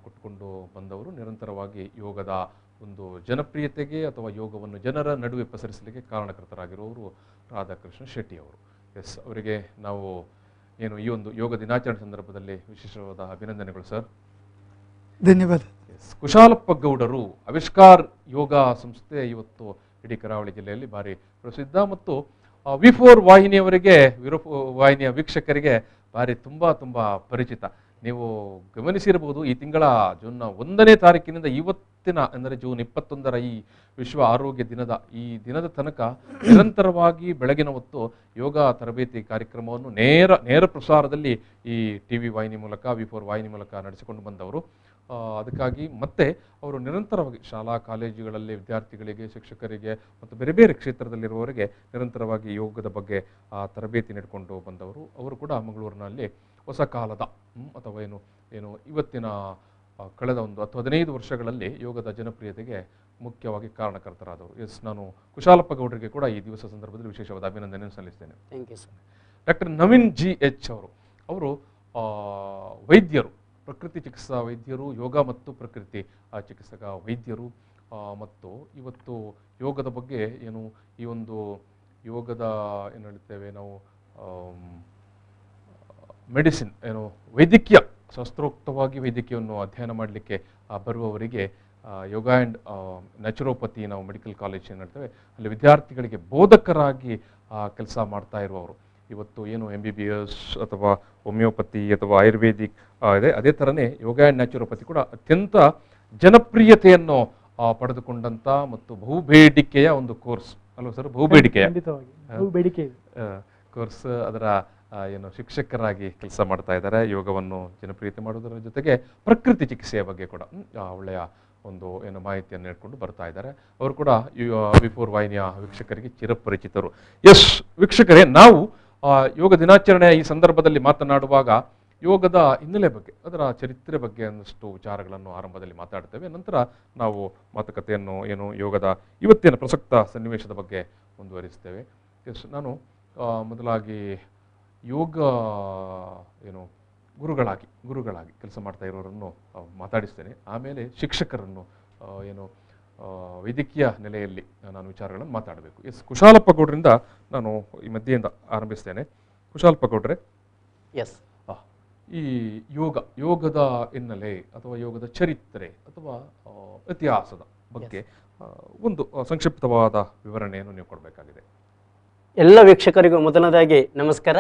ಕೊಟ್ಕೊಂಡು ಬಂದವರು. ನಿರಂತರವಾಗಿ ಯೋಗದ ಒಂದು ಜನಪ್ರಿಯತೆಗೆ ಅಥವಾ ಯೋಗವನ್ನು ಜನರ ನಡುವೆ ಪಸರಿಸಲಿಕ್ಕೆ ಕಾರಣಕರ್ತರಾಗಿರುವವರು ರಾಧಾಕೃಷ್ಣ ಶೆಟ್ಟಿ ಅವರು. ಎಸ್, ಅವರಿಗೆ ನಾವು ಏನು ಈ ಒಂದು ಯೋಗ ದಿನಾಚರಣೆ ಸಂದರ್ಭದಲ್ಲಿ ವಿಶೇಷವಾದ ಅಭಿನಂದನೆಗಳು ಸರ್. ಧನ್ಯವಾದ. ಎಸ್, ಕುಶಾಲಪ್ಪ ಗೌಡರು ಆವಿಷ್ಕಾರ್ ಯೋಗ ಸಂಸ್ಥೆ ಇವತ್ತು ಇಡೀ ಕರಾವಳಿ ಜಿಲ್ಲೆಯಲ್ಲಿ ಭಾರಿ ಪ್ರಸಿದ್ಧ ಮತ್ತು ವಿ4 ವಾಹಿನಿಯವರಿಗೆ ವಾಹಿನಿಯ ವೀಕ್ಷಕರಿಗೆ ಭಾರಿ ತುಂಬ ಪರಿಚಿತ. ನೀವು ಗಮನಿಸಿರಬಹುದು, ಈ ತಿಂಗಳ ಜೂನ್ 1ನೇ ತಾರೀಕಿನಿಂದ ಇವತ್ತಿನ ಅಂದರೆ ಜೂನ್ 21ರ ಈ ವಿಶ್ವ ಆರೋಗ್ಯ ಈ ದಿನದ ತನಕ ನಿರಂತರವಾಗಿ ಬೆಳಗಿನ ಹೊತ್ತು ಯೋಗ ತರಬೇತಿ ಕಾರ್ಯಕ್ರಮವನ್ನು ನೇರ ಪ್ರಸಾರದಲ್ಲಿ ಈ ಟಿವಿ ವಾಹಿನಿ ಮೂಲಕ ವಿ4 ವಾಹಿನಿ ಮೂಲಕ ನಡೆಸಿಕೊಂಡು ಬಂದವರು. ಅದಕ್ಕಾಗಿ ಮತ್ತೆ ಅವರು ನಿರಂತರವಾಗಿ ಶಾಲಾ ಕಾಲೇಜುಗಳಲ್ಲಿ ವಿದ್ಯಾರ್ಥಿಗಳಿಗೆ, ಶಿಕ್ಷಕರಿಗೆ ಮತ್ತು ಬೇರೆ ಬೇರೆ ಕ್ಷೇತ್ರದಲ್ಲಿರುವವರಿಗೆ ನಿರಂತರವಾಗಿ ಯೋಗದ ಬಗ್ಗೆ ತರಬೇತಿ ನೀಡಿಕೊಂಡು ಬಂದವರು. ಅವರು ಕೂಡ ಮಂಗಳೂರಿನಲ್ಲಿ ಹೊಸ ಕಾಲದ ಅಥವಾ ಏನು ಇವತ್ತಿನ ಕಳೆದ ಒಂದು 10-15 ವರ್ಷಗಳಲ್ಲಿ ಯೋಗದ ಜನಪ್ರಿಯತೆಗೆ ಮುಖ್ಯವಾಗಿ ಕಾರಣಕರ್ತರಾದವರು. ಎಸ್, ನಾನು ಕುಶಾಲಪ್ಪ ಗೌಡರಿಗೆ ಕೂಡ ಈ ದಿವಸ ಸಂದರ್ಭದಲ್ಲಿ ವಿಶೇಷವಾದ ಅಭಿನಂದನೆ ಸಲ್ಲಿಸ್ತೇನೆ. Thank you sir. Doctor Naveen GH ಅವರು ವೈದ್ಯರು, ಪ್ರಕೃತಿ ಚಿಕಿತ್ಸಾ ವೈದ್ಯರು, ಯೋಗ ಮತ್ತು ಪ್ರಕೃತಿ ಚಿಕಿತ್ಸಕ ವೈದ್ಯರು. ಮತ್ತು ಇವತ್ತು ಯೋಗದ ಬಗ್ಗೆ ಈ ಒಂದು ಯೋಗದ ಏನು ಹೇಳ್ತೇವೆ ನಾವು, ಮೆಡಿಸಿನ್ ವೈದ್ಯಕೀಯ ಶಾಸ್ತ್ರೋಕ್ತವಾಗಿ ವೈದ್ಯಕೀಯವನ್ನು ಅಧ್ಯಯನ ಮಾಡಲಿಕ್ಕೆ ಬರುವವರಿಗೆ ಯೋಗ ಆ್ಯಂಡ್ ನ್ಯಾಚುರೋಪತಿ ನಾವು ಮೆಡಿಕಲ್ ಕಾಲೇಜ್ ಏನು ಹೇಳ್ತೇವೆ ಅಲ್ಲಿ ವಿದ್ಯಾರ್ಥಿಗಳಿಗೆ ಬೋಧಕರಾಗಿ ಕೆಲಸ ಮಾಡ್ತಾ ಇರುವವರು. ಇವತ್ತು MBBS ಅಥವಾ ಹೋಮಿಯೋಪತಿ ಅಥವಾ ಆಯುರ್ವೇದಿಕ್ ಇದೆ, ಅದೇ ಥರನೇ ಯೋಗ ಆ್ಯಂಡ್ ನ್ಯಾಚುರೋಪತಿ ಕೂಡ ಅತ್ಯಂತ ಜನಪ್ರಿಯತೆಯನ್ನು ಪಡೆದುಕೊಂಡಂಥ ಮತ್ತು ಬಹುಬೇಡಿಕೆಯ ಒಂದು ಕೋರ್ಸ್ ಅಲ್ವಾ ಸರ್? ಬಹುಬೇಡಿಕೆ ಕೋರ್ಸ್. ಅದರ ಶಿಕ್ಷಕರಾಗಿ ಕೆಲಸ ಮಾಡ್ತಾ ಇದ್ದಾರೆ. ಯೋಗವನ್ನು ಜನಪ್ರಿಯತೆ ಮಾಡೋದರ ಜೊತೆಗೆ ಪ್ರಕೃತಿ ಚಿಕಿತ್ಸೆಯ ಬಗ್ಗೆ ಕೂಡ ಒಳ್ಳೆಯ ಒಂದು ಮಾಹಿತಿಯನ್ನು ನೀಡಿಕೊಂಡು ಬರ್ತಾ ಇದ್ದಾರೆ. ಅವರು ಕೂಡ ವಿ4 ವಾಹಿನಿಯ ವೀಕ್ಷಕರಿಗೆ ಚಿರಪರಿಚಿತರು. ಎಸ್ ವೀಕ್ಷಕರೇ, ನಾವು ಯೋಗ ದಿನಾಚರಣೆಯ ಈ ಸಂದರ್ಭದಲ್ಲಿ ಮಾತನಾಡುವಾಗ ಯೋಗದ ಹಿನ್ನೆಲೆ ಬಗ್ಗೆ, ಅದರ ಚರಿತ್ರೆ ಬಗ್ಗೆ ಒಂದಷ್ಟು ವಿಚಾರಗಳನ್ನು ಆರಂಭದಲ್ಲಿ ಮಾತಾಡ್ತೇವೆ. ನಂತರ ನಾವು ಮಾತುಕತೆಯನ್ನು ಯೋಗದ ಇವತ್ತಿನ ಪ್ರಸಕ್ತ ಸನ್ನಿವೇಶದ ಬಗ್ಗೆ ಮುಂದುವರಿಸ್ತೇವೆ. ಎಸ್, ನಾನು ಮೊದಲಾಗಿ ಯೋಗ ಗುರುಗಳಾಗಿ ಕೆಲಸ ಮಾಡ್ತಾ ಇರೋರನ್ನು ಮಾತಾಡಿಸ್ತೇನೆ. ಆಮೇಲೆ ಶಿಕ್ಷಕರನ್ನು ವೈದ್ಯಕೀಯ ನೆಲೆಯಲ್ಲಿ ನಾನು ವಿಚಾರಗಳನ್ನು ಮಾತಾಡಬೇಕು. ಎಸ್, ಕುಶಾಲಪ್ಪ ಗೌಡರಿಂದ ನಾನು ಈ ಮಧ್ಯೆಯಿಂದ ಆರಂಭಿಸ್ತೇನೆ. ಕುಶಾಲಪ್ಪ ಗೌಡ್ರೆ, ಎಸ್, ಈ ಯೋಗದ ಹಿನ್ನೆಲೆ ಅಥವಾ ಯೋಗದ ಚರಿತ್ರೆ ಅಥವಾ ಇತಿಹಾಸದ ಬಗ್ಗೆ ಒಂದು ಸಂಕ್ಷಿಪ್ತವಾದ ವಿವರಣೆಯನ್ನು ನೀವು ಕೊಡಬೇಕಾಗಿದೆ. ಎಲ್ಲ ವೀಕ್ಷಕರಿಗೂ ಮೊದಲನೇದಾಗಿ ನಮಸ್ಕಾರ.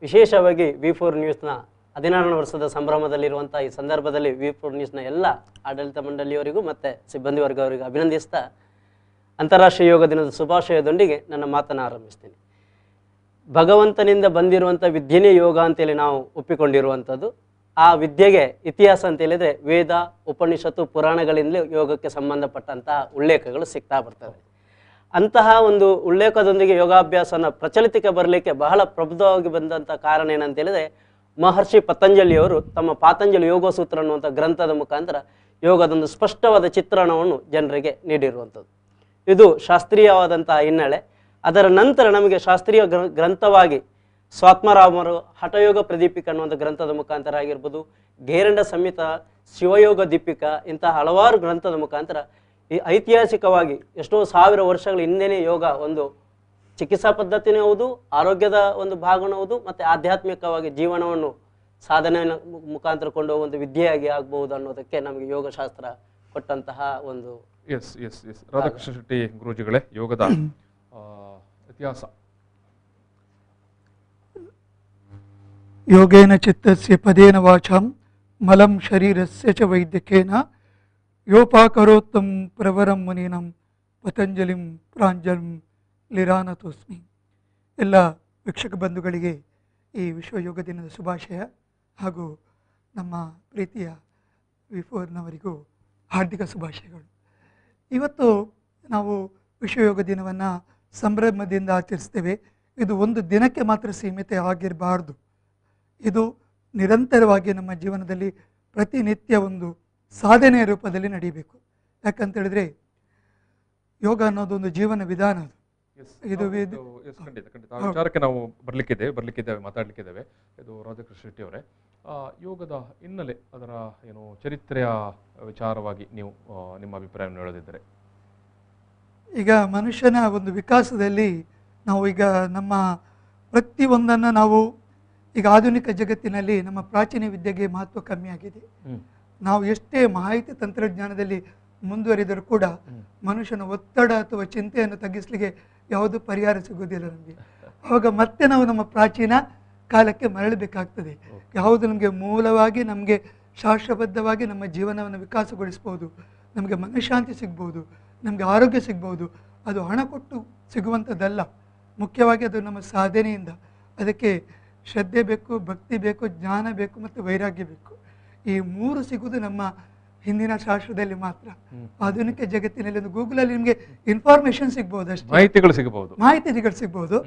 ವಿಶೇಷವಾಗಿ ವಿ4 ನ್ಯೂಸ್ನ 16ನೇ ವರ್ಷದ ಸಂಭ್ರಮದಲ್ಲಿರುವಂಥ ಈ ಸಂದರ್ಭದಲ್ಲಿ ವಿ4 ನ್ಯೂಸ್ನ ಎಲ್ಲ ಆಡಳಿತ ಮಂಡಳಿಯವರಿಗೂ ಮತ್ತು ಸಿಬ್ಬಂದಿ ವರ್ಗವರಿಗೂ ಅಭಿನಂದಿಸ್ತಾ ಅಂತಾರಾಷ್ಟ್ರೀಯ ಯೋಗ ದಿನದ ಶುಭಾಶಯದೊಂದಿಗೆ ನನ್ನ ಮಾತನ್ನು ಆರಂಭಿಸ್ತೀನಿ. ಭಗವಂತನಿಂದ ಬಂದಿರುವಂಥ ವಿದ್ಯೆನೇ ಯೋಗ ಅಂತೇಳಿ ನಾವು ಒಪ್ಪಿಕೊಂಡಿರುವಂಥದ್ದು. ಆ ವಿದ್ಯೆಗೆ ಇತಿಹಾಸ ಅಂತ ಹೇಳಿದರೆ ವೇದ, ಉಪನಿಷತ್ತು, ಪುರಾಣಗಳಿಂದಲೇ ಯೋಗಕ್ಕೆ ಸಂಬಂಧಪಟ್ಟಂತಹ ಉಲ್ಲೇಖಗಳು ಸಿಗ್ತಾ ಬರ್ತವೆ. ಅಂತಹ ಒಂದು ಉಲ್ಲೇಖದೊಂದಿಗೆ ಯೋಗಾಭ್ಯಾಸನ ಪ್ರಚಲಿತಕ್ಕೆ ಬರಲಿಕ್ಕೆ ಬಹಳ ಪ್ರಬುದ್ಧವಾಗಿ ಬಂದಂಥ ಕಾರಣ ಏನಂತ ಹೇಳಿದರೆ, ಮಹರ್ಷಿ ಪತಂಜಲಿಯವರು ತಮ್ಮ ಪಾತಂಜಲಿ ಯೋಗಸೂತ್ರ ಅನ್ನುವಂಥ ಗ್ರಂಥದ ಮುಖಾಂತರ ಯೋಗದೊಂದು ಸ್ಪಷ್ಟವಾದ ಚಿತ್ರಣವನ್ನು ಜನರಿಗೆ ನೀಡಿರುವಂಥದ್ದು. ಇದು ಶಾಸ್ತ್ರೀಯವಾದಂತಹ ಹಿನ್ನೆಲೆ. ಅದರ ನಂತರ ನಮಗೆ ಶಾಸ್ತ್ರೀಯ ಗ್ರಂಥವಾಗಿ ಸ್ವಾತ್ಮರಾಮರು ಹಠಯೋಗ ಪ್ರದೀಪಿಕ ಅನ್ನುವಂಥ ಗ್ರಂಥದ ಮುಖಾಂತರ ಆಗಿರ್ಬೋದು, ಗೇರಂಡ ಸಂಹಿತ, ಶಿವಯೋಗ ದೀಪಿಕಾ, ಇಂತಹ ಹಲವಾರು ಗ್ರಂಥದ ಮುಖಾಂತರ ಈ ಐತಿಹಾಸಿಕವಾಗಿ ಎಷ್ಟೋ ಸಾವಿರ ವರ್ಷಗಳ ಹಿಂದೆಯೇ ಯೋಗ ಒಂದು ಚಿಕಿತ್ಸಾ ಪದ್ಧತಿನೇ ಹೌದು, ಆರೋಗ್ಯದ ಒಂದು ಭಾಗನೂ ಹೌದು, ಮತ್ತು ಆಧ್ಯಾತ್ಮಿಕವಾಗಿ ಜೀವನವನ್ನು ಸಾಧನೆ ಮುಖಾಂತರ ಕೊಂಡು ಹೋಗುವಂಥ ವಿದ್ಯೆಯಾಗಿ ಆಗ್ಬಹುದು ಅನ್ನೋದಕ್ಕೆ ನಮಗೆ ಯೋಗಶಾಸ್ತ್ರ ಕೊಟ್ಟಂತಹ ಒಂದು. S S S Radhakrishna Shetty ಗುರೂಜಿಗಳೇ, ಯೋಗದ ಇತಿಹಾಸ. ಯೋಗೇನ ಚಿತ್ತಸ್ಯ ಪದೇನ ವಾಚಾಂ ಮಲಂ ಶರೀರಸ್ಯ ಚ ವೈದ್ಯಕೇನ ಯೋಪಾಕರೋತ್ತಂ ಪ್ರವರಂ ಮುನೀನಂ ಪತಂಜಲಿಂ ಪ್ರಾಂಜಲಿಂ ಲಿರಾನತೋಸ್ಮಿ. ಎಲ್ಲ ವೀಕ್ಷಕ ಬಂಧುಗಳಿಗೆ ಈ ವಿಶ್ವ ಯೋಗ ದಿನದ ಶುಭಾಶಯ ಹಾಗೂ ನಮ್ಮ ಪ್ರೀತಿಯ ವಿ4ನವರಿಗೂ ಹಾರ್ದಿಕ ಶುಭಾಶಯಗಳು. ಇವತ್ತು ನಾವು ವಿಶ್ವ ಯೋಗ ದಿನವನ್ನು ಸಂಭ್ರಮದಿಂದ ಆಚರಿಸ್ತೇವೆ. ಇದು ಒಂದು ದಿನಕ್ಕೆ ಮಾತ್ರ ಸೀಮಿತ ಆಗಿರಬಾರ್ದು. ಇದು ನಿರಂತರವಾಗಿ ನಮ್ಮ ಜೀವನದಲ್ಲಿ ಪ್ರತಿನಿತ್ಯ ಒಂದು ಸಾಧನೆಯ ರೂಪದಲ್ಲಿ ನಡೀಬೇಕು. ಯಾಕಂತೇಳಿದ್ರೆ ಯೋಗ ಅನ್ನೋದು ಒಂದು ಜೀವನ ವಿಧಾನ. ಅದು ಖಂಡಿತ ವಿಚಾರಕ್ಕೆ ನಾವು ಬರ್ಲಿಕ್ಕಿದ್ದೇವೆ ಮಾತಾಡ್ಲಿಕ್ಕಿದ್ದೇವೆ. ಇದು ರಾಧಾಕೃಷ್ಣ ಶೆಟ್ಟಿ ಅವರೇ, ಯೋಗದ ಹಿನ್ನೆಲೆ ಅದರ ಏನು ಚರಿತ್ರೆಯ ವಿಚಾರವಾಗಿ ನೀವು ನಿಮ್ಮ ಅಭಿಪ್ರಾಯವನ್ನು ಹೇಳೋದಿದ್ದರೆ? ಈಗ ಮನುಷ್ಯನ ಒಂದು ವಿಕಾಸದಲ್ಲಿ ನಾವು ಈಗ ನಮ್ಮ ಪ್ರತಿಯೊಂದನ್ನು ನಾವು ಈಗ ಆಧುನಿಕ ಜಗತ್ತಿನಲ್ಲಿ ನಮ್ಮ ಪ್ರಾಚೀನ ವಿದ್ಯೆಗೆ ಮಹತ್ವ ಕಮ್ಮಿಯಾಗಿದೆ. ನಾವು ಎಷ್ಟೇ ಮಾಹಿತಿ ತಂತ್ರಜ್ಞಾನದಲ್ಲಿ ಮುಂದುವರಿದರೂ ಕೂಡ ಮನುಷ್ಯನ ಒತ್ತಡ ಅಥವಾ ಚಿಂತೆಯನ್ನು ತಗ್ಗಿಸಲಿಕ್ಕೆ ಯಾವುದೂ ಪರಿಹಾರ ಸಿಗೋದಿಲ್ಲ ನಮಗೆ. ಆವಾಗ ಮತ್ತೆ ನಾವು ನಮ್ಮ ಪ್ರಾಚೀನ ಕಾಲಕ್ಕೆ ಮರಳಬೇಕಾಗ್ತದೆ. ಯಾವುದು ನಮಗೆ ಮೂಲವಾಗಿ ನಮಗೆ ಶಾಸ್ತ್ರಬದ್ಧವಾಗಿ ನಮ್ಮ ಜೀವನವನ್ನು ವಿಕಾಸಗೊಳಿಸ್ಬೋದು, ನಮಗೆ ಮನಃಶಾಂತಿ ಸಿಗ್ಬೋದು, ನಮಗೆ ಆರೋಗ್ಯ ಸಿಗ್ಬೋದು, ಅದು ಹಣ ಕೊಟ್ಟು ಸಿಗುವಂಥದ್ದಲ್ಲ. ಮುಖ್ಯವಾಗಿ ಅದು ನಮ್ಮ ಸಾಧನೆಯಿಂದ. ಅದಕ್ಕೆ ಶ್ರದ್ಧೆ ಬೇಕು, ಭಕ್ತಿ ಬೇಕು, ಜ್ಞಾನ ಬೇಕು ಮತ್ತು ವೈರಾಗ್ಯ ಬೇಕು. ಈ ಮೂರು ಸಿಗುವುದು ನಮ್ಮ ಹಿಂದಿನ ಶಾಸ್ತ್ರದಲ್ಲಿ ಮಾತ್ರ. ಆಧುನಿಕ ಜಗತ್ತಿನಲ್ಲಿ ಒಂದು ಗೂಗಲಲ್ಲಿ ನಿಮಗೆ ಇನ್ಫಾರ್ಮೇಶನ್ ಸಿಗ್ಬೋದು, ಅಷ್ಟೇ ಮಾಹಿತಿಗಳು ಸಿಗ್ಬೋದು.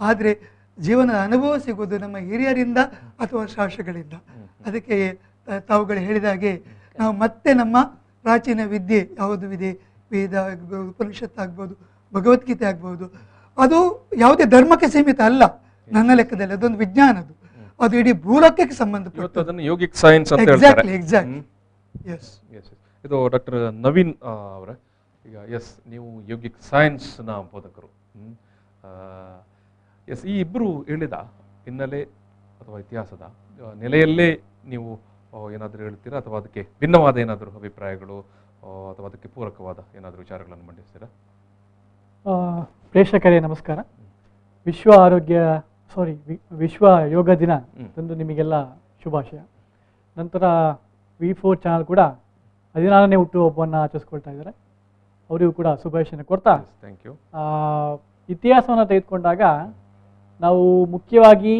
ಆದರೆ ಜೀವನದ ಅನುಭವ ಸಿಗೋದು ನಮ್ಮ ಹಿರಿಯರಿಂದ ಅಥವಾ ಶಾಸ್ತ್ರಗಳಿಂದ. ಅದಕ್ಕೆ ತಾವುಗಳು ಹೇಳಿದಾಗೆ ನಾವು ಮತ್ತೆ ನಮ್ಮ ಪ್ರಾಚೀನ ವಿದ್ಯೆ ಯಾವುದು ಇದೆ, ವೇದ ಆಗ್ಬೋದು, ಉಪನಿಷತ್ತು ಆಗ್ಬೋದು, ಭಗವದ್ಗೀತೆ ಆಗ್ಬೋದು, ಅದು ಯಾವುದೇ ಧರ್ಮಕ್ಕೆ ಸೀಮಿತ ಅಲ್ಲ. ನನ್ನ ಲೆಕ್ಕದಲ್ಲಿ ಅದೊಂದು ವಿಜ್ಞಾನ, ಅದು ಇಡೀ ಭೂಲೋಕಕ್ಕೆ ಸಂಬಂಧಪಟ್ಟ ಯೋಗಿಕ್ ಸೈನ್ಸ್ ಅಂತ ಹೇಳ್ತಾರೆ. ಎಕ್ಸಾಕ್ಟ್ಲಿ. ಇದು ಡಾಕ್ಟರ್ ನವೀನ್ ಅವರ, ಈಗ ನೀವು ಯೋಗಿಕ್ ಸೈನ್ಸ್ನ ಬೋಧಕರು. ಈ ಇಬ್ಬರು ಹೇಳಿದ ಹಿನ್ನೆಲೆ ಅಥವಾ ಇತಿಹಾಸದ ನೆಲೆಯಲ್ಲೇ ನೀವು ಏನಾದರೂ ಹೇಳ್ತೀರಾ, ಅಥವಾ ಅದಕ್ಕೆ ಭಿನ್ನವಾದ ಏನಾದರೂ ಅಭಿಪ್ರಾಯಗಳು ಅಥವಾ ಅದಕ್ಕೆ ಪೂರಕವಾದ ಏನಾದರೂ ವಿಚಾರಗಳನ್ನು ಮಂಡಿಸ್ತೀರಾ? ಪ್ರೇಕ್ಷಕರೇ ನಮಸ್ಕಾರ. ವಿಶ್ವ ಯೋಗ ದಿನ ತಂದು ನಿಮಗೆಲ್ಲ ಶುಭಾಶಯ. ನಂತರ V4 ಚಾನಲ್ ಕೂಡ 14ನೇ ಹುಟ್ಟುಹಬ್ಬವನ್ನು ಆಚರಿಸ್ಕೊಳ್ತಾ ಇದ್ದಾರೆ. ಅವರಿಗೂ ಕೂಡ ಶುಭಾಶಯನ ಕೊಡ್ತಾ, ಥ್ಯಾಂಕ್ ಯು. ಇತಿಹಾಸವನ್ನು ತೆಗೆದುಕೊಂಡಾಗ ನಾವು ಮುಖ್ಯವಾಗಿ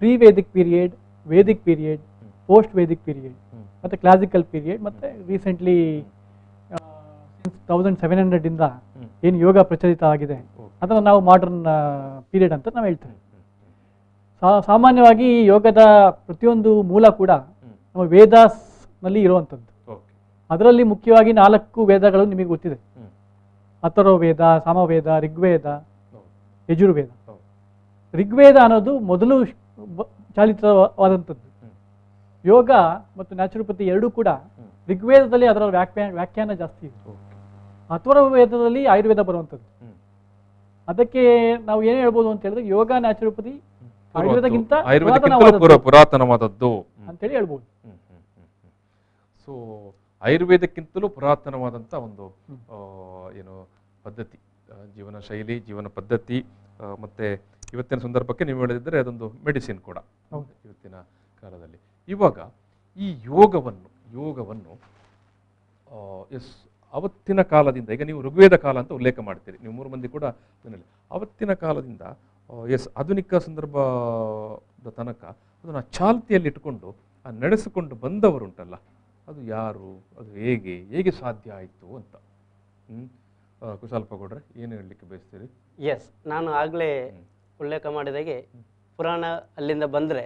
pre Vedic period, Vedic period, post Vedic period ಮತ್ತು ಕ್ಲಾಸಿಕಲ್ ಪೀರಿಯಡ್ ಮತ್ತು ರೀಸೆಂಟ್ಲಿ 1700 ಇಂದ ಏನು ಯೋಗ ಪ್ರಚಲಿತ ಆಗಿದೆ ಅದನ್ನು ನಾವು ಮಾಡರ್ನ್ ಪೀರಿಯಡ್ ಅಂತ ನಾವು ಹೇಳ್ತೇವೆ. ಸಾಮಾನ್ಯವಾಗಿ ಯೋಗದ ಪ್ರತಿಯೊಂದು ಮೂಲ ಕೂಡ ನಮ್ಮ ವೇದಾಸ್ನಲ್ಲಿ ಇರುವಂಥದ್ದು. ಅದರಲ್ಲಿ ಮುಖ್ಯವಾಗಿ 4 ವೇದಗಳು ನಿಮಗೆ ಗೊತ್ತಿದೆ: ಅಥರ್ವವೇದ, ಸಾಮವೇದ, ಋಗ್ವೇದ, ಯಜುರ್ವೇದ. ಋಗ್ವೇದ ಅನ್ನೋದು ಮೊದಲು ಚಾಲಿತವಾದಂಥದ್ದು. ಯೋಗ ಮತ್ತು ನ್ಯಾಚುರೋಪತಿ ಎರಡೂ ಕೂಡ ಋಗ್ವೇದದಲ್ಲಿ ಅದರ ವ್ಯಾಖ್ಯಾನ ಜಾಸ್ತಿ ಇದೆ. ಅಥರ್ವವೇದದಲ್ಲಿ ಆಯುರ್ವೇದ ಬರುವಂಥದ್ದು. ಅದಕ್ಕೆ ನಾವು ಏನು ಹೇಳ್ಬೋದು ಅಂತ ಹೇಳಿದ್ರೆ ಯೋಗ ನ್ಯಾಚುರೋಪತಿ ಆಯುರ್ವೇದಕ್ಕಿಂತ ಪುರಾತನವಾದದ್ದು ಅಂತೇಳಿ ಹೇಳ್ಬೋದು. ಸೊ ಆಯುರ್ವೇದಕ್ಕಿಂತಲೂ ಪುರಾತನವಾದಂಥ ಒಂದು ಏನು ಪದ್ಧತಿ, ಜೀವನ ಶೈಲಿ, ಜೀವನ ಪದ್ಧತಿ. ಮತ್ತೆ ಇವತ್ತಿನ ಸಂದರ್ಭಕ್ಕೆ ನೀವು ಹೇಳಿದ್ರೆ ಅದೊಂದು ಮೆಡಿಸಿನ್ ಕೂಡ ಇವತ್ತಿನ ಕಾಲದಲ್ಲಿ. ಇವಾಗ ಈ ಯೋಗವನ್ನು ಅವತ್ತಿನ ಕಾಲದಿಂದ, ಈಗ ನೀವು ಋಗ್ವೇದ ಕಾಲ ಅಂತ ಉಲ್ಲೇಖ ಮಾಡ್ತೀರಿ, ನೀವು 3 ಮಂದಿ ಕೂಡ ಅದನ್ನಲ್ಲಿ ಅವತ್ತಿನ ಕಾಲದಿಂದ ಆಧುನಿಕ ಸಂದರ್ಭದ ತನಕ ಅದನ್ನು ಚಾಲ್ತಿಯಲ್ಲಿ ಇಟ್ಕೊಂಡು ನಡೆಸಿಕೊಂಡು ಬಂದವರುಂಟಲ್ಲ, ಅದು ಯಾರು, ಅದು ಹೇಗೆ ಸಾಧ್ಯ ಆಯಿತು ಅಂತ ಕುಶಾಲಪ್ಪ ಗೌಡ್ರೆ ಏನು ಹೇಳಲಿಕ್ಕೆ ಬಯಸ್ತೀರಿ? ನಾನು ಆಗಲೇ ಉಲ್ಲೇಖ ಮಾಡಿದಾಗೆ ಪುರಾಣ ಅಲ್ಲಿಂದ ಬಂದರೆ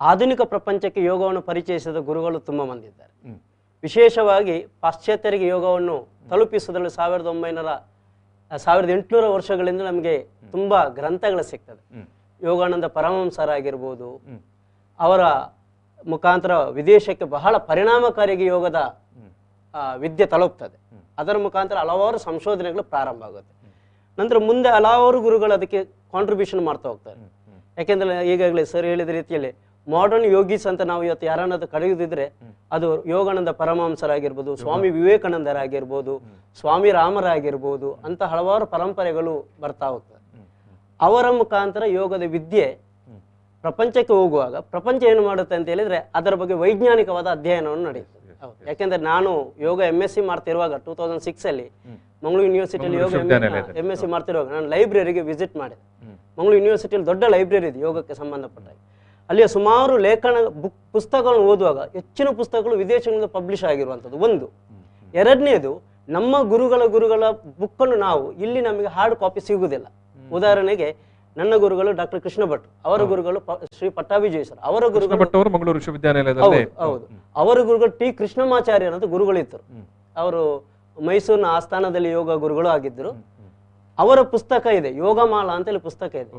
ಆಧುನಿಕ ಪ್ರಪಂಚಕ್ಕೆ ಯೋಗವನ್ನು ಪರಿಚಯಿಸಿದ ಗುರುಗಳು ತುಂಬ ಮಂದಿ ಇದ್ದಾರೆ. ವಿಶೇಷವಾಗಿ ಪಾಶ್ಚಾತ್ಯರಿಗೆ ಯೋಗವನ್ನು ತಲುಪಿಸುವುದರಲ್ಲಿ 1800 ವರ್ಷಗಳಿಂದ ನಮಗೆ ತುಂಬ ಗ್ರಂಥಗಳು ಸಿಗ್ತದೆ. ಯೋಗಾನಂದ ಪರಮಹಂಸರಾಗಿರ್ಬೋದು, ಅವರ ಮುಖಾಂತರ ವಿದೇಶಕ್ಕೆ ಬಹಳ ಪರಿಣಾಮಕಾರಿಯಾಗಿ ಯೋಗದ ವಿದ್ಯೆ ತಲುಪ್ತದೆ. ಅದರ ಮುಖಾಂತರ ಹಲವಾರು ಸಂಶೋಧನೆಗಳು ಪ್ರಾರಂಭ ಆಗುತ್ತೆ. ನಂತರ ಮುಂದೆ ಹಲವಾರು ಗುರುಗಳು ಅದಕ್ಕೆ ಕಾಂಟ್ರಿಬ್ಯೂಷನ್ ಮಾಡ್ತಾ ಹೋಗ್ತಾರೆ. ಯಾಕೆಂದ್ರೆ ಈಗಾಗಲೇ ಸರ್ ಹೇಳಿದ ರೀತಿಯಲ್ಲಿ ಮಾಡರ್ನ್ ಯೋಗೀಸ್ ಅಂತ ನಾವು ಇವತ್ತು ಯಾರನ್ನಾದ್ರೂ ಕರೆಯುವುದಿದ್ರೆ ಅದು ಯೋಗಾನಂದ ಪರಮಹಂಸರಾಗಿರ್ಬೋದು, ಸ್ವಾಮಿ ವಿವೇಕಾನಂದರಾಗಿರ್ಬೋದು, ಸ್ವಾಮಿ ರಾಮರಾಗಿರ್ಬೋದು ಅಂತ ಹಲವಾರು ಪರಂಪರೆಗಳು ಬರ್ತಾ ಹೋಗ್ತದೆ. ಅವರ ಮುಖಾಂತರ ಯೋಗದ ವಿದ್ಯೆ ಪ್ರಪಂಚಕ್ಕೆ ಹೋಗುವಾಗ ಪ್ರಪಂಚ ಏನು ಮಾಡುತ್ತೆ ಅಂತ ಹೇಳಿದ್ರೆ ಅದರ ಬಗ್ಗೆ ವೈಜ್ಞಾನಿಕವಾದ ಅಧ್ಯಯನವನ್ನು ನಡೆಯುತ್ತದೆ. ಯಾಕೆಂದ್ರೆ ನಾನು ಯೋಗ MSc ಮಾಡ್ತಿರುವಾಗ 2006 ಅಲ್ಲಿ ಮಂಗಳೂರು ಯೂನಿವರ್ಸಿಟಿಯಲ್ಲಿ ಯೋಗ MSc ಮಾಡ್ತಿರುವಾಗ ನಾನು ಲೈಬ್ರರಿಗೆ ವಿಸಿಟ್ ಮಾಡಿದೆ. ಮಂಗಳೂರು ಯೂನಿವರ್ಸಿಟಿಯಲ್ಲಿ ದೊಡ್ಡ ಲೈಬ್ರರಿ ಇದೆ ಯೋಗಕ್ಕೆ ಸಂಬಂಧಪಟ್ಟ. ಅಲ್ಲಿಯ ಸುಮಾರು ಪುಸ್ತಕಗಳನ್ನು ಓದುವಾಗ ಹೆಚ್ಚಿನ ಪುಸ್ತಕಗಳು ವಿದೇಶಗಳಿಂದ ಪಬ್ಲಿಷ್ ಆಗಿರುವಂಥದ್ದು ಒಂದು. ಎರಡನೇದು, ನಮ್ಮ ಗುರುಗಳ ಬುಕ್ಕನ್ನು ನಾವು ಇಲ್ಲಿ ನಮಗೆ ಹಾರ್ಡ್ ಕಾಪಿ ಸಿಗುವುದಿಲ್ಲ. ಉದಾಹರಣೆಗೆ ನನ್ನ ಗುರುಗಳು ಡಾಕ್ಟರ್ ಕೃಷ್ಣ ಭಟ್, ಅವರ ಗುರುಗಳು ಶ್ರೀ ಪಟ್ಟಾಭಿಜಯ ಸರ್, ಅವರ ಗುರುಗಳು ಮಂಗಳೂರು ವಿಶ್ವವಿದ್ಯಾನಿಲಯದಲ್ಲಿ. ಹೌದು, ಅವರ ಗುರುಗಳು ಟಿ ಕೃಷ್ಣಮಾಚಾರ್ಯ ಅಂತ ಗುರುಗಳಿದ್ದರು. ಅವರು ಮೈಸೂರಿನ ಆಸ್ಥಾನದಲ್ಲಿ ಯೋಗ ಗುರುಗಳು ಆಗಿದ್ದರು. ಅವರ ಪುಸ್ತಕ ಇದೆ, ಯೋಗಮಾಲಾ ಅಂತೇಳಿ ಪುಸ್ತಕ ಇದೆ.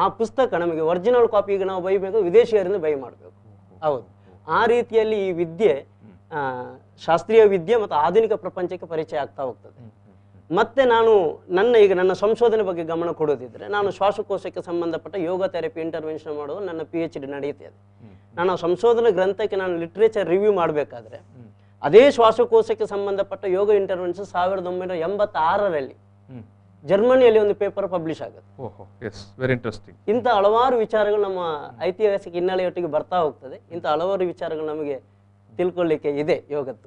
ಆ ಪುಸ್ತಕ ನಮಗೆ ಒರಿಜಿನಲ್ ಕಾಪಿಗೆ ನಾವು ಬೈಬೇಕು, ವಿದೇಶಿಯರಿಂದ ಬೈ ಮಾಡಬೇಕು. ಹೌದು, ಆ ರೀತಿಯಲ್ಲಿ ಈ ವಿದ್ಯೆ ಶಾಸ್ತ್ರೀಯ ವಿದ್ಯೆ ಮತ್ತು ಆಧುನಿಕ ಪ್ರಪಂಚಕ್ಕೆ ಪರಿಚಯ ಆಗ್ತಾ ಹೋಗ್ತದೆ. ಮತ್ತೆ ನಾನು ನನ್ನ ಸಂಶೋಧನೆ ಬಗ್ಗೆ ಗಮನ ಕೊಡೋದಿದ್ರೆ, ನಾನು ಶ್ವಾಸಕೋಶಕ್ಕೆ ಸಂಬಂಧಪಟ್ಟ ಯೋಗ ಥೆರಪಿ ಇಂಟರ್ವೆನ್ಷನ್ ಮಾಡುವ ನನ್ನ PhD ನಡೆಯುತ್ತದೆ. ನಾನು ಸಂಶೋಧನಾ ಗ್ರಂಥಕ್ಕೆ ನಾನು ಲಿಟ್ರೇಚರ್ ರಿವ್ಯೂ ಮಾಡಬೇಕಾದ್ರೆ ಅದೇ ಶ್ವಾಸಕೋಶಕ್ಕೆ ಸಂಬಂಧಪಟ್ಟ ಯೋಗ ಇಂಟರ್ವೆನ್ಷನ್ 1986ರಲ್ಲಿ ಜರ್ಮನಿಯಲ್ಲಿ ಒಂದು ಪೇಪರ್ ಪಬ್ಲಿಷ್ ಆಗುತ್ತೆ. ಇಂಥ ಹಲವಾರು ವಿಚಾರಗಳು ನಮ್ಮ ಐತಿಹಾಸಿಕ ಹಿನ್ನೆಲೆಯೊಟ್ಟಿಗೆ ಬರ್ತಾ ಹೋಗ್ತದೆ. ಇಂಥ ಹಲವಾರು ವಿಚಾರಗಳು ನಮಗೆ ತಿಳ್ಕೊಳ್ಳಿಕ್ಕೆ ಇದೆ ಯೋಗದ್ದು.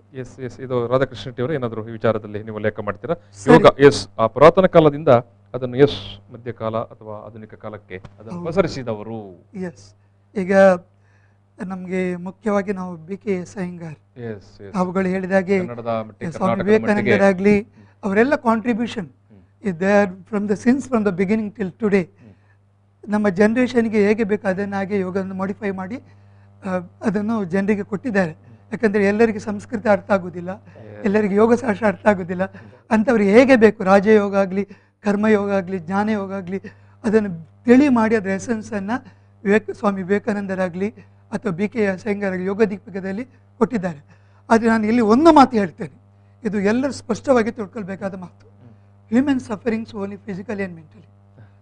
ಇದು ರಾಧಾಕೃಷ್ಣ ಶೆಟ್ಟಿ ಅವರು ಏನಾದರೂ ಈ ವಿಚಾರದಲ್ಲಿ ನೀವು ಉಲ್ಲೇಖ ಮಾಡ್ತೀರಾ? ಯೋಗ ಆ ಪುರಾತನ ಕಾಲದಿಂದ ಅದನ್ನು ಮಧ್ಯಕಾಲ ಅಥವಾ ಆಧುನಿಕ ಕಾಲಕ್ಕೆ ಅದನ್ನು ಪಸರಿಸಿದವರು. ಈಗ ನಮಗೆ ಮುಖ್ಯವಾಗಿ ನಾವು BK ಅಯ್ಯಂಗಾರ್ ಅವುಗಳು ಹೇಳಿದಾಗೆ ಸ್ವಾಮಿ ವಿವೇಕಾನಂದರಾಗ್ಲಿ ಅವರೆಲ್ಲ contribution from the beginning till today ನಮ್ಮ ಜನರೇಷನ್ಗೆ ಹೇಗೆ ಬೇಕು ಅದನ್ನು ಹಾಗೆ ಯೋಗವನ್ನು ಮಾಡಿಫೈ ಮಾಡಿ ಅದನ್ನು ಜನರಿಗೆ ಕೊಟ್ಟಿದ್ದಾರೆ. ಯಾಕಂದರೆ ಎಲ್ಲರಿಗೆ ಸಂಸ್ಕೃತ ಅರ್ಥ ಆಗೋದಿಲ್ಲ, ಎಲ್ಲರಿಗೆ ಯೋಗಶಾಸ್ತ್ರ ಅರ್ಥ ಆಗೋದಿಲ್ಲ. ಅಂಥವ್ರಿಗೆ ಹೇಗೆ ಬೇಕು ರಾಜಯೋಗ ಆಗಲಿ, ಕರ್ಮಯೋಗ ಆಗಲಿ, ಜ್ಞಾನಯೋಗ ಆಗಲಿ ಅದನ್ನು ತಿಳಿ ಮಾಡಿ ಅದರ ಎಸೆನ್ಸನ್ನು ಸ್ವಾಮಿ ವಿವೇಕಾನಂದರಾಗಲಿ ಅಥವಾ BK ಅಯ್ಯಂಗಾರ್ ಯೋಗ ದೀಪಿಕದಲ್ಲಿ ಕೊಟ್ಟಿದ್ದಾರೆ. ಆದರೆ ನಾನು ಇಲ್ಲಿ ಒಂದು ಮಾತು ಹೇಳ್ತೇನೆ, ಇದು ಎಲ್ಲರೂ ಸ್ಪಷ್ಟವಾಗಿ ತಿಳ್ಕೊಳ್ಬೇಕಾದ ಮಾತು. Human sufferings only physically and mentally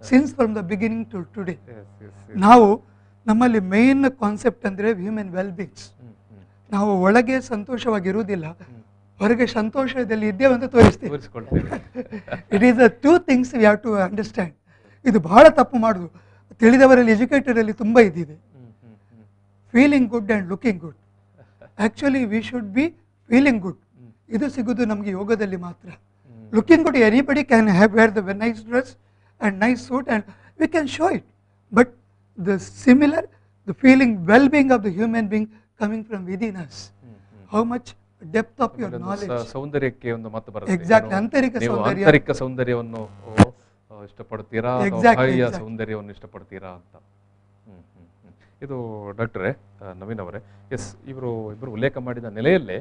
since from the beginning to today. ನಮ್ಮಲ್ಲಿ ಮೇನ್ ಕಾನ್ಸೆಪ್ಟ್ ಅಂದರೆ ಹ್ಯೂಮನ್ ವೆಲ್ಬೀಯಿಂಗ್ಸ್. ನಾವು ಒಳಗೆ ಸಂತೋಷವಾಗಿರುವುದಿಲ್ಲ, ಹೊರಗೆ ಸಂತೋಷದಲ್ಲಿ ಇದ್ದೇವೆ ಅಂತ ತೋರಿಸ್ತೇವೆ. It is the two things we have to understand. ಇದು ಬಹಳ ತಪ್ಪು ಮಾಡೋದು. ತಿಳಿದವರಲ್ಲಿ ಎಜುಕೇಟೆಡಲ್ಲಿ ತುಂಬ ಇದಿದೆ, feeling good and looking good. Actually we should be feeling good. ಇದು ಸಿಗೋದು ನಮಗೆ ಯೋಗದಲ್ಲಿ ಮಾತ್ರ. Looking good, anybody can have wear the nice dress and nice suit and we can show it. But the similar the feeling well-being of the human being coming from within us. How much depth of your knowledge. ಸೌಂದರ್ಯಕ್ಕೆ ಒಂದು ಮಾತು ಬರುತ್ತೆ. Exactly, ಆಂತರಿಕ ಸೌಂದರ್ಯವನ್ನು ಇಷ್ಟಪಡ್ತೀರಾ ಅಥವಾ ಬಾಹ್ಯ ಸೌಂದರ್ಯವನ್ನು ಇಷ್ಟಪಡ್ತೀರಾ ಅಂತ. ಇದು ಡಾಕ್ಟ್ರೇ ನವೀನ್ ಅವರೇ, ಇಬ್ಬರು ಉಲ್ಲೇಖ ಮಾಡಿದ ನೆಲೆಯಲ್ಲೇ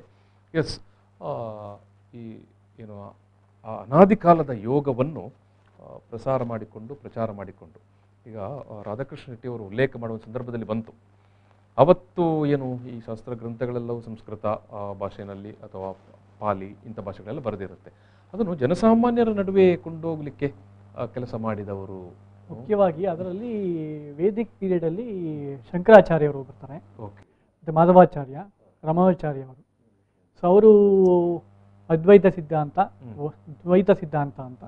ಈ ಅನಾದಿ ಕಾಲದ ಯೋಗವನ್ನು ಪ್ರಚಾರ ಮಾಡಿಕೊಂಡು ಈಗ ರಾಧಾಕೃಷ್ಣ ಶೆಟ್ಟಿ ಅವರು ಉಲ್ಲೇಖ ಮಾಡುವ ಸಂದರ್ಭದಲ್ಲಿ ಬಂತು. ಅವತ್ತು ಈ ಶಾಸ್ತ್ರ ಗ್ರಂಥಗಳೆಲ್ಲವೂ ಸಂಸ್ಕೃತ ಭಾಷೆಯಲ್ಲಿ ಅಥವಾ ಪಾಲಿ ಇಂಥ ಭಾಷೆಗಳೆಲ್ಲ ಬರೆದಿರುತ್ತೆ. ಅದನ್ನು ಜನಸಾಮಾನ್ಯರ ನಡುವೆ ಕೊಂಡೋಗ್ಲಿಕ್ಕೆ ಕೆಲಸ ಮಾಡಿದವರು. ಮುಖ್ಯವಾಗಿ ಅದರಲ್ಲಿ ವೇದಿಕ್ ಪೀರಿಯಡಲ್ಲಿ ಶಂಕರಾಚಾರ್ಯವರು ಬರ್ತಾರೆ, ಮತ್ತು ಮಾಧವಾಚಾರ್ಯ, ರಮಾಚಾರ್ಯ ಅವರು. ಸೊ ಅವರು ಅದ್ವೈತ ಸಿದ್ಧಾಂತ, ದ್ವೈತ ಸಿದ್ಧಾಂತ ಅಂತ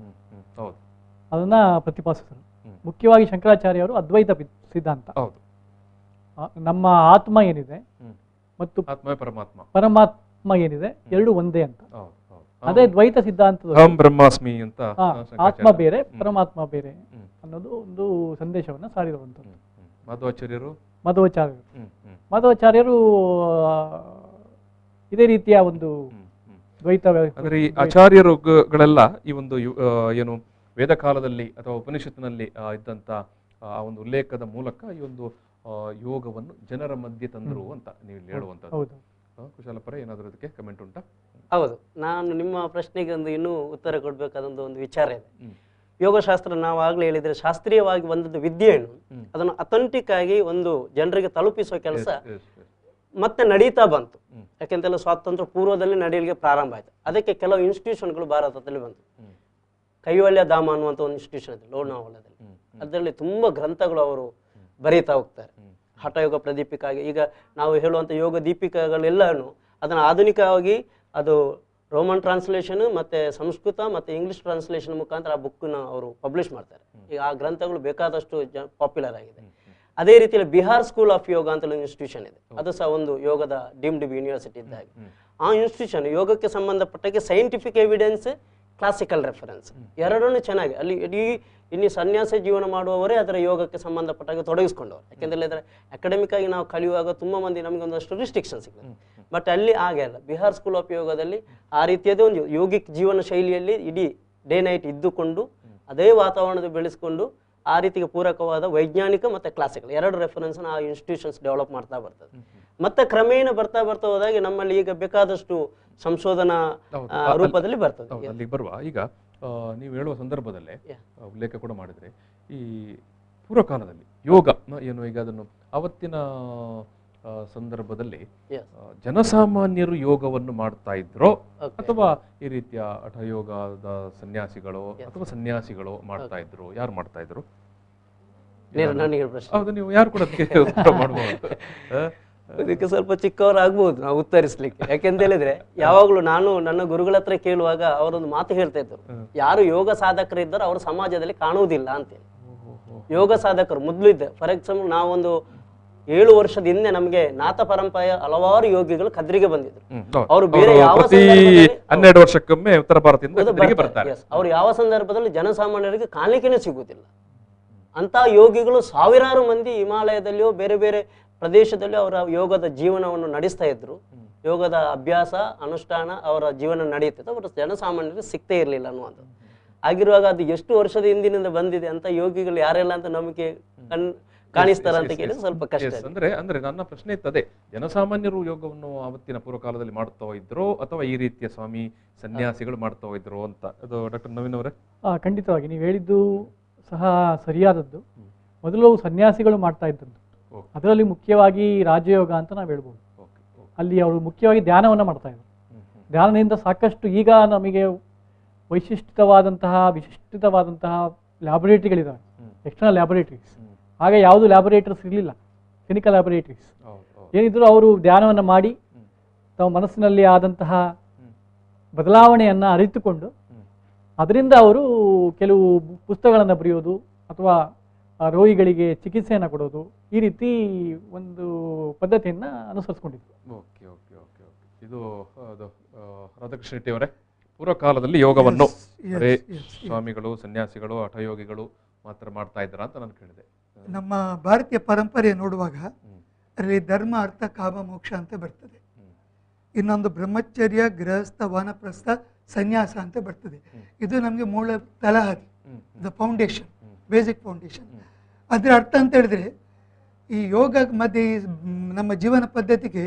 ಅದನ್ನ ಪ್ರತಿಪಾದಿಸಿದರು. ಮುಖ್ಯವಾಗಿ ಶಂಕರಾಚಾರ್ಯ ಅವರು ಅದ್ವೈತ ಸಿದ್ಧಾಂತ, ನಮ್ಮ ಆತ್ಮ ಏನಿದೆ ಮತ್ತು ಪರಮಾತ್ಮ ಏನಿದೆ ಎರಡು ಒಂದೇ ಅಂತ. ಅದೇ ದ್ವೈತ ಸಿದ್ಧಾಂತದ ಬ್ರಹ್ಮಾಸ್ಮಿ ಅಂತ, ಆತ್ಮ ಬೇರೆ ಪರಮಾತ್ಮ ಬೇರೆ ಅನ್ನೋದು ಒಂದು ಸಂದೇಶವನ್ನ ಸಾರಿರುವಂಥದ್ದು. ಮಾಧವಾಚಾರ್ಯರು ಇದೇ ರೀತಿಯ ಒಂದು ದ್ವೈತ ಆಚಾರ್ಯರುಗಳೆಲ್ಲ ಈ ಒಂದು ವೇದ ಕಾಲದಲ್ಲಿ ಅಥವಾ ಉಪನಿಷತ್ತಿನಲ್ಲಿ ಇದ್ದಂತ ಆ ಒಂದು ಉಲ್ಲೇಖದ ಮೂಲಕ ಈ ಒಂದು ಯೋಗವನ್ನು ಜನರ ಮಧ್ಯೆ ತಂದರು ಅಂತ ನೀವು ಇಲ್ಲಿ ಹೇಳುವಂಥದ್ದು. ಕುಶಾಲಪುರ ಏನಾದರೂ ಅದಕ್ಕೆ ಕಮೆಂಟ್ ಉಂಟಾ? ಹೌದು, ನಾನು ನಿಮ್ಮ ಪ್ರಶ್ನೆಗೆ ಇನ್ನೂ ಉತ್ತರ ಕೊಡಬೇಕಾದ ಒಂದು ವಿಚಾರ ಇದೆ. ಯೋಗಶಾಸ್ತ್ರ ನಾವು ಆಗ್ಲೇ ಹೇಳಿದ್ರೆ ಶಾಸ್ತ್ರೀಯವಾಗಿ ಬಂದದ್ದು ವಿದ್ಯೆಯನ್ನು ಅದನ್ನು ಅಥೆಂಟಿಕ್ ಆಗಿ ಒಂದು ಜನರಿಗೆ ತಲುಪಿಸುವ ಕೆಲಸ ಮತ್ತೆ ನಡೀತಾ ಬಂತು. ಯಾಕೆಂತೆಲ್ಲ ಸ್ವಾತಂತ್ರ್ಯ ಪೂರ್ವದಲ್ಲಿ ನಡೆಯಲಿಕ್ಕೆ ಪ್ರಾರಂಭ ಆಯ್ತು. ಅದಕ್ಕೆ ಕೆಲವು ಇನ್ಸ್ಟಿಟ್ಯೂಷನ್ಗಳು ಭಾರತದಲ್ಲಿ ಬಂತು. ಕೈವಲ್ಯ ಧಾಮ ಅನ್ನುವಂಥ ಒಂದು ಇನ್ಸ್ಟಿಟ್ಯೂಷನ್ ಇದೆ ಲೋನಾವಾಲದಲ್ಲಿ. ಅದರಲ್ಲಿ ತುಂಬಾ ಗ್ರಂಥಗಳು ಅವರು ಬರೀತಾ ಹೋಗ್ತಾರೆ. ಹಠಯೋಗ ಪ್ರದೀಪಿಕಾಗಿ ಈಗ ನಾವು ಹೇಳುವಂಥ ಯೋಗ ದೀಪಿಕಾಗಳೆಲ್ಲನೂ ಅದನ್ನು ಆಧುನಿಕವಾಗಿ ಅದು ರೋಮನ್ ಟ್ರಾನ್ಸ್ಲೇಷನ್ ಮತ್ತೆ ಸಂಸ್ಕೃತ ಮತ್ತೆ ಇಂಗ್ಲಿಷ್ ಟ್ರಾನ್ಸ್ಲೇಷನ್ ಮುಖಾಂತರ ಆ ಬುಕ್ನ ಅವರು ಪಬ್ಲಿಷ್ ಮಾಡ್ತಾರೆ. ಈಗ ಆ ಗ್ರಂಥಗಳು ಬೇಕಾದಷ್ಟು ಪಾಪ್ಯುಲರ್ ಆಗಿದೆ. ಅದೇ ರೀತಿಯಲ್ಲಿ ಬಿಹಾರ್ ಸ್ಕೂಲ್ ಆಫ್ ಯೋಗ ಅಂತ ಒಂದು ಇನ್ಸ್ಟಿಟ್ಯೂಷನ್ ಇದೆ. ಅದು ಸಹ ಒಂದು ಯೋಗದ ಡೀಮ್ಡ್ ಯೂನಿವರ್ಸಿಟಿ ಇದ್ದಾಗ ಆ ಇನ್ಸ್ಟಿಟ್ಯೂಷನ್ ಯೋಗಕ್ಕೆ ಸಂಬಂಧಪಟ್ಟಾಗೆ ಸೈಂಟಿಫಿಕ್ ಎವಿಡೆನ್ಸ್, ಕ್ಲಾಸಿಕಲ್ ರೆಫರೆನ್ಸ್ ಎರಡನ್ನೂ ಚೆನ್ನಾಗಿ ಅಲ್ಲಿ ಇನ್ನು ಸನ್ಯಾಸ ಜೀವನ ಮಾಡುವವರೇ ಅದರ ಯೋಗಕ್ಕೆ ಸಂಬಂಧಪಟ್ಟಾಗ ತೊಡಗಿಸ್ಕೊಂಡವರು. ಯಾಕೆಂದ್ರೆ ಅಕಾಡೆಮಿಕ್ ಆಗಿ ನಾವು ಕಲಿಯುವಾಗ ತುಂಬ ಮಂದಿ ನಮಗೆ ಒಂದಷ್ಟು ರಿಸ್ಟ್ರಿಕ್ಷನ್ಸ್ ಸಿಗ್ತದೆ. ಬಟ್ ಅಲ್ಲಿ ಹಾಗೆ ಅಲ್ಲ. ಬಿಹಾರ್ ಸ್ಕೂಲ್ ಆಫ್ ಯೋಗದಲ್ಲಿ ಆ ರೀತಿಯದೇ ಒಂದು ಯೋಗಿಕ್ ಜೀವನ ಶೈಲಿಯಲ್ಲಿ ಇಡೀ ಡೇ ನೈಟ್ ಇದ್ದುಕೊಂಡು ಅದೇ ವಾತಾವರಣದ ಬೆಳೆಸ್ಕೊಂಡು ಆ ರೀತಿಗೆ ಪೂರಕವಾದ ವೈಜ್ಞಾನಿಕ ಮತ್ತು ಕ್ಲಾಸಿಕಲ್ ಎರಡು ರೆಫರೆನ್ಸ್ನ ಆ ಇನ್ಸ್ಟಿಟ್ಯೂಷನ್ಸ್ ಡೆವಲಪ್ ಮಾಡ್ತಾ ಬರ್ತದೆ. ಮತ್ತೆ ಕ್ರಮೇಣ ಬರ್ತಾ ಹೋದಾಗೆ ನಮ್ಮಲ್ಲಿ ಈಗ ಬೇಕಾದಷ್ಟು ಸಂಶೋಧನಾ ರೂಪದಲ್ಲಿ ಬರ್ತದೆ. ಅಲ್ಲಿ ಬರುವ ಈಗ ನೀವು ಹೇಳುವ ಸಂದರ್ಭದಲ್ಲೇ ಉಲ್ಲೇಖ ಕೂಡ ಮಾಡಿದ್ರೆ ಈ ಪೂರ್ವಕಾಲದಲ್ಲಿ ಯೋಗ ಏನು ಈಗ ಅದನ್ನು ಅವತ್ತಿನ ಸಂದರ್ಭದಲ್ಲಿ Yes. ಜನಸಾಮಾನ್ಯರು ಯೋಗವನ್ನು ಮಾಡ್ತಾ ಇದ್ರೋ Okay. ಅಥವಾ ಈ ರೀತಿಯ ಹಠಯೋಗದ ಸನ್ಯಾಸಿಗಳು Yes. ಅಥವಾ ಸನ್ಯಾಸಿಗಳು ಮಾಡ್ತಾ ಇದ್ರು, ಯಾರು ಮಾಡ್ತಾ ಇದ್ರು? ನನಗೆ ಪ್ರಶ್ನೆ ಹೌದು, ನೀವು ಯಾರು ಕೂಡ ಅದಕ್ಕೆ ಉತ್ತರ ಮಾಡಬಹುದು. ಇದಕ್ಕೆ ಸ್ವಲ್ಪ ಚಿಕ್ಕವರಾಗ್ಬೋದು ನಾವು ಉತ್ತರಿಸ್ಲಿಕ್ಕೆ. ಯಾಕೆಂತ ಹೇಳಿದ್ರೆ ಯಾವಾಗ್ಲೂ ನಾನು ನನ್ನ ಗುರುಗಳ ಹತ್ರ ಕೇಳುವಾಗ ಅವರೊಂದು ಮಾತು ಹೇಳ್ತಾ ಇದ್ರು, ಯಾರು ಯೋಗ ಸಾಧಕರು ಇದ್ದಾರೋ ಅವರು ಸಮಾಜದಲ್ಲಿ ಕಾಣುವುದಿಲ್ಲ ಅಂತೇಳಿ. ಯೋಗ ಸಾಧಕರು ಮೊದಲು ಇದ್ದ, ಫಾರ್ ಎಕ್ಸಾಂಪಲ್ ನಾವೊಂದು 7 ವರ್ಷದ ಹಿಂದೆ ನಮಗೆ ನಾಥ ಪರಂಪರೆಯ ಹಲವಾರು ಯೋಗಿಗಳು ಕದ್ರಿಗೆ ಬಂದಿದ್ರು. ಅವರು ಬೇರೆ ಯಾವ ಪ್ರತಿ 12 ವರ್ಷಕ್ಕೊಮ್ಮೆ ಉತ್ತರ ಭಾರತದಿಂದ ಕದ್ರಿಗೆ ಬರ್ತಾರೆ. ಅವ್ರು ಯಾವ ಸಂದರ್ಭದಲ್ಲಿ ಜನಸಾಮಾನ್ಯರಿಗೆ ಕಾಣಲಿಕ್ಕೆ ಸಿಗುವುದಿಲ್ಲ. ಅಂತ ಯೋಗಿಗಳು ಸಾವಿರಾರು ಮಂದಿ ಹಿಮಾಲಯದಲ್ಲಿಯೋ ಬೇರೆ ಬೇರೆ ಪ್ರದೇಶದಲ್ಲಿ ಅವರ ಯೋಗದ ಜೀವನವನ್ನು ನಡೆಸ್ತಾ ಇದ್ರು. ಯೋಗದ ಅಭ್ಯಾಸ ಅನುಷ್ಠಾನ ಅವರ ಜೀವನ ನಡೆಯುತ್ತಿತ್ತು. ಅವರು ಜನಸಾಮಾನ್ಯರಿಗೆ ಸಿಗ್ತೇ ಇರಲಿಲ್ಲ ಅನ್ನುವಂಥದ್ದು. ಆಗಿರುವಾಗ ಅದು ಎಷ್ಟು ವರ್ಷದ ಹಿಂದಿನಿಂದ ಬಂದಿದೆ ಅಂತ ಯೋಗಿಗಳು ಯಾರೆಲ್ಲ ಅಂತ ನಮಗೆ ಕಾಣಿಸ್ತಾರ ಅಂತ ಕೇಳಿದ್ರೆ ಸ್ವಲ್ಪ ಕಷ್ಟ. ಅಂದ್ರೆ ನನ್ನ ಪ್ರಶ್ನೆ ಇರ್ತದೆ, ಜನಸಾಮಾನ್ಯರು ಯೋಗವನ್ನು ಆವತ್ತಿನ ಪೂರ್ವಕಾಲದಲ್ಲಿ ಮಾಡ್ತಾ ಇದ್ರೋ ಅಥವಾ ಈ ರೀತಿಯ ಸ್ವಾಮಿ ಸನ್ಯಾಸಿಗಳು ಮಾಡ್ತಾ ಇದ್ರು ಅಂತ. ಅದು ಡಾಕ್ಟರ್ ನವೀನ್ ಅವರೇ? ಖಂಡಿತವಾಗಿ ನೀವು ಹೇಳಿದ್ದು ಸಹ ಸರಿಯಾದದ್ದು. ಮೊದಲು ಸನ್ಯಾಸಿಗಳು ಮಾಡ್ತಾ ಇದ್ದದ್ದು, ಅದರಲ್ಲಿ ಮುಖ್ಯವಾಗಿ ರಾಜಯೋಗ ಅಂತ ನಾವು ಹೇಳ್ಬೋದು. ಅಲ್ಲಿ ಅವರು ಮುಖ್ಯವಾಗಿ ಧ್ಯಾನವನ್ನು ಮಾಡ್ತಾ ಇದ್ರು. ಧ್ಯಾನದಿಂದ ಸಾಕಷ್ಟು ಈಗ ನಮಗೆ ವಿಶಿಷ್ಟವಾದಂತಹ ಲ್ಯಾಬೊರೇಟರಿಗಳಿದ್ದಾವೆ, ಎಕ್ಸ್ಟರ್ನಲ್ ಲ್ಯಾಬೊರೇಟರೀಸ್. ಹಾಗೆ ಯಾವುದು ಲ್ಯಾಬೊರೇಟರೀಸ್ ಇರಲಿಲ್ಲ, ಕ್ಲಿನಿಕಲ್ ಲ್ಯಾಬೊರೇಟರೀಸ್ ಏನಿದ್ರು ಅವರು ಧ್ಯಾನವನ್ನು ಮಾಡಿ ತಮ್ಮ ಮನಸ್ಸಿನಲ್ಲಿ ಆದಂತಹ ಬದಲಾವಣೆಯನ್ನು ಅರಿತುಕೊಂಡು ಅದರಿಂದ ಅವರು ಕೆಲವು ಪುಸ್ತಕಗಳನ್ನು ಬರೆಯೋದು ಅಥವಾ ರೋಗಿಗಳಿಗೆ ಚಿಕಿತ್ಸೆಯನ್ನು ಕೊಡೋದು, ಈ ರೀತಿ ಒಂದು ಪದ್ಧತಿಯನ್ನು ಅನುಸರಿಸ್ಕೊಂಡಿದ್ರು. ಓಕೆ ಓಕೆ ಓಕೆ ಓಕೆ ಇದು ರಾಧಾಕೃಷ್ಣ ಶೆಟ್ಟಿ ಅವರೇ, ಪೂರ್ವಕಾಲದಲ್ಲಿ ಯೋಗವನ್ನು ಬರೇ ಸ್ವಾಮಿಗಳು ಸನ್ಯಾಸಿಗಳು ಹಠಯೋಗಿಗಳು ಮಾತ್ರ ಮಾಡ್ತಾ ಇದ್ರ ಅಂತ ನಾನು ಕೇಳಿದೆ. ನಮ್ಮ ಭಾರತೀಯ ಪರಂಪರೆ ನೋಡುವಾಗ ಅದರಲ್ಲಿ ಧರ್ಮ ಅರ್ಥ ಕಾಮ ಮೋಕ್ಷ ಅಂತ ಬರ್ತದೆ. ಇನ್ನೊಂದು ಬ್ರಹ್ಮಚರ್ಯ ಗೃಹಸ್ಥ ವಾನಪ್ರಸ್ಥ ಸನ್ಯಾಸ ಅಂತ ಬರ್ತದೆ. ಇದು ನಮಗೆ ಮೂಲ ತಲಹದಿ, ದ ಫೌಂಡೇಶನ್, ಬೇಸಿಕ್ ಫೌಂಡೇಶನ್. ಅದರ ಅರ್ಥ ಅಂತ ಹೇಳಿದ್ರೆ ಈ ಯೋಗ ಮಧ್ಯೆ ನಮ್ಮ ಜೀವನ ಪದ್ಧತಿಗೆ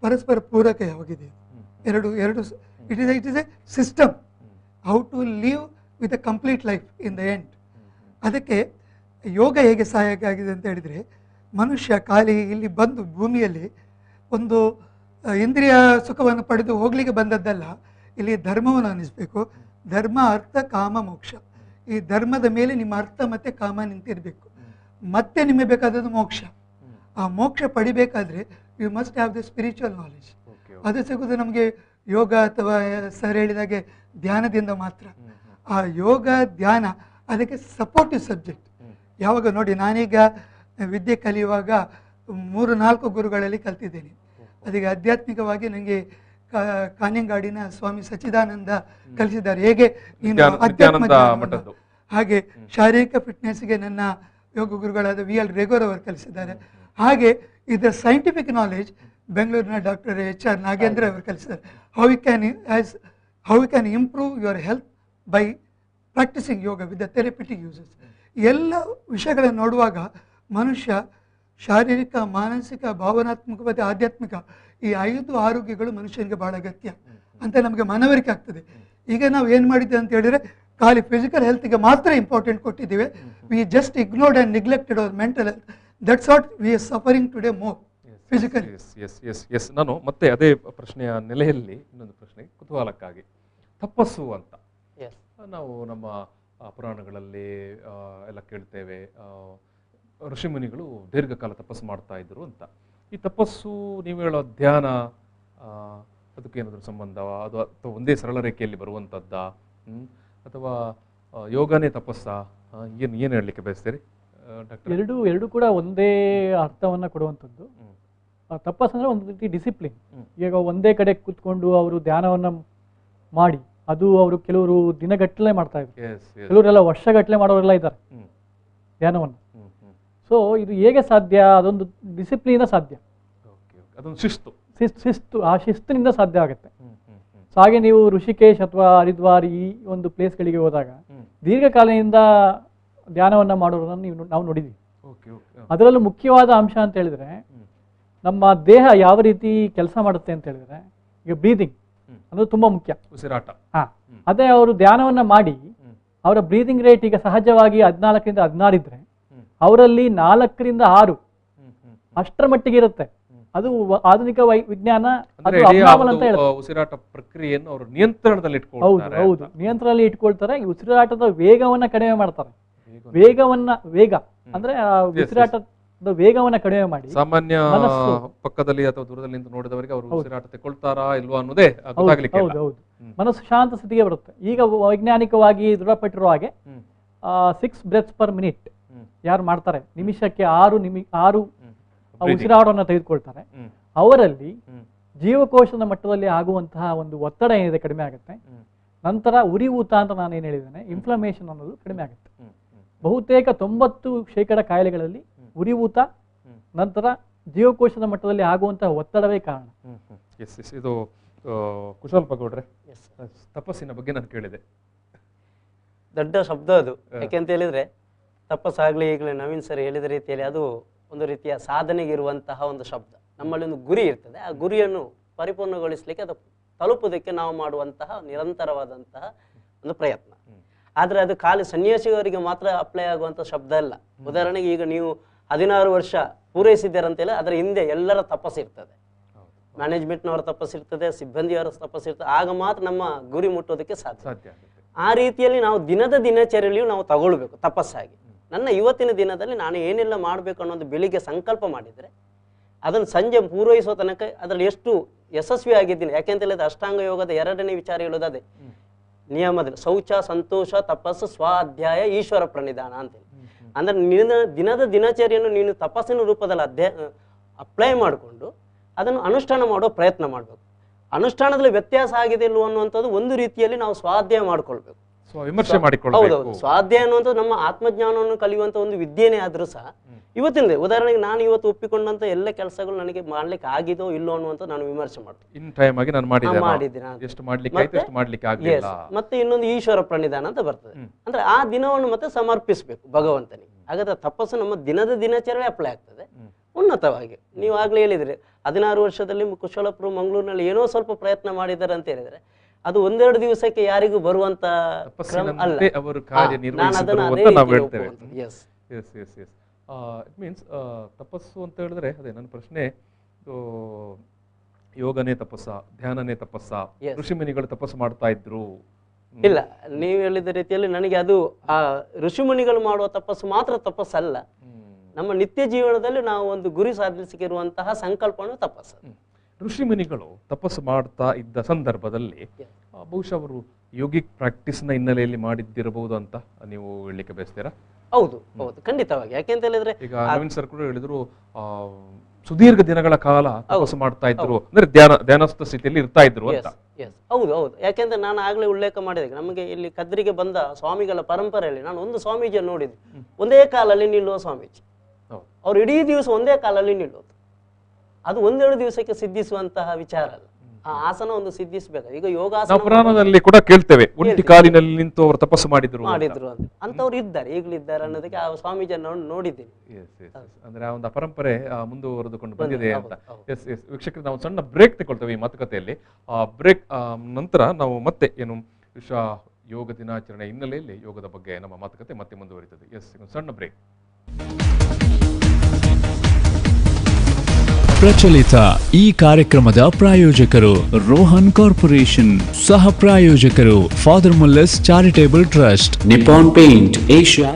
ಪರಸ್ಪರ ಪೂರಕವಾಗಿದೆ. ಎರಡು it is a system how to live with a complete life in the end. ಅದಕ್ಕೆ ಯೋಗ ಹೇಗೆ ಸಹಾಯಕ ಆಗಿದೆ ಅಂತ ಹೇಳಿದರೆ, ಮನುಷ್ಯ ಖಾಲಿ ಇಲ್ಲಿ ಬಂದು ಭೂಮಿಯಲ್ಲಿ ಒಂದು ಇಂದ್ರಿಯ ಸುಖವನ್ನು ಪಡೆದು ಹೋಗ್ಲಿಕ್ಕೆ ಬಂದದ್ದಲ್ಲ, ಇಲ್ಲಿ ಧರ್ಮವನ್ನು ಅನ್ನಿಸ್ಬೇಕು. ಧರ್ಮ ಅರ್ಥ ಕಾಮ ಮೋಕ್ಷ. ಈ ಧರ್ಮದ ಮೇಲೆ ನಿಮ್ಮ ಅರ್ಥ ಮತ್ತು ಕಾಮ ನಿಂತಿರಬೇಕು. ಮತ್ತೆ ನಿಮಗೆ ಬೇಕಾದದ್ದು ಮೋಕ್ಷ. ಆ ಮೋಕ್ಷ ಪಡಿಬೇಕಾದ್ರೆ you must have the spiritual knowledge. ಅದು ಸಿಗೋದು ನಮಗೆ ಯೋಗ ಅಥವಾ ಸರ್ ಹೇಳಿದಾಗೆ ಧ್ಯಾನದಿಂದ ಮಾತ್ರ. ಆ ಯೋಗ ಧ್ಯಾನ ಅದಕ್ಕೆ ಸಪೋರ್ಟಿವ್ ಸಬ್ಜೆಕ್ಟ್. ಯಾವಾಗ ನೋಡಿ, ನಾನೀಗ ವಿದ್ಯೆ ಕಲಿಯುವಾಗ 3-4 ಗುರುಗಳಲ್ಲಿ ಕಲ್ತಿದ್ದೇನೆ. ಅದಕ್ಕೆ ಆಧ್ಯಾತ್ಮಿಕವಾಗಿ ನನಗೆ ಕಾನಿಂಗಾಡಿನ ಸ್ವಾಮಿ ಸಚ್ಚಿದಾನಂದ ಕಲಿಸಿದ್ದಾರೆ ಹೇಗೆ ನೀನು ಅಧ್ಯಾತ್ಮ, ಹಾಗೆ ಶಾರೀರಿಕ ಫಿಟ್ನೆಸ್ಗೆ ನನ್ನ ಯೋಗ ಗುರುಗಳಾದ VL ರೆಗೋರ್ ಅವರು ಕಲಿಸಿದ್ದಾರೆ. ಹಾಗೆ ಇದರ ಸೈಂಟಿಫಿಕ್ ನಾಲೆಜ್ ಬೆಂಗಳೂರಿನ ಡಾಕ್ಟರ್ HR ನಾಗೇಂದ್ರ ಅವರು ಕಲಿಸಿದ್ದಾರೆ. How you can improve your health by practicing yoga with the therapeutic uses. ಎಲ್ಲ ವಿಷಯಗಳನ್ನು ನೋಡುವಾಗ ಮನುಷ್ಯ ಶಾರೀರಿಕ, ಮಾನಸಿಕ, ಭಾವನಾತ್ಮಕ ಮತ್ತು ಆಧ್ಯಾತ್ಮಿಕ ಈ 5 ಆರೋಗ್ಯಗಳು ಮನುಷ್ಯನಿಗೆ ಬಹಳ ಅಗತ್ಯ ಅಂತ ನಮಗೆ ಮನವರಿಕೆ ಆಗ್ತದೆ. ಈಗ ನಾವು ಏನು ಮಾಡಿದ್ದೇವೆ ಅಂತ ಹೇಳಿದರೆ, ಖಾಲಿ ಫಿಸಿಕಲ್ ಹೆಲ್ತ್ಗೆ ಮಾತ್ರ ಇಂಪಾರ್ಟೆಂಟ್ ಕೊಟ್ಟಿದ್ದೇವೆ. We just ignored and neglected our mental health. That's what we are suffering today more physical. Yes ನಾನು ಮತ್ತೆ ಅದೇ ಪ್ರಶ್ನೆಯ ನೆಲೆಯಲ್ಲಿ ಇನ್ನೊಂದು ಪ್ರಶ್ನೆ ಕುತೂಹಲಕ್ಕಾಗಿ, ತಪಸ್ಸು ಅಂತ ನಾವು ನಮ್ಮ ಪುರಾಣಗಳಲ್ಲಿ ಎಲ್ಲ ಕೇಳ್ತೇವೆ, ಋಷಿಮುನಿಗಳು ದೀರ್ಘಕಾಲ ತಪಸ್ಸು ಮಾಡ್ತಾ ಇದ್ರು ಅಂತ. ಈ ತಪಸ್ಸು ನೀವು ಹೇಳೋ ಧ್ಯಾನ ಅದಕ್ಕೇನಾದರೂ ಸಂಬಂಧ, ಅದು ಅಥವಾ ಒಂದೇ ಸರಳ ರೇಖೆಯಲ್ಲಿ ಬರುವಂಥದ್ದ, ಅಥವಾ ಯೋಗನೇ ತಪಸ್ಸ, ಏನು ಹೇಳಲಿಕ್ಕೆ ಬಯಸ್ತೀರಿ ಡಾಕ್ಟರ್? ಎರಡು ಕೂಡ ಒಂದೇ ಅರ್ಥವನ್ನು ಕೊಡುವಂಥದ್ದು. ತಪಸ್ಸು ಅಂದರೆ ಒಂದು ರೀತಿ ಡಿಸಿಪ್ಲಿನ್. ಈಗ ಒಂದೇ ಕಡೆ ಕೂತ್ಕೊಂಡು ಅವರು ಧ್ಯಾನವನ್ನು ಮಾಡಿ, ಅದು ಅವರು ಕೆಲವರು ದಿನಗಟ್ಟಲೆ ಮಾಡ್ತಾ ಇದ್ರು, ಕೆಲವರೆಲ್ಲ ವರ್ಷಗಟ್ಟಲೆ ಮಾಡೋರೆಲ್ಲ ಇದ್ದಾರೆ ಧ್ಯಾನವನ್ನು. ಸೊ ಇದು ಹೇಗೆ ಸಾಧ್ಯ? ಅದೊಂದು ಡಿಸಿಪ್ಲಿನ ಸಾಧ್ಯ, ಅದೊಂದು ಶಿಸ್ತು. ಆ ಶಿಸ್ತಿನಿಂದ ಸಾಧ್ಯ ಆಗುತ್ತೆ. ಸೊ ಹಾಗೆ ನೀವು ಋಷಿಕೇಶ್ ಅಥವಾ ಹರಿದ್ವಾರ್ ಈ ಒಂದು ಪ್ಲೇಸ್ಗಳಿಗೆ ಹೋದಾಗ ದೀರ್ಘಕಾಲದಿಂದ ಧ್ಯಾನವನ್ನು ಮಾಡೋರನ್ನು ನಾವು ನೋಡಿದ್ವಿ. ಅದರಲ್ಲೂ ಮುಖ್ಯವಾದ ಅಂಶ ಅಂತ ಹೇಳಿದ್ರೆ, ನಮ್ಮ ದೇಹ ಯಾವ ರೀತಿ ಕೆಲಸ ಮಾಡುತ್ತೆ ಅಂತ ಹೇಳಿದ್ರೆ, ಈಗ ಬ್ರೀದಿಂಗ್ ಅದು ತುಂಬಾ ಮುಖ್ಯ, ಉಸಿರಾಟ. ಅದೇ ಅವರು ಧ್ಯಾನವನ್ನ ಮಾಡಿ ಅವರ ಬ್ರೀದಿಂಗ್ ರೇಟ್ ಈಗ ಸಹಜವಾಗಿ 14 ರಿಂದ 16 ಇದ್ರೆ ಅವರಲ್ಲಿ 4ರಿಂದ 6 ಅಷ್ಟರ ಮಟ್ಟಿಗೆ ಇರುತ್ತೆ. ಅದು ಆಧುನಿಕ ವಿಜ್ಞಾನ ಅಂದ್ರೆ ಅದು ಇಡೀ ಆ abnormal ಒಂದು, ಅಂತ ಹೇಳುತ್ತೆ. ಉಸಿರಾಟ ಪ್ರಕ್ರಿಯೆಯನ್ನು ಅವರು ನಿಯಂತ್ರಣದಲ್ಲಿ ಹೌದು ಇಟ್ಕೊಳ್ತಾರೆ. ಹೌದು, ನಿಯಂತ್ರಣದಲ್ಲಿ ಇಟ್ಕೊಳ್ತಾರೆ. ಈ ಉಸಿರಾಟದ ವೇಗವನ್ನ ಕಡಿಮೆ ಮಾಡ್ತಾರೆ. ವೇಗ ಅಂದ್ರೆ ಆ ಉಸಿರಾಟದ ವೇಗವನ್ನ ಕಡಿಮೆ ಮಾಡಿ ಸಾಮಾನ್ಯ ಮನಸ್ಸು ಪಕ್ಕದಲ್ಲಿ ಅಥವಾ ದೂರದಲ್ಲಿ ನಿಂತು ನೋಡಿದವರಿಗೆ ಅವರು ಉಸಿರಾಟ ತಗೊಳ್ತಾರಾ ಇಲ್ವಾ ಅನ್ನೋದೇ ಗೊತ್ತಾಗ್ಲಿಕ್ಕೆ ಇಲ್ಲ. ಹೌದು ಮನಸ್ಸು ಶಾಂತ ಸ್ಥಿತಿಗೆ ಬರುತ್ತೆ. ಈಗ ವೈಜ್ಞಾನಿಕವಾಗಿ ದೃಢಪಟ್ಟಿರುವ ಹಾಗೆ 6 breaths per minute ಯಾರು ಮಾಡ್ತಾರೆ, ನಿಮಿಷಕ್ಕೆ 6 ಉಸಿರಾಟವನ್ನು ತೆಗೆದುಕೊಳ್ತಾರೆ, ಅವರಲ್ಲಿ ಜೀವಕೋಶದ ಮಟ್ಟದಲ್ಲಿ ಆಗುವಂತಹ ಒಂದು ಒತ್ತಡ ಏನಿದೆ ಕಡಿಮೆ ಆಗುತ್ತೆ. ನಂತರ ಉರಿಯೂತ ಅಂತ ನಾನು ಏನು ಹೇಳಿದ್ದೇನೆ, ಇನ್ಫ್ಲಮೇಷನ್ ಅನ್ನೋದು ಕಡಿಮೆ ಆಗುತ್ತೆ. ಬಹುತೇಕ 90% ಕಾಯಿಲೆಗಳಲ್ಲಿ ಉರಿಯೂತ ನಂತರ ಜೀವಕೋಶದ ಮಟ್ಟದಲ್ಲಿ ಆಗುವಂತಹ ಒತ್ತಡವೇ ಕಾರಣ. ಇದು ಕುಶಾಲ್ ಪಗೌಡ್ರೆ, ತಪಸ್ಸಿನ ಬಗ್ಗೆ ನಾನು ಕೇಳಿದೆ. ದೊಡ್ಡ ಶಬ್ದ ಅದು. ಯಾಕೆಂತ ಹೇಳಿದ್ರೆ ತಪಸ್ಸಾಗ್ಲಿ, ಈಗಲೇ ನವೀನ್ ಸರ್ ಹೇಳಿದ ರೀತಿಯಲ್ಲಿ ಅದು ಒಂದು ರೀತಿಯ ಸಾಧನೆಗೆ ಇರುವಂತಹ ಒಂದು ಶಬ್ದ. ನಮ್ಮಲ್ಲಿ ಒಂದು ಗುರಿ ಇರ್ತದೆ, ಆ ಗುರಿಯನ್ನು ಪರಿಪೂರ್ಣಗೊಳಿಸಲಿಕ್ಕೆ ಅದು ತಲುಪುವುದಕ್ಕೆ ನಾವು ಮಾಡುವಂತಹ ನಿರಂತರವಾದಂತಹ ಒಂದು ಪ್ರಯತ್ನ. ಆದರೆ ಅದು ಖಾಲಿ ಸನ್ಯಾಸಿಯವರಿಗೆ ಮಾತ್ರ ಅಪ್ಲೈ ಆಗುವಂಥ ಶಬ್ದ ಅಲ್ಲ. ಉದಾಹರಣೆಗೆ ಈಗ ನೀವು 16 ವರ್ಷ ಪೂರೈಸಿದ್ದೀರಂತೆಲ್ಲ, ಅದರ ಹಿಂದೆ ಎಲ್ಲರ ತಪಸ್ಸಿರ್ತದೆ, ಮ್ಯಾನೇಜ್ಮೆಂಟ್ನವರ ತಪಸ್ಸಿರ್ತದೆ, ಸಿಬ್ಬಂದಿಯವರ ತಪಸ್ಸಿರ್ತದೆ. ಆಗ ಮಾತ್ರ ನಮ್ಮ ಗುರಿ ಮುಟ್ಟೋದಕ್ಕೆ ಸಾಧ್ಯ. ಆ ರೀತಿಯಲ್ಲಿ ನಾವು ದಿನದ ದಿನಚರಿಯಲ್ಲಿಯೂ ನಾವು ತಗೊಳ್ಬೇಕು ತಪಸ್ಸಾಗಿ. ನನ್ನ ಇವತ್ತಿನ ದಿನದಲ್ಲಿ ನಾನು ಏನೆಲ್ಲ ಮಾಡಬೇಕು ಅನ್ನೋದು ಬೆಳಿಗ್ಗೆ ಸಂಕಲ್ಪ ಮಾಡಿದರೆ ಅದನ್ನು ಸಂಜೆ ಪೂರೈಸುವ ತನಕ ಅದರಲ್ಲಿ ಎಷ್ಟು ಯಶಸ್ವಿ ಆಗಿದ್ದೀನಿ. ಯಾಕೆಂತ ಹೇಳಿದ್ರೆ ಅಷ್ಟಾಂಗ ಯೋಗದ 2ನೇ ವಿಚಾರ ಹೇಳೋದೇ ನಿಯಮದಲ್ಲಿ ಶೌಚ, ಸಂತೋಷ, ತಪಸ್ಸು, ಸ್ವಾಧ್ಯಾಯ, ಈಶ್ವರ ಪ್ರಣಿಧಾನ ಅಂತೇಳಿ. ಅಂದ್ರೆ ದಿನದ ದಿನಚರಿಯನ್ನು ನೀನು ತಪಸ್ಸಿನ ರೂಪದಲ್ಲಿ ಅಪ್ಲೈ ಮಾಡಿಕೊಂಡು ಅದನ್ನು ಅನುಷ್ಠಾನ ಮಾಡೋ ಪ್ರಯತ್ನ ಮಾಡಬೇಕು. ಅನುಷ್ಠಾನದಲ್ಲಿ ವ್ಯತ್ಯಾಸ ಆಗಿದೆ ಇಲ್ವೋ ಅನ್ನುವಂಥದ್ದು ಒಂದು ರೀತಿಯಲ್ಲಿ ನಾವು ಸ್ವಾಧ್ಯಾಯ ಮಾಡ್ಕೊಳ್ಬೇಕು, ವಿಮರ್ಶೆ ಹೌದೌದು. ಸ್ವಾಧ್ಯಾಯ ಅನ್ನುವಂಥದ್ದು ನಮ್ಮ ಆತ್ಮಜ್ಞಾನವನ್ನು ಕಲಿಯುವಂಥ ಒಂದು ವಿದ್ಯೆನೇ ಆದ್ರೂ ಸಹ ಇವತ್ತಿಂದ ಉದಾಹರಣೆಗೆ ನಾನು ಇವತ್ತು ಒಪ್ಪಿಕೊಂಡಂತ ಎಲ್ಲ ಕೆಲಸಗಳು ನನಗೆ ಮಾಡ್ಲಿಕ್ಕೆ ಆಗಿದೋ ಇಲ್ಲೋ ಅನ್ನುವಂಥ ನಾನು ವಿಮರ್ಶೆ ಮಾಡ್ತೀನಿ. ಮತ್ತೆ ಇನ್ನೊಂದು ಈಶ್ವರ ಪ್ರಣಿಧಾನ ಅಂತ ಬರ್ತದೆ. ಅಂದ್ರೆ ಆ ದಿನವನ್ನು ಮತ್ತೆ ಸಮರ್ಪಿಸಬೇಕು ಭಗವಂತನಿಗೆ. ಹಾಗಾದ್ರೆ ತಪಸ್ಸು ನಮ್ಮ ದಿನದ ದಿನಚರಿ ಅಪ್ಲೈ ಆಗ್ತದೆ ಉನ್ನತವಾಗಿ. ನೀವು ಆಗ್ಲೇ ಹೇಳಿದ್ರಿ 16 ವರ್ಷದಲ್ಲಿ ಕುಶಲಪುರ ಮಂಗಳೂರಿನಲ್ಲಿ ಏನೋ ಸ್ವಲ್ಪ ಪ್ರಯತ್ನ ಮಾಡಿದ್ದಾರೆ ಅಂತ ಹೇಳಿದ್ರೆ ಅದು 1-2 ದಿವಸಕ್ಕೆ ಯಾರಿಗೂ ಬರುವಂತ ಕ್ರಮ ಅಲ್ಲ. ನಾನು ಅದನ್ನು ಅದೇ ಇಟ್ ಮೀನ್ಸ್ ತಪಸ್ಸು ಅಂತ ಹೇಳಿದ್ರೆ ಅದೇ ನನ್ನ ಪ್ರಶ್ನೆ, ಯೋಗನೇ ತಪಸ್ಸ, ಧ್ಯಾನನೇ ತಪಸ್ಸ, ಋಷಿಮುನಿಗಳು ತಪಸ್ಸು ಮಾಡ್ತಾ ಇದ್ರು? ಇಲ್ಲ, ನೀವು ಹೇಳಿದ ರೀತಿಯಲ್ಲಿ ನನಗೆ ಅದು ಆ ಋಷಿಮುನಿಗಳು ಮಾಡುವ ತಪಸ್ಸು ಮಾತ್ರ ತಪಸ್ಸಲ್ಲ. ನಮ್ಮ ನಿತ್ಯ ಜೀವನದಲ್ಲಿ ನಾವು ಒಂದು ಗುರಿ ಸಾಧಿಸಿರುವಂತಹ ಸಂಕಲ್ಪನೂ ತಪಸ್ಸು. ಋಷಿಮುನಿಗಳು ತಪಸ್ಸು ಮಾಡ್ತಾ ಇದ್ದ ಸಂದರ್ಭದಲ್ಲಿ ಬಹುಶಃ ಅವರು ಯೋಗಿಕ್ ಪ್ರಾಕ್ಟೀಸ್ನ ಹಿನ್ನೆಲೆಯಲ್ಲಿ ಮಾಡಿದ್ದಿರಬಹುದು ಅಂತ ನೀವು ಹೇಳಲಿಕ್ಕೆ ಬಯಸ್ತೀರಾ? ಹೌದು ಹೌದು, ಖಂಡಿತವಾಗಿ. ಯಾಕೆಂತ ಹೇಳಿದ್ರೆ ಈಗ ನವೀನ್ ಸರ್ ಕೂಡ ಹೇಳಿದ್ರು ಸುದೀರ್ಘ ದಿನಗಳ ಕಾಲ ತಪಸ್ಸು ಮಾಡ್ತಾ ಇದ್ರು, ಅಂದ್ರೆ ಧ್ಯಾನಸ್ಥ ಸ್ಥಿತಿಯಲ್ಲಿ ಇರ್ತಾ ಇದ್ರು ಅಂತ. ಹೌದು ಹೌದು. ಯಾಕೆಂದ್ರೆ ನಾನು ಆಗ್ಲೇ ಉಲ್ಲೇಖ ಮಾಡಿದೆ, ನಮಗೆ ಇಲ್ಲಿ ಕದ್ರಿಗೆ ಬಂದ ಸ್ವಾಮಿಗಳ ಪರಂಪರೆಯಲ್ಲಿ ನಾನು ಒಂದು ಸ್ವಾಮೀಜಿಯನ್ನು ನೋಡಿದ್ದೆ, ಒಂದೇ ಕಾಲಲ್ಲಿ ನಿಲ್ಲುವ ಸ್ವಾಮೀಜಿ. ಅವ್ರು ಇಡೀ ದಿವಸ ಒಂದೇ ಕಾಲಲ್ಲಿ ನಿಲ್ಲೋದು. ಅದು 1-2 ದಿವಸಕ್ಕೆ ಸಿದ್ಧಿಸುವಂತಹ ವಿಚಾರ ಅಲ್ಲ. ಆ ಆಸನ ಒಂದು ಸಿದ್ಧಿಸಬೇಕು. ಈಗ ಯೋಗಾಸನ ಪುರಾಣದಲ್ಲಿ ಕೂಡ ಕೇಳ್ತೇವೆ, ಒಂಟಿ ಕಾಲಿನಲ್ಲಿ ನಿಂತು ಅವರು ತಪಸ್ಸು ಮಾಡಿದ್ರು ಅಂತ. ಅಂತವ್ರು ಇದ್ದಾರೆ, ಈಗಲೂ ಇದ್ದಾರೆ ಅನ್ನೋದಕ್ಕೆ ಆ ಸ್ವಾಮೀಜಿಯನ್ನು ನೋಡಿದ್ದೀನಿ. ಅಂದ್ರೆ ಆ ಒಂದು ಪರಂಪರೆ ಮುಂದುವರೆದುಕೊಂಡು ಬಂದಿದೆ ಅಂತ. ವೀಕ್ಷಕರು, ನಾವು ಸಣ್ಣ ಬ್ರೇಕ್ ತಗೊಳ್ತೇವೆ ಈ ಮಾತುಕತೆಯಲ್ಲಿ. ಆ ಬ್ರೇಕ್ ನಂತರ ನಾವು ಮತ್ತೆ ಏನು ವಿಶ್ವ ಯೋಗ ದಿನಾಚರಣೆ ಹಿನ್ನೆಲೆಯಲ್ಲಿ ಯೋಗದ ಬಗ್ಗೆ ನಮ್ಮ ಮಾತುಕತೆ ಮತ್ತೆ ಮುಂದುವರಿತದೆ. ಸಣ್ಣ ಬ್ರೇಕ್. ಪ್ರಚಲಿತ ಈ ಕಾರ್ಯಕ್ರಮದ ಪ್ರಾಯೋಜಕರು ರೋಹನ್ ಕಾರ್ಪೊರೇಷನ್, ಸಹ ಪ್ರಾಯೋಜಕರು father Muller's charitable trust, Nippon paint Asia.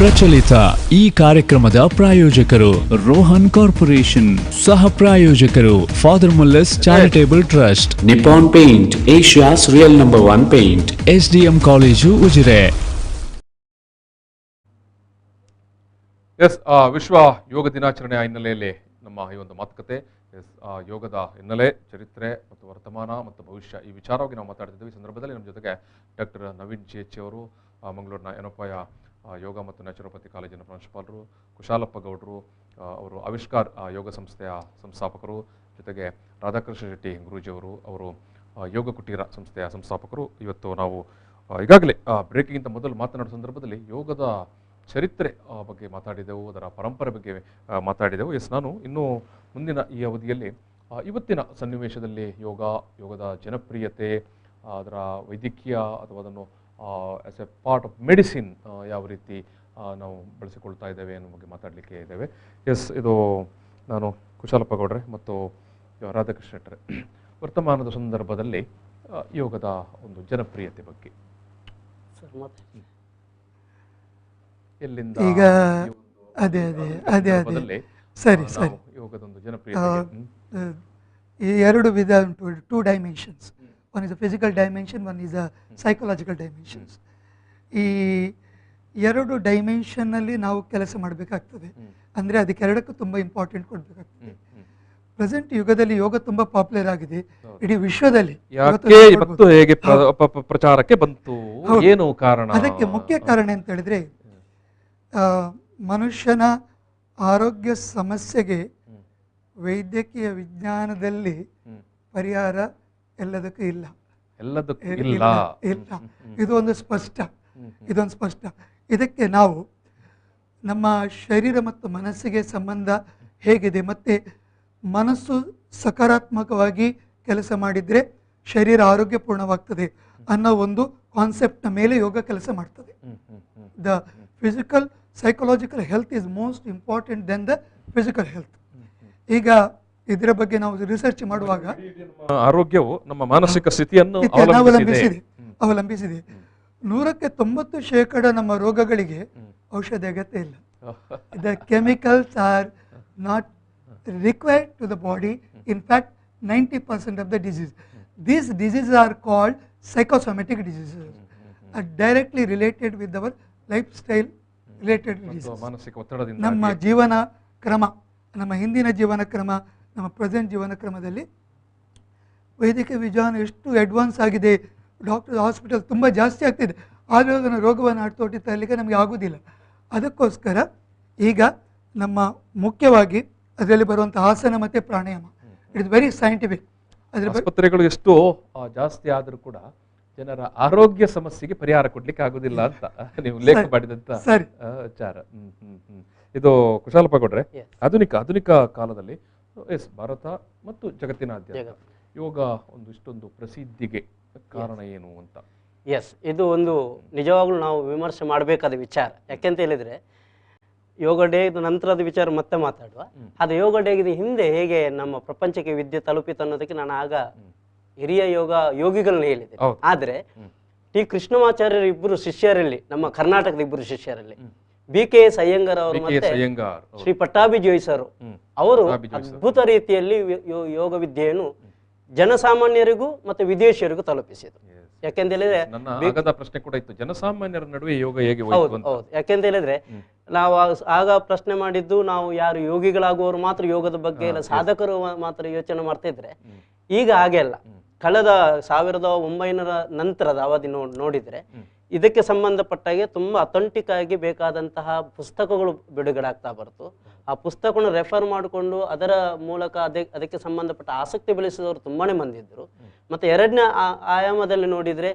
ಪ್ರಚಲಿತ. ಈ ಕಾರ್ಯಕ್ರಮದ ಪ್ರಾಯೋಜಕರು ರೋಹನ್ ಕಾರ್ಪೊರೇಷನ್. ಸಹ ಪ್ರಾಯೋಜಕರು father Muller's charitable trust, Nippon paint, Asia's real number 1 paint, SDM college Ujire. Yes, ವಿಶ್ವ ಯೋಗ ದಿನಾಚರಣೆಯ ಹಿನ್ನೆಲೆಯಲ್ಲಿ ನಮ್ಮ ಈ ಒಂದು ಮಾತುಕತೆ ಯೋಗದ ಹಿನ್ನೆಲೆ, ಚರಿತ್ರೆ ಮತ್ತು ವರ್ತಮಾನ ಮತ್ತು ಭವಿಷ್ಯ ಈ ವಿಚಾರವಾಗಿ ನಾವು ಮಾತಾಡ್ತಿದ್ದೀವಿ. ಈ ಸಂದರ್ಭದಲ್ಲಿ ನಮ್ಮ ಜೊತೆಗೆ ಡಾಕ್ಟರ್ ನವೀನ್ GH ಅವರು, ಮಂಗಳೂರಿನ ಯನಪಾಯ ಯೋಗ ಮತ್ತು ನ್ಯಾಚುರೋಪತಿ ಕಾಲೇಜಿನ ಪ್ರಾಂಶುಪಾಲರು, ಕುಶಾಲಪ್ಪ ಗೌಡರು ಅವರು ಆವಿಷ್ಕಾರ್ ಯೋಗ ಸಂಸ್ಥೆಯ ಸಂಸ್ಥಾಪಕರು, ಜೊತೆಗೆ ರಾಧಾಕೃಷ್ಣ ಶೆಟ್ಟಿ ಗುರೂಜಿಯವರು ಅವರು ಯೋಗ ಕುಟೀರ ಸಂಸ್ಥೆಯ ಸಂಸ್ಥಾಪಕರು. ಇವತ್ತು ನಾವು ಈಗಾಗಲೇ ಬ್ರೇಕಿಗಿಂತ ಮೊದಲು ಮಾತನಾಡುವ ಸಂದರ್ಭದಲ್ಲಿ ಯೋಗದ ಚರಿತ್ರೆ ಬಗ್ಗೆ ಮಾತಾಡಿದೆವು, ಅದರ ಪರಂಪರೆ ಬಗ್ಗೆ ಮಾತಾಡಿದೆವು. ಎಸ್, ನಾನು ಇನ್ನು ಮುಂದಿನ ಈ ಅವಧಿಯಲ್ಲಿ ಇವತ್ತಿನ ಸನ್ನಿವೇಶದಲ್ಲಿ ಯೋಗದ ಜನಪ್ರಿಯತೆ, ಅದರ ವೈದ್ಯಕೀಯ ಅಥವಾ ಅದನ್ನು as A part of medicine ಯಾವ ರೀತಿ ನಾವು ಬಳಸಿಕೊಳ್ತಾ ಇದ್ದೇವೆ ಅನ್ನೋ ಬಗ್ಗೆ ಮಾತಾಡಲಿಕ್ಕೆ ಇದ್ದೇವೆ. ಎಸ್, ಇದು ನಾನು ಕುಶಾಲಪ್ಪ ಗೌಡ್ರೆ ಮತ್ತು ರಾಧಾಕೃಷ್ಣ ಶೆಟ್ಟರೆ, ವರ್ತಮಾನದ ಸಂದರ್ಭದಲ್ಲಿ ಯೋಗದ ಒಂದು ಜನಪ್ರಿಯತೆ ಬಗ್ಗೆ ಎಲ್ಲಿಂದ ಈಗ ಅದೇ ಸರಿ ಯೋಗದೊಂದು ಜನಪ್ರಿಯತೆ ಈ ಎರಡು ವಿಧ ಉಂಟು, 2 dimensions. One is a physical dimension, one is a psychological dimensions. ಈ 2 ಡೈಮೆನ್ಷನ್ನಲ್ಲಿ ನಾವು ಕೆಲಸ ಮಾಡಬೇಕಾಗ್ತದೆ. ಅಂದರೆ ಅದಕ್ಕೆ ಎರಡಕ್ಕೂ ತುಂಬ ಇಂಪಾರ್ಟೆಂಟ್ ಕೊಡಬೇಕಾಗ್ತದೆ. ಪ್ರೆಸೆಂಟ್ ಯುಗದಲ್ಲಿ ಯೋಗ ತುಂಬ ಪಾಪ್ಯುಲರ್ ಆಗಿದೆ ಇಡೀ ವಿಶ್ವದಲ್ಲಿ. ಹೇಗೆ ಪ್ರಚಾರಕ್ಕೆ ಬಂತು, ಏನು ಕಾರಣ? ಅದಕ್ಕೆ ಮುಖ್ಯ ಕಾರಣ ಅಂತ ಹೇಳಿದ್ರೆ, ಮನುಷ್ಯನ ಆರೋಗ್ಯ ಸಮಸ್ಯೆಗೆ ವೈದ್ಯಕೀಯ ವಿಜ್ಞಾನದಲ್ಲಿ ಪರಿಹಾರ ಎಲ್ಲದಕ್ಕೂ ಇಲ್ಲ. ಇದೊಂದು ಸ್ಪಷ್ಟ. ಇದಕ್ಕೆ ನಾವು ನಮ್ಮ ಶರೀರ ಮತ್ತು ಮನಸ್ಸಿಗೆ ಸಂಬಂಧ ಹೇಗಿದೆ, ಮತ್ತೆ ಮನಸ್ಸು ಸಕಾರಾತ್ಮಕವಾಗಿ ಕೆಲಸ ಮಾಡಿದರೆ ಶರೀರ ಆರೋಗ್ಯಪೂರ್ಣವಾಗ್ತದೆ ಅನ್ನೋ ಒಂದು ಕಾನ್ಸೆಪ್ಟ್ನ ಮೇಲೆ ಯೋಗ ಕೆಲಸ ಮಾಡ್ತದೆ. The physical psychological health is most important then the physical health. ಈಗ ಇದರ ಬಗ್ಗೆ ನಾವು ರಿಸರ್ಚ್ ಮಾಡುವಾಗ ಆರೋಗ್ಯವು ನಮ್ಮ ಮಾನಸಿಕ ಸ್ಥಿತಿಯನ್ನು ಅವಲಂಬಿಸಿದೆ. 190% ನಮ್ಮ ರೋಗಗಳಿಗೆ ಔಷಧಿ ಅಗತ್ಯ ಇಲ್ಲ. The chemicals are not required to the body. In fact, 90% of the disease. These diseases are called psychosomatic diseases, are directly related with our lifestyle related diseases. ನಮ್ಮ ಜೀವನ ಕ್ರಮ, ನಮ್ಮ ಹಿಂದಿನ ಜೀವನ ಕ್ರಮ, ನಮ್ಮ ಪ್ರೆಸೆಂಟ್ ಜೀವನ ಕ್ರಮದಲ್ಲಿ ವೈದ್ಯಕೀಯ ವಿಜ್ಞಾನ ಎಷ್ಟು ಅಡ್ವಾನ್ಸ್ ಆಗಿದೆ, ಡಾಕ್ಟರ್ ಹಾಸ್ಪಿಟಲ್ ತುಂಬ ಜಾಸ್ತಿ ಆಗ್ತಿದೆ, ಆದರೂ ಅದನ್ನು ರೋಗವನ್ನು ಹತೋಟಿ ತರಲಿಕ್ಕೆ ನಮಗೆ ಆಗೋದಿಲ್ಲ. ಅದಕ್ಕೋಸ್ಕರ ಈಗ ನಮ್ಮ ಮುಖ್ಯವಾಗಿ ಅದರಲ್ಲಿ ಬರುವಂಥ ಆಸನ ಮತ್ತು ಪ್ರಾಣಾಯಾಮ, ಇಟ್ ಇಸ್ ವೆರಿ ಸೈಂಟಿಫಿಕ್. ಆಸ್ಪತ್ರೆಗಳು ಎಷ್ಟು ಜಾಸ್ತಿ ಆದರೂ ಕೂಡ ಜನರ ಆರೋಗ್ಯ ಸಮಸ್ಯೆಗೆ ಪರಿಹಾರ ಕೊಡ್ಲಿಕ್ಕೆ ಆಗುದಿಲ್ಲ ಅಂತ ನೀವು ಉಲ್ಲೇಖ ಮಾಡಿದಂತ ವಿಚಾರ. ಇದು ಕುಶಾಲಪ್ಪ ಗೌಡ್ರೆ, ಆಧುನಿಕ ಕಾಲದಲ್ಲಿ ಎಸ್ ಭಾರತ ಮತ್ತು ಜಗತ್ತಿನಾದ್ಯಂತ ಯೋಗ ಇಷ್ಟೊಂದು ಪ್ರಸಿದ್ಧಿಗೆ ಕಾರಣ ಏನು ಅಂತ? ಎಸ್, ಇದು ಒಂದು ನಿಜವಾಗ್ಲೂ ನಾವು ವಿಮರ್ಶೆ ಮಾಡಬೇಕಾದ ವಿಚಾರ. ಯಾಕೆಂತ ಹೇಳಿದ್ರೆ, ಯೋಗ ಡೇ ನಂತರದ ವಿಚಾರ ಮತ್ತೆ ಮಾತಾಡುವ. ಅದು ಯೋಗ ಡೇಗೆ ಹಿಂದೆ ಹೇಗೆ ನಮ್ಮ ಪ್ರಪಂಚಕ್ಕೆ ವಿದ್ಯೆ ತಲುಪಿತು ಅನ್ನೋದಕ್ಕೆ ನಾನು ಆಗ ಹಿರಿಯ ಯೋಗಿಗಳನ್ನ ಹೇಳಿದೆ. ಆದ್ರೆ ಟಿ ಕೃಷ್ಣಮಾಚಾರ್ಯರ ಇಬ್ಬರು ಶಿಷ್ಯರಲ್ಲಿ, ನಮ್ಮ ಕರ್ನಾಟಕದ ಇಬ್ಬರು ಶಿಷ್ಯರಲ್ಲಿ BKS ಅಯ್ಯಂಗಾರ್ ಅವರು ಮತ್ತೆ ಶ್ರೀ ಪಟ್ಟಾಭಿ ಜೋಯಿಸರು ಅವರು ಅದ್ಭುತ ರೀತಿಯಲ್ಲಿ ಯೋಗ ವಿದ್ಯೆಯನ್ನು ಜನಸಾಮಾನ್ಯರಿಗೂ ಮತ್ತೆ ವಿದೇಶಿಯರಿಗೂ ತಲುಪಿಸಿದ್ರು. ಯಾಕೆಂತ ಹೇಳಿದ್ರೆ ಪ್ರಶ್ನೆ ಕೂಡ ಇತ್ತು, ಜನಸಾಮಾನ್ಯರ ನಡುವೆ ಯೋಗ ಹೇಗೆ? ಹೌದು. ಯಾಕೆಂತ ಹೇಳಿದ್ರೆ ನಾವು ಆಗ ಪ್ರಶ್ನೆ ಮಾಡಿದ್ದು, ನಾವು ಯಾರು ಯೋಗಿಗಳಾಗುವವರು ಮಾತ್ರ ಯೋಗದ ಬಗ್ಗೆ ಇಲ್ಲ, ಸಾಧಕರು ಮಾತ್ರ ಯೋಚನೆ ಮಾಡ್ತಾ ಇದ್ರೆ, ಈಗ ಹಾಗೆ ಅಲ್ಲ. ಕಳೆದ 1900 ನಂತರದ ಅವಧಿ ನೋಡಿದ್ರೆ ಇದಕ್ಕೆ ಸಂಬಂಧಪಟ್ಟಾಗೆ ತುಂಬಾ ಅಥೆಂಟಿಕ್ ಆಗಿ ಬೇಕಾದಂತಹ ಪುಸ್ತಕಗಳು ಬಿಡುಗಡೆ ಆಗ್ತಾ ಬರ್ತು. ಆ ಪುಸ್ತಕವನ್ನು ರೆಫರ್ ಮಾಡಿಕೊಂಡು ಅದರ ಮೂಲಕ ಅದಕ್ಕೆ ಸಂಬಂಧಪಟ್ಟ ಆಸಕ್ತಿ ಬೆಳೆಸಿದವರು ತುಂಬಾನೇ ಮಂದಿ ಇದ್ರು. ಮತ್ತೆ ಎರಡನೇ ಆಯಾಮದಲ್ಲಿ ನೋಡಿದ್ರೆ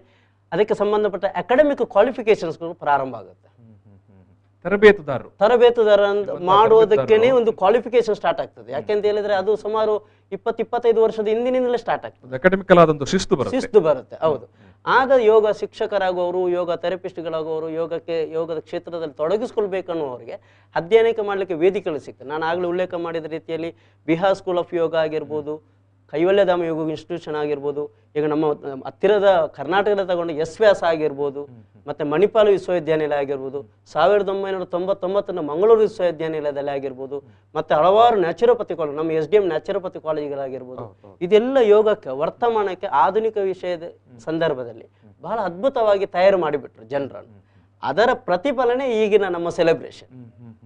ಅದಕ್ಕೆ ಸಂಬಂಧಪಟ್ಟ ಅಕಾಡೆಮಿಕ್ ಕ್ವಾಲಿಫಿಕೇಶನ್ಸ್ಗಳು ಪ್ರಾರಂಭ ಆಗುತ್ತೆ. ತರಬೇತುದಾರ ಮಾಡುವುದಕ್ಕೇನೆ ಒಂದು ಕ್ವಾಲಿಫಿಕೇಶನ್ ಸ್ಟಾರ್ಟ್ ಆಗ್ತದೆ. ಯಾಕೆಂತ ಹೇಳಿದ್ರೆ ಅದು ಸುಮಾರು 20-25 ವರ್ಷದ ಹಿಂದಿನಿಂದಲೇ ಸ್ಟಾರ್ಟ್ ಆಗ್ತದೆ, ಶಿಸ್ತು ಬರುತ್ತೆ. ಹೌದು. ಆಗ ಯೋಗ ಶಿಕ್ಷಕರಾಗುವವರು, ಯೋಗ ಥೆರಪಿಸ್ಟ್ಗಳಾಗುವವರು, ಯೋಗದ ಕ್ಷೇತ್ರದಲ್ಲಿ ತೊಡಗಿಸ್ಕೊಳ್ಬೇಕನ್ನುವರಿಗೆ ಅಧ್ಯಯನಕ್ಕೆ ಮಾಡಲಿಕ್ಕೆ ವೇದಿಕೆಗಳು ಸಿಗ್ತದೆ. ನಾನು ಆಗಲೇ ಉಲ್ಲೇಖ ಮಾಡಿದ ರೀತಿಯಲ್ಲಿ ಬಿಹಾರ್ ಸ್ಕೂಲ್ ಆಫ್ ಯೋಗ ಆಗಿರ್ಬೋದು, ಕೈವಲ್ಯಧಾಮ ಯೋಗ ಇನ್ಸ್ಟಿಟ್ಯೂಷನ್ ಆಗಿರ್ಬೋದು, ಈಗ ನಮ್ಮ ಹತ್ತಿರದ ಕರ್ನಾಟಕದ ತಗೊಂಡು ವ್ಯಾಸ ಆಗಿರ್ಬೋದು, ಮತ್ತೆ ಮಣಿಪಾಲ ವಿಶ್ವವಿದ್ಯಾನಿಲಯ ಆಗಿರ್ಬೋದು, 1999 ಮಂಗಳೂರು ವಿಶ್ವವಿದ್ಯಾನಿಲಯದಲ್ಲಿ ಆಗಿರ್ಬೋದು, ಮತ್ತೆ ಹಲವಾರು ನ್ಯಾಚುರೋಪತಿ ಕಾಲೇಜ್, ನಮ್ಮ SDM ನ್ಯಾಚುರೋಪತಿ ಕಾಲೇಜುಗಳಾಗಿರ್ಬೋದು, ಇದೆಲ್ಲ ಯೋಗಕ್ಕೆ ವರ್ತಮಾನಕ್ಕೆ ಆಧುನಿಕ ವಿಷಯದ ಸಂದರ್ಭದಲ್ಲಿ ಬಹಳ ಅದ್ಭುತವಾಗಿ ತಯಾರು ಮಾಡಿಬಿಟ್ರು ಜನರನ್ನು. ಅದರ ಪ್ರತಿಫಲನೆ ಈಗಿನ ನಮ್ಮ ಸೆಲೆಬ್ರೇಷನ್.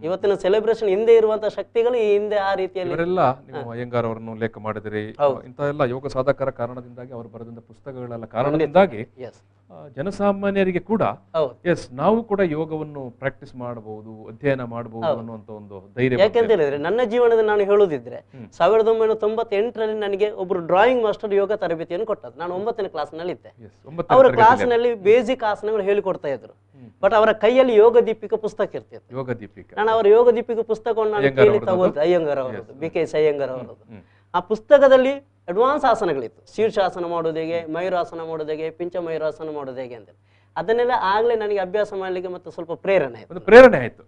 ಇವತ್ತಿನ ಸೆಲೆಬ್ರೇಷನ್ ಹಿಂದೆ ಇರುವಂತಹ ಶಕ್ತಿಗಳು ಈ ಹಿಂದೆ ಆ ರೀತಿಯಲ್ಲಿ ಇವರೆಲ್ಲ ನೀವು ಅಯ್ಯಂಗಾರ್ ಅವರನ್ನು ಉಲ್ಲೇಖ ಮಾಡಿದಿರಿ. ಇಂಥ ಎಲ್ಲ ಯೋಗ ಸಾಧಕರ ಕಾರಣದಿಂದಾಗಿ ಅವರು ಬರೆದಂತ ಪುಸ್ತಕಗಳೆಲ್ಲ ಕಾರಣದಿಂದಾಗಿ ಜನಸಾಮಾನ್ಯರಿಗೆ ಕೂಡ ಎಸ್ ನಾವು ಕೂಡ ಯೋಗವನ್ನು ಪ್ರಾಕ್ಟೀಸ್ ಮಾಡಬಹುದು, ಅಧ್ಯಯನ ಮಾಡಬಹುದು ಅನ್ನುವಂತ ಒಂದು ಧೈರ್ಯ. ಯಾಕೆಂತ ಹೇಳಿದ್ರೆ ನನ್ನ ಜೀವನದಲ್ಲಿ ನಾನು ಹೇಳುದಿದ್ರೆ 1998ರಲ್ಲಿ ನನಗೆ ಒಬ್ರು ಡ್ರಾಯಿಂಗ್ ಮಾಸ್ಟರ್ ಯೋಗ ತರಬೇತಿಯನ್ನು ಕೊಟ್ಟದ್ದು. ನಾನು 9ನೇ ಕ್ಲಾಸ್ನಲ್ಲಿ ಇದ್ದೆ. ಅವರ ಕ್ಲಾಸ್ನಲ್ಲಿ ಬೇಸಿಕ್ ಆಸನಗಳು ಹೇಳಿಕೊಡ್ತಾ ಇದ್ರು. ಬಟ್ ಅವರ ಕೈಯಲ್ಲಿ ಯೋಗ ದೀಪಿಕ ಪುಸ್ತಕ ಇರ್ತಿತ್ತು. ಯೋಗ ದೀಪಿಕ ನಾನು ಅವರ ಯೋಗ ದೀಪಿಕ ಪುಸ್ತಕವನ್ನು ನಾನು ಕೇಳಿ ತಗೋದು, ಅಯ್ಯಂಗಾರ್ ಅವರದ್ದು, BKS ಅಯ್ಯಂಗಾರ್ ಅವರದ್ದು. ಆ ಪುಸ್ತಕದಲ್ಲಿ ಅಡ್ವಾನ್ಸ್ ಆಸನಗಳಿತ್ತು. ಶೀರ್ಷಾಸನ ಮಾಡೋದು ಹೇಗೆ, ಮಯೂರಾಸನ ಮಾಡೋದು ಹೇಗೆ, ಪಿಂಚ ಮಯೂರಾಸನ ಮಾಡೋದು ಹೇಗೆ ಅಂತ. ಅದನ್ನೆಲ್ಲ ಆಗ್ಲೇ ನನಗೆ ಅಭ್ಯಾಸ ಮಾಡ್ಲಿಕ್ಕೆ ಮತ್ತೆ ಸ್ವಲ್ಪ ಪ್ರೇರಣೆ ಆಯ್ತು.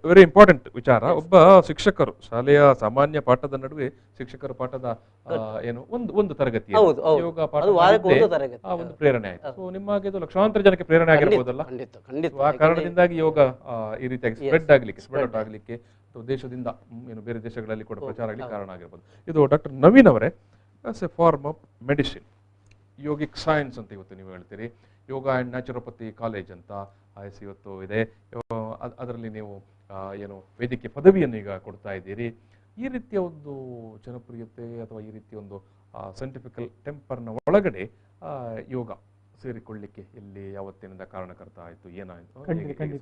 ವೆರಿ ಇಂಪಾರ್ಟೆಂಟ್ ವಿಚಾರ. ಒಬ್ಬ ಶಿಕ್ಷಕರು ಶಾಲೆಯ ಸಾಮಾನ್ಯ ಪಾಠದ ನಡುವೆ ಶಿಕ್ಷಕರ ಪಾಠದ ಏನು ಒಂದು ತರಗತಿ ಯೋಗ ಪಾಠ ಒಂದು ಪ್ರೇರಣೆ ಆಯ್ತು. ಸೊ ನಿಮಗೆ ಇದು ಲಕ್ಷಾಂತರ ಜನಕ್ಕೆ ಪ್ರೇರಣೆ ಆಗಿರ್ಬೋದಲ್ಲ. ಆ ಕಾರಣದಿಂದಾಗಿ ಯೋಗ ಈ ರೀತಿಯಾಗಿ ಸ್ಪ್ರೆಡ್ ಆಗ್ಲಿಕ್ಕೆ ದೇಶದಿಂದ ಏನು ಬೇರೆ ದೇಶಗಳಲ್ಲಿ ಕೂಡ ಪ್ರಚಾರ ಆಗ್ಲಿಕ್ಕೆ ಕಾರಣ ಆಗಿರ್ಬೋದು. ಇದು ಡಾಕ್ಟರ್ ನವೀನ್ ಅವರೇ, as a form of medicine, yogic science ಅಂತ ಇವತ್ತು ನೀವು ಹೇಳ್ತೀರಿ. ಯೋಗ ಆ್ಯಂಡ್ ನ್ಯಾಚುರೋಪತಿ ಕಾಲೇಜ್ ಅಂತ ಇವತ್ತು ಇದೆ. ಅದರಲ್ಲಿ ನೀವು ಏನು ವೈದ್ಯಕೀಯ ಪದವಿಯನ್ನು ಈಗ ಕೊಡ್ತಾ ಇದ್ದೀರಿ. ಈ ರೀತಿಯ ಒಂದು ಜನಪ್ರಿಯತೆ ಅಥವಾ ಈ ರೀತಿಯ ಒಂದು ಸೈಂಟಿಫಿಕಲ್ ಟೆಂಪರ್ನ ಒಳಗಡೆ ಯೋಗ ಸೇರಿಕೊಳ್ಳಿಕ್ಕೆ ಇಲ್ಲಿ ಯಾವತ್ತಿನಿಂದ ಕಾರಣಕರ್ತ ಆಯ್ತು, ಏನಾಯ್ತು,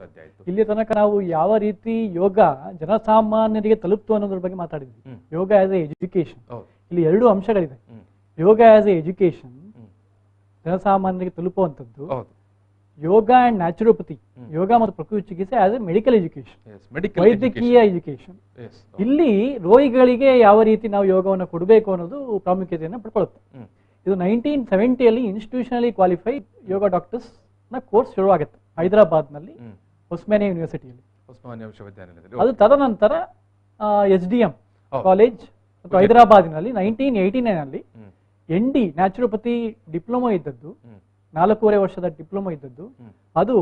ಸಾಧ್ಯ ಆಯ್ತು? ಇಲ್ಲಿ ತನಕ ನಾವು ಯಾವ ರೀತಿ ಯೋಗ ಜನಸಾಮಾನ್ಯರಿಗೆ ತಲುಪ್ತು ಅನ್ನೋದ್ರ ಬಗ್ಗೆ ಮಾತಾಡಿದ್ವಿ. ಯೋಗ ಆಸ್ ಎ ಎಜುಕೇಶನ್, ಇಲ್ಲಿ 2 ಅಂಶಗಳಿದೆ. ಯೋಗ ಆಸ್ ಎ ಎಜುಕೇಶನ್ ಜನಸಾಮಾನ್ಯರಿಗೆ ತಲುಪುವಂಥದ್ದು, ಯೋಗ ಅಂಡ್ ನ್ಯಾಚುರೋಪತಿ, ಯೋಗ ಮತ್ತು ಪ್ರಕೃತಿ ಚಿಕಿತ್ಸೆ ಆಸ್ ಎ ಮೆಡಿಕಲ್ ಎಜುಕೇಶನ್, ವೈದ್ಯಕೀಯ ಎಜುಕೇಶನ್. ಇಲ್ಲಿ ರೋಗಿಗಳಿಗೆ ಯಾವ ರೀತಿ ನಾವು ಯೋಗವನ್ನು ಕೊಡಬೇಕು ಅನ್ನೋದು ಪ್ರಾಮುಖ್ಯತೆಯನ್ನು ಪಡ್ಕೊಳ್ಳುತ್ತೆ. ಇದು 1970ಯಲ್ಲಿ ಇನ್ಸ್ಟಿಟ್ಯೂಷನಲಿ ಕ್ವಾಲಿಫೈಡ್ ಯೋಗ ಡಾಕ್ಟರ್ಸ್ ನ ಕೋರ್ಸ್ ಶುರುವಾಗುತ್ತೆ ಹೈದರಾಬಾದ್ ನಲ್ಲಿ, ಉಸ್ಮಾನಿಯಾ ಯೂನಿವರ್ಸಿಟಿಯಲ್ಲಿ. ಅದು ತದನಂತರ SDM ಕಾಲೇಜ್ ಮತ್ತು ಹೈದರಾಬಾದಿನಲ್ಲಿ 1989ನಲ್ಲಿ ND ನ್ಯಾಚುರೋಪತಿ ಡಿಪ್ಲೊಮಾ ಇದ್ದದ್ದು, 4.5 ವರ್ಷದ ಡಿಪ್ಲೊಮಾ ಇದ್ದದ್ದು, ಅದು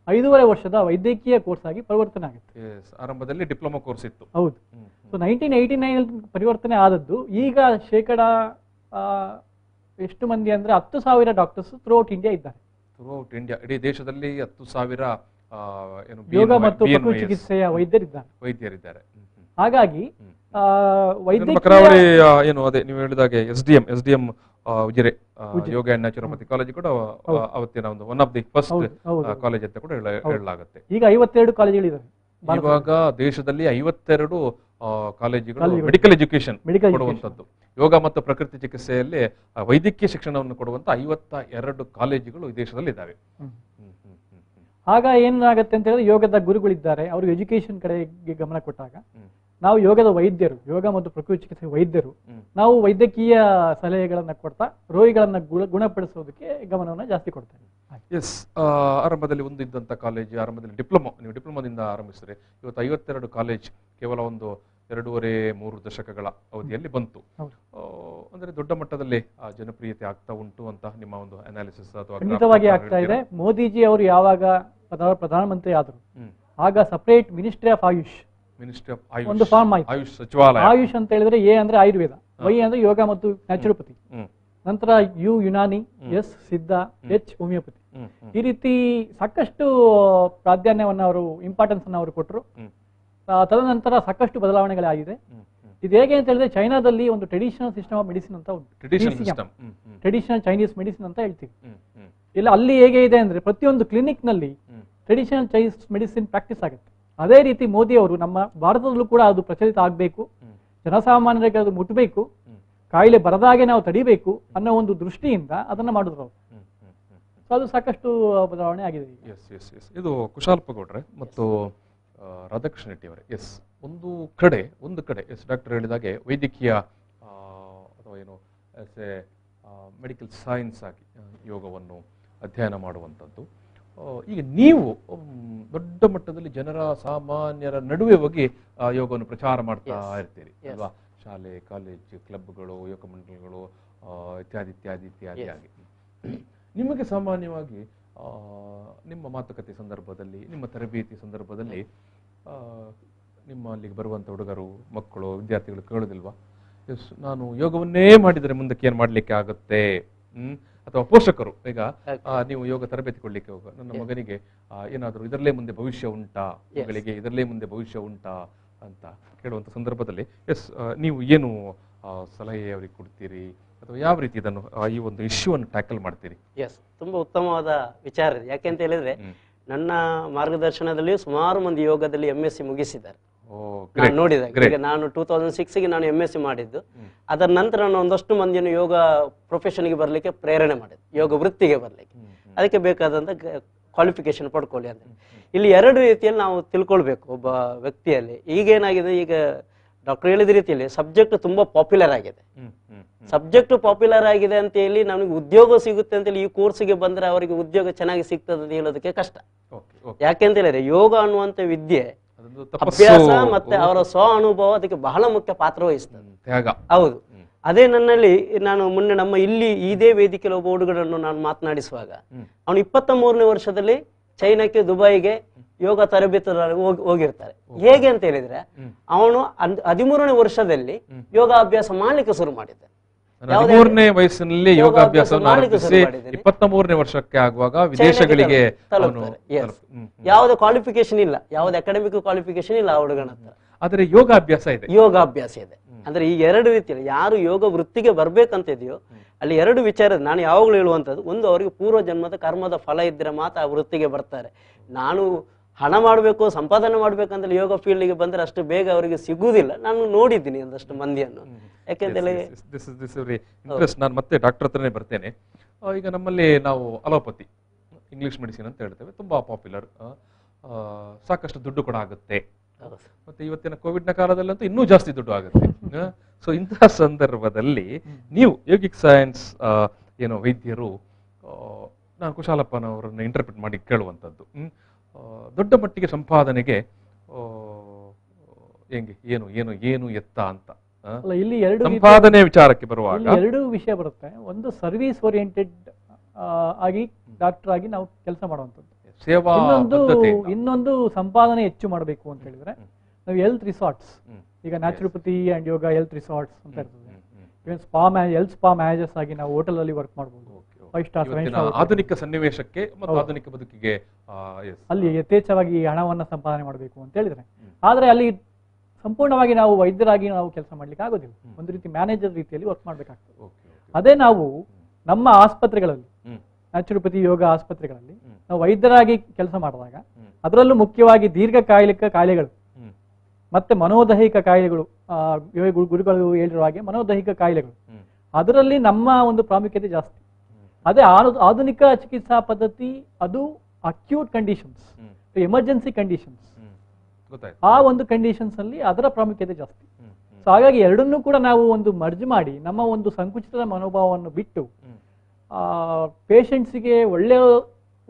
5.5 ವರ್ಷದ ವೈದ್ಯಕೀಯ ಕೋರ್ಸ್ ಆಗಿ ಪರಿವರ್ತನೆ ಆಗುತ್ತೆ. ಆರಂಭದಲ್ಲಿ ಡಿಪ್ಲೊಮಾ ಕೋರ್ಸ್ ಇತ್ತು. ಹೌದು. ಸೊ 1989 ಪರಿವರ್ತನೆ ಆದದ್ದು. ಈಗ ಶೇಕಡ ಎಷ್ಟು ಮಂದಿ ಅಂದ್ರೆ 10,000 ಡಾಕ್ಟರ್ಸ್ ಥ್ರೂಔಟ್ ಇಂಡಿಯಾ ಇದ್ದಾರೆ. ಥ್ರೂಔಟ್ ಇಂಡಿಯಾ, ಇಡೀ ದೇಶದಲ್ಲಿ 10,000 ಯೋಗ ಮತ್ತು ಪ್ರಕೃತಿ ಚಿಕಿತ್ಸೆಯ ವೈದ್ಯರಿದ್ದಾರೆ. ಹಾಗಾಗಿ ಕರಾವಳಿ ಏನು ಅದೇ ನೀವು ಹೇಳಿದಾಗೆ SDM Ujire yoga and naturopathy college ಕೂಡ ಅವತ್ತಿನ ಒಂದು one of the first college ಅಂತ ಕೂಡ ಹೇಳಲಾಗುತ್ತೆ. ಈಗ 52 ಕಾಲೇಜುಗಳಿವೆ. ಇವಾಗ ದೇಶದಲ್ಲಿ 52 ಕಾಲೇಜುಗಳು ಮೆಡಿಕಲ್ ಎಜುಕೇಶನ್ ಕೊಡುವಂತದ್ದು, ಯೋಗ ಮತ್ತು ಪ್ರಕೃತಿ ಚಿಕಿತ್ಸೆಯಲ್ಲಿ ವೈದ್ಯಕೀಯ ಶಿಕ್ಷಣವನ್ನು ಕೊಡುವಂತ 52 ಕಾಲೇಜುಗಳು ಈ ದೇಶದಲ್ಲಿ ಇದ್ದಾವೆ. ಆಗ ಏನಾಗುತ್ತೆ ಅಂತ ಹೇಳಿದ್ರೆ, ಯೋಗದ ಗುರುಗಳಿದ್ದಾರೆ, ಅವರು ಎಜುಕೇಶನ್ ಕಡೆಗೆ ಗಮನ ಕೊಟ್ಟಾಗ ನಾವು ಯೋಗದ ವೈದ್ಯರು, ಯೋಗ ಮತ್ತು ಪ್ರಕೃತಿ ಚಿಕಿತ್ಸೆ ವೈದ್ಯರು, ನಾವು ವೈದ್ಯಕೀಯ ಸಲಹೆಗಳನ್ನ ಕೊಡ್ತಾ ರೋಗಿಗಳನ್ನ ಗುಣಪಡಿಸೋದಕ್ಕೆ ಗಮನವನ್ನು ಜಾಸ್ತಿ ಕೊಡ್ತೇವೆ. ಎಸ್, ಆರಂಭದಲ್ಲಿ ಒಂದು ಇದ್ದಂಥ ಕಾಲೇಜ್, ಆರಂಭದಲ್ಲಿ ನೀವು ಡಿಪ್ಲೊಮಾದಿಂದ ಆರಂಭಿಸಿದ್ರೆ ಇವತ್ತು 52 ಕಾಲೇಜ್ ಕೇವಲ ಒಂದು 2.5-3 ದಶಕಗಳ ಅವಧಿಯಲ್ಲಿ ಬಂತು. ಅಂದ್ರೆ ದೊಡ್ಡ ಮಟ್ಟದಲ್ಲಿ ಜನಪ್ರಿಯತೆ ಆಗ್ತಾ ಉಂಟು ಅಂತ ನಿಮ್ಮ ಒಂದು ಅನಾಲಿಸಿಸ್ ಅಥವಾ? ಖಂಡಿತವಾಗಿ ಆಗ್ತಾ ಇದೆ. ಮೋದಿಜಿ ಅವರು ಯಾವಾಗ ಪ್ರಧಾನಮಂತ್ರಿ ಆದರು ಆಗ ಸಪರೇಟ್ ಮಿನಿಸ್ಟ್ರಿ ಆಫ್ ಆಯುಷ್ ಒಂದು ಫಾರ್ಮ್ ಆಯ್ತು. ಆಯುಷ್ ಸಚಿವಾಲಯ. ಆಯುಷ್ ಅಂತ ಹೇಳಿದ್ರೆ ಎ ಅಂದ್ರೆ ಆಯುರ್ವೇದ, ವೈ ಅಂದ್ರೆ ಯೋಗ ಮತ್ತು ನ್ಯಾಚುರೋಪತಿ, ನಂತರ ಯು ಯುನಾನಿ, ಎಸ್ ಸಿದ್ಧ, H ಹೋಮಿಯೋಪತಿ. ಈ ರೀತಿ ಸಾಕಷ್ಟು ಪ್ರಾಧಾನ್ಯವನ್ನು ಅವರು ಇಂಪಾರ್ಟೆನ್ಸ್ ಅನ್ನು ಅವರು ಕೊಟ್ಟರು. ತದನಂತರ ಸಾಕಷ್ಟು ಬದಲಾವಣೆಗಳಾಗಿದೆ. ಇದು ಹೇಗೆ ಅಂತ ಹೇಳಿದ್ರೆ, ಚೈನಾದಲ್ಲಿ ಒಂದು ಟ್ರೆಡಿಷನಲ್ ಸಿಸ್ಟಮ್ ಆಫ್ ಮೆಡಿಸಿನ್ ಅಂತ ಉಂಟು, ಟ್ರೆಡಿಷನಲ್ ಚೈನೀಸ್ ಮೆಡಿಸಿನ್ ಅಂತ ಹೇಳ್ತೀವಿ. ಇಲ್ಲ ಅಲ್ಲಿ ಹೇಗೆ ಇದೆ ಅಂದ್ರೆ, ಪ್ರತಿಯೊಂದು ಕ್ಲಿನಿಕ್ ನಲ್ಲಿ ಟ್ರೆಡಿಷನಲ್ ಚೈನೀಸ್ ಮೆಡಿಸಿನ್ ಪ್ರಾಕ್ಟೀಸ್ ಆಗುತ್ತೆ. ಅದೇ ರೀತಿ ಮೋದಿ ಅವರು ನಮ್ಮ ಭಾರತದಲ್ಲೂ ಕೂಡ ಅದು ಪ್ರಚಲಿತ ಆಗಬೇಕು, ಜನಸಾಮಾನ್ಯರಿಗೆ ಅದು ಮುಟ್ಟಬೇಕು, ಕಾಯಿಲೆ ಬರದಾಗೆ ನಾವು ತಡಿಬೇಕು ಅನ್ನೋ ಒಂದು ದೃಷ್ಟಿಯಿಂದ ಅದನ್ನ ಮಾಡಿದ್ರು ಅವರು. ಅದು ಸಾಕಷ್ಟು ಬದಲಾವಣೆ ಆಗಿದೆ. ಇದು ಕುಶಾಲಪ್ಪ ಗೌಡ್ರೆ ಮತ್ತು ರಾಧಾಕೃಷ್ಣ ರೆಡ್ಡಿ ಅವರೇ. ಎಸ್, ಒಂದು ಕಡೆ ಎಸ್ ಡಾಕ್ಟರ್ ಹೇಳಿದಾಗೆ ವೈದ್ಯಕೀಯ ಅಥವಾ ಏನು ಎಸ್ ಎ ಮೆಡಿಕಲ್ ಸೈನ್ಸ್ ಆಗಿ ಯೋಗವನ್ನು ಅಧ್ಯಯನ ಮಾಡುವಂಥದ್ದು. ಈಗ ನೀವು ದೊಡ್ಡ ಮಟ್ಟದಲ್ಲಿ ಜನರ ಸಾಮಾನ್ಯರ ನಡುವೆ ಹೋಗಿ ಯೋಗವನ್ನು ಪ್ರಚಾರ ಮಾಡ್ತಾ ಇರ್ತೀರಿ ಅಲ್ವಾ? ಶಾಲೆ, ಕಾಲೇಜ್, ಕ್ಲಬ್ಗಳು, ಯೋಗ ಮಂಡಳಗಳು ಇತ್ಯಾದಿ ಇತ್ಯಾದಿ ಇತ್ಯಾದಿಯಾಗಿ. ನಿಮಗೆ ಸಾಮಾನ್ಯವಾಗಿ ನಿಮ್ಮ ಮಾತುಕತೆ ಸಂದರ್ಭದಲ್ಲಿ, ನಿಮ್ಮ ತರಬೇತಿ ಸಂದರ್ಭದಲ್ಲಿ ನಿಮ್ಮ ಅಲ್ಲಿಗೆ ಬರುವಂಥ ಹುಡುಗರು, ಮಕ್ಕಳು, ವಿದ್ಯಾರ್ಥಿಗಳು ಕೇಳೋದಿಲ್ವಾ, ಎಸ್ ನಾನು ಯೋಗವನ್ನೇ ಮಾಡಿದರೆ ಮುಂದಕ್ಕೆ ಏನು ಮಾಡಲಿಕ್ಕೆ ಆಗುತ್ತೆ? ಅಥವಾ ಪೋಷಕರು ಈಗ ನೀವು ಯೋಗ ತರಬೇತಿ ಕೊಡ್ಲಿಕ್ಕೆ ಹೋಗ, ನನ್ನ ಮಗನಿಗೆ ಏನಾದರೂ ಇದರಲ್ಲೇ ಮುಂದೆ ಭವಿಷ್ಯ ಉಂಟಾ, ಮಗಳಿಗೆ ಇದರಲ್ಲೇ ಮುಂದೆ ಭವಿಷ್ಯ ಉಂಟಾ ಅಂತ ಕೇಳುವಂಥ ಸಂದರ್ಭದಲ್ಲಿ ಎಸ್ ನೀವು ಏನು ಸಲಹೆ ಅವರಿಗೆ ಕೊಡ್ತೀರಿ, ಅಥವಾ ಯಾವ ರೀತಿ ಇದನ್ನು ಈ ಒಂದು ಇಶ್ಯೂವನ್ನು ಟ್ಯಾಕಲ್ ಮಾಡ್ತೀರಿ? ಎಸ್, ತುಂಬಾ ಉತ್ತಮವಾದ ವಿಚಾರ ಇದೆ. ಯಾಕೆಂತ ಹೇಳಿದ್ರೆ ನನ್ನ ಮಾರ್ಗದರ್ಶನದಲ್ಲಿ ಸುಮಾರು ಮಂದಿ ಯೋಗದಲ್ಲಿ MSc ಮುಗಿಸಿದ್ದಾರೆ ನಾನು ನೋಡಿದಾಗ. ಈಗ ನಾನು 2006ಗೆ ನಾನು MSc ಮಾಡಿದ್ದು. ಅದರ ನಂತರ ನಾನು ಒಂದಷ್ಟು ಮಂದಿಯನ್ನು ಯೋಗ ಪ್ರೊಫೆಷನ್ಗೆ ಬರಲಿಕ್ಕೆ ಪ್ರೇರಣೆ ಮಾಡಿದ್ದು, ಯೋಗ ವೃತ್ತಿಗೆ ಬರಲಿಕ್ಕೆ. ಅದಕ್ಕೆ ಬೇಕಾದಂತ ಕ್ವಾಲಿಫಿಕೇಶನ್ ಪಡ್ಕೊಳ್ಳಿ ಅಂತ. ಇಲ್ಲಿ ಎರಡು ರೀತಿಯಲ್ಲಿ ನಾವು ತಿಳ್ಕೊಳ್ಬೇಕು ಒಬ್ಬ ವ್ಯಕ್ತಿಯಲ್ಲಿ. ಈಗೇನಾಗಿದೆ, ಈಗ ಡಾಕ್ಟರ್ ಹೇಳಿದ ರೀತಿಯಲ್ಲಿ ಸಬ್ಜೆಕ್ಟ್ ತುಂಬಾ ಪಾಪ್ಯುಲರ್ ಆಗಿದೆ. ಸಬ್ಜೆಕ್ಟ್ ಪಾಪ್ಯುಲರ್ ಆಗಿದೆ ಅಂತ ಹೇಳಿ ನಮಗೆ ಉದ್ಯೋಗ ಸಿಗುತ್ತೆ ಅಂತ ಹೇಳಿ ಈ ಕೋರ್ಸ್ಗೆ ಬಂದ್ರೆ ಅವರಿಗೆ ಉದ್ಯೋಗ ಚೆನ್ನಾಗಿ ಸಿಗ್ತದೆ ಅಂತ ಹೇಳೋದಕ್ಕೆ ಕಷ್ಟ. ಯಾಕೆಂತ ಹೇಳಿದ್ರೆ ಯೋಗ ಅನ್ನುವಂತ ವಿದ್ಯೆ ಅಭ್ಯಾಸ ಮತ್ತೆ ಅವರ ಸ್ವ ಅನುಭವ ಅದಕ್ಕೆ ಬಹಳ ಮುಖ್ಯ ಪಾತ್ರ ವಹಿಸ್ತದೆ. ಹೌದು, ಅದೇ ನನ್ನಲ್ಲಿ ನಾನು ಮೊನ್ನೆ ನಮ್ಮ ಇಲ್ಲಿ ಇದೇ ವೇದಿಕೆಯಲ್ಲಿ ಒಬ್ಬ ಹುಡುಗರನ್ನು ನಾನು ಮಾತನಾಡಿಸುವಾಗ ಅವನು 23ನೇ ವರ್ಷದಲ್ಲಿ ಚೈನಾಕ್ಕೆ, ದುಬೈಗೆ ಯೋಗ ತರಬೇತಿ ಹೋಗಿರ್ತಾರೆ. ಹೇಗೆ ಅಂತ ಹೇಳಿದ್ರೆ ಅವನು 13ನೇ ವರ್ಷದಲ್ಲಿ ಯೋಗಾಭ್ಯಾಸ ಮಾಡ್ಲಿಕ್ಕೆ ಶುರು ಮಾಡಿದ್ದ. 13ನೇ ವಯಸ್ಸಿನಲ್ಲಿ ಯೋಗಾಭ್ಯಾಸವನ್ನು ಆರಂಭಿಸಿ 23ನೇ ವರ್ಷಕ್ಕೆ ಆಗುವಾಗ ವಿದೇಶಗಳಿಗೆ ಯಾವುದೇ ಕ್ವಾಲಿಫಿಕೇಶನ್ ಇಲ್ಲ, ಯಾವುದೇ ಅಕಾಡೆಮಿಕ್ ಕ್ವಾಲಿಫಿಕೇಶನ್ ಇಲ್ಲ ಆ ಹುಡುಗನ ಹತ್ರ. ಆದರೆ ಯೋಗಾಭ್ಯಾಸ ಇದೆ, ಯೋಗಾಭ್ಯಾಸ ಇದೆ. ಅಂದ್ರೆ ಈ ಎರಡು ರೀತಿಯಲ್ಲಿ ಯಾರು ಯೋಗ ವೃತ್ತಿಗೆ ಬರ್ಬೇಕಂತ ಇದೆಯೋ ಅಲ್ಲಿ ಎರಡು ವಿಚಾರ ನಾನು ಯಾವಾಗಲೂ ಹೇಳುವಂಥದ್ದು. ಒಂದು, ಅವರಿಗೆ ಪೂರ್ವ ಜನ್ಮದ ಕರ್ಮದ ಫಲ ಇದ್ರೆ ಮಾತ್ರ ಆ ವೃತ್ತಿಗೆ ಬರ್ತಾರೆ. ನಾನು ಹಣ ಮಾಡಬೇಕು, ಸಂಪಾದನೆ ಮಾಡ್ಬೇಕಂದ್ರೆ ಯೋಗ ಫೀಲ್ಡ್ಗೆ ಬಂದ್ರೆ ಅಷ್ಟು ಬೇಗ ಅವರಿಗೆ ಸಿಗುವುದಿಲ್ಲ. ನಾನು ನೋಡಿದ್ದೀನಿ ಒಂದಷ್ಟು ಮಂದಿಯನ್ನು. ಯಾಕೆಂದ್ರೆ ನಾನು ಮತ್ತೆ ಡಾಕ್ಟರ್ ಹತ್ರನೇ ಬರ್ತೇನೆ. ಈಗ ನಮ್ಮಲ್ಲಿ ನಾವು ಅಲೋಪತಿ, ಇಂಗ್ಲಿಷ್ ಮೆಡಿಸಿನ್ ಅಂತ ಹೇಳ್ತೇವೆ, ತುಂಬಾ ಪಾಪ್ಯುಲರ್, ಸಾಕಷ್ಟು ದುಡ್ಡು ಕೂಡ ಆಗುತ್ತೆ. ಮತ್ತೆ ಇವತ್ತಿನ ಕೋವಿಡ್ನ ಕಾಲದಲ್ಲಂತೂ ಇನ್ನೂ ಜಾಸ್ತಿ ದುಡ್ಡು ಆಗುತ್ತೆ. ಸೊ ಇಂತಹ ಸಂದರ್ಭದಲ್ಲಿ ನೀವು ಯೋಗಿಕ್ ಸೈನ್ಸ್ ಏನೋ ವೈದ್ಯರು, ನಾನು ಕುಶಾಲಪ್ಪನವರನ್ನು ಇಂಟರ್ಪ್ರಿಟ್ ಮಾಡಿ ಕೇಳುವಂಥದ್ದು, ದೊಡ್ಡ ಮಟ್ಟಿಗೆ ಸಂಪಾದನೆಗೆ ಹೆಂಗೆ, ಏನು ಏನು ಏನು ಎತ್ತ ಅಂತ ಇಲ್ಲಿ ಎರಡು ಸಂಪಾದನೆ ವಿಚಾರಕ್ಕೆ ಬರುವಾಗ ಎರಡು ವಿಷಯ ಬರುತ್ತೆ. ಒಂದು ಸರ್ವಿಸ್ ಓರಿಯೆಂಟೆಡ್ ಆಗಿ ಡಾಕ್ಟರ್ ಆಗಿ ನಾವು ಕೆಲಸ ಮಾಡುವಂಥದ್ದು. ಇನ್ನೊಂದು ಸಂಪಾದನೆ ಹೆಚ್ಚು ಮಾಡಬೇಕು ಅಂತ ಹೇಳಿದ್ರೆ ನಾವು ಹೆಲ್ತ್ ರಿಸಾರ್ಟ್ಸ್, ಈಗ naturopathy and yoga health resorts ಅಂತ ಇರ್ತದೆ. ಇವನ್ ಹೆಲ್ತ್ ಸ್ಪಾ ಮ್ಯಾನೇಜರ್ಸ್ ಆಗಿ ನಾವು ಹೋಟೆಲ್ ಅಲ್ಲಿ ವರ್ಕ್ ಮಾಡಬಹುದು. 5 ಸ್ಟಾರ್ ಆಧುನಿಕ ಸನ್ನಿವೇಶಕ್ಕೆ ಮತ್ತು ಆಧುನಿಕ ಬದುಕಿಗೆ ಅಲ್ಲಿ ಯಥೇಚ್ಛವಾಗಿ ಹಣವನ್ನ ಸಂಪಾದನೆ ಮಾಡಬೇಕು ಅಂತ ಹೇಳಿದ್ರೆ, ಆದ್ರೆ ಅಲ್ಲಿ ಸಂಪೂರ್ಣವಾಗಿ ನಾವು ವೈದ್ಯರಾಗಿ ನಾವು ಕೆಲಸ ಮಾಡ್ಲಿಕ್ಕೆ ಆಗೋದಿಲ್ಲ. ಒಂದು ರೀತಿ ಮ್ಯಾನೇಜರ್ ರೀತಿಯಲ್ಲಿ ವರ್ಕ್ ಮಾಡ್ಬೇಕಾಗ್ತದೆ. ಅದೇ ನಾವು ನಮ್ಮ ಆಸ್ಪತ್ರೆಗಳಲ್ಲಿ, ನ್ಯಾಚುರೋಪತಿ ಯೋಗ ಆಸ್ಪತ್ರೆಗಳಲ್ಲಿ ನಾವು ವೈದ್ಯರಾಗಿ ಕೆಲಸ ಮಾಡಿದಾಗ, ಅದರಲ್ಲೂ ಮುಖ್ಯವಾಗಿ ದೀರ್ಘಕಾಲಿಕ ಕಾಯಿಲೆಗಳು ಮತ್ತೆ ಮನೋದೈಹಿಕ ಕಾಯಿಲೆಗಳು, ಗುರುಗಳು ಹೇಳಿರುವ ಹಾಗೆ ಮನೋದೈಹಿಕ ಕಾಯಿಲೆಗಳು, ಅದರಲ್ಲಿ ನಮ್ಮ ಒಂದು ಪ್ರಾಮುಖ್ಯತೆ ಜಾಸ್ತಿ. ಅದೇ ಆಧುನಿಕ ಚಿಕಿತ್ಸಾ ಪದ್ಧತಿ ಅದು ಅಕ್ಯೂಟ್ ಕಂಡೀಷನ್ಸ್, ಎಮರ್ಜೆನ್ಸಿ ಕಂಡೀಷನ್ಸ್, ಆ ಒಂದು ಕಂಡೀಷನ್ಸ್ ಅಲ್ಲಿ ಅದರ ಪ್ರಾಮುಖ್ಯತೆ ಜಾಸ್ತಿ. ಸೊ ಹಾಗಾಗಿ ಎರಡನ್ನೂ ಕೂಡ ನಾವು ಒಂದು ಮರ್ಜ್ ಮಾಡಿ ನಮ್ಮ ಒಂದು ಸಂಕುಚಿತ ಮನೋಭಾವವನ್ನು ಬಿಟ್ಟು ಪೇಷಂಟ್ಸ್ಗೆ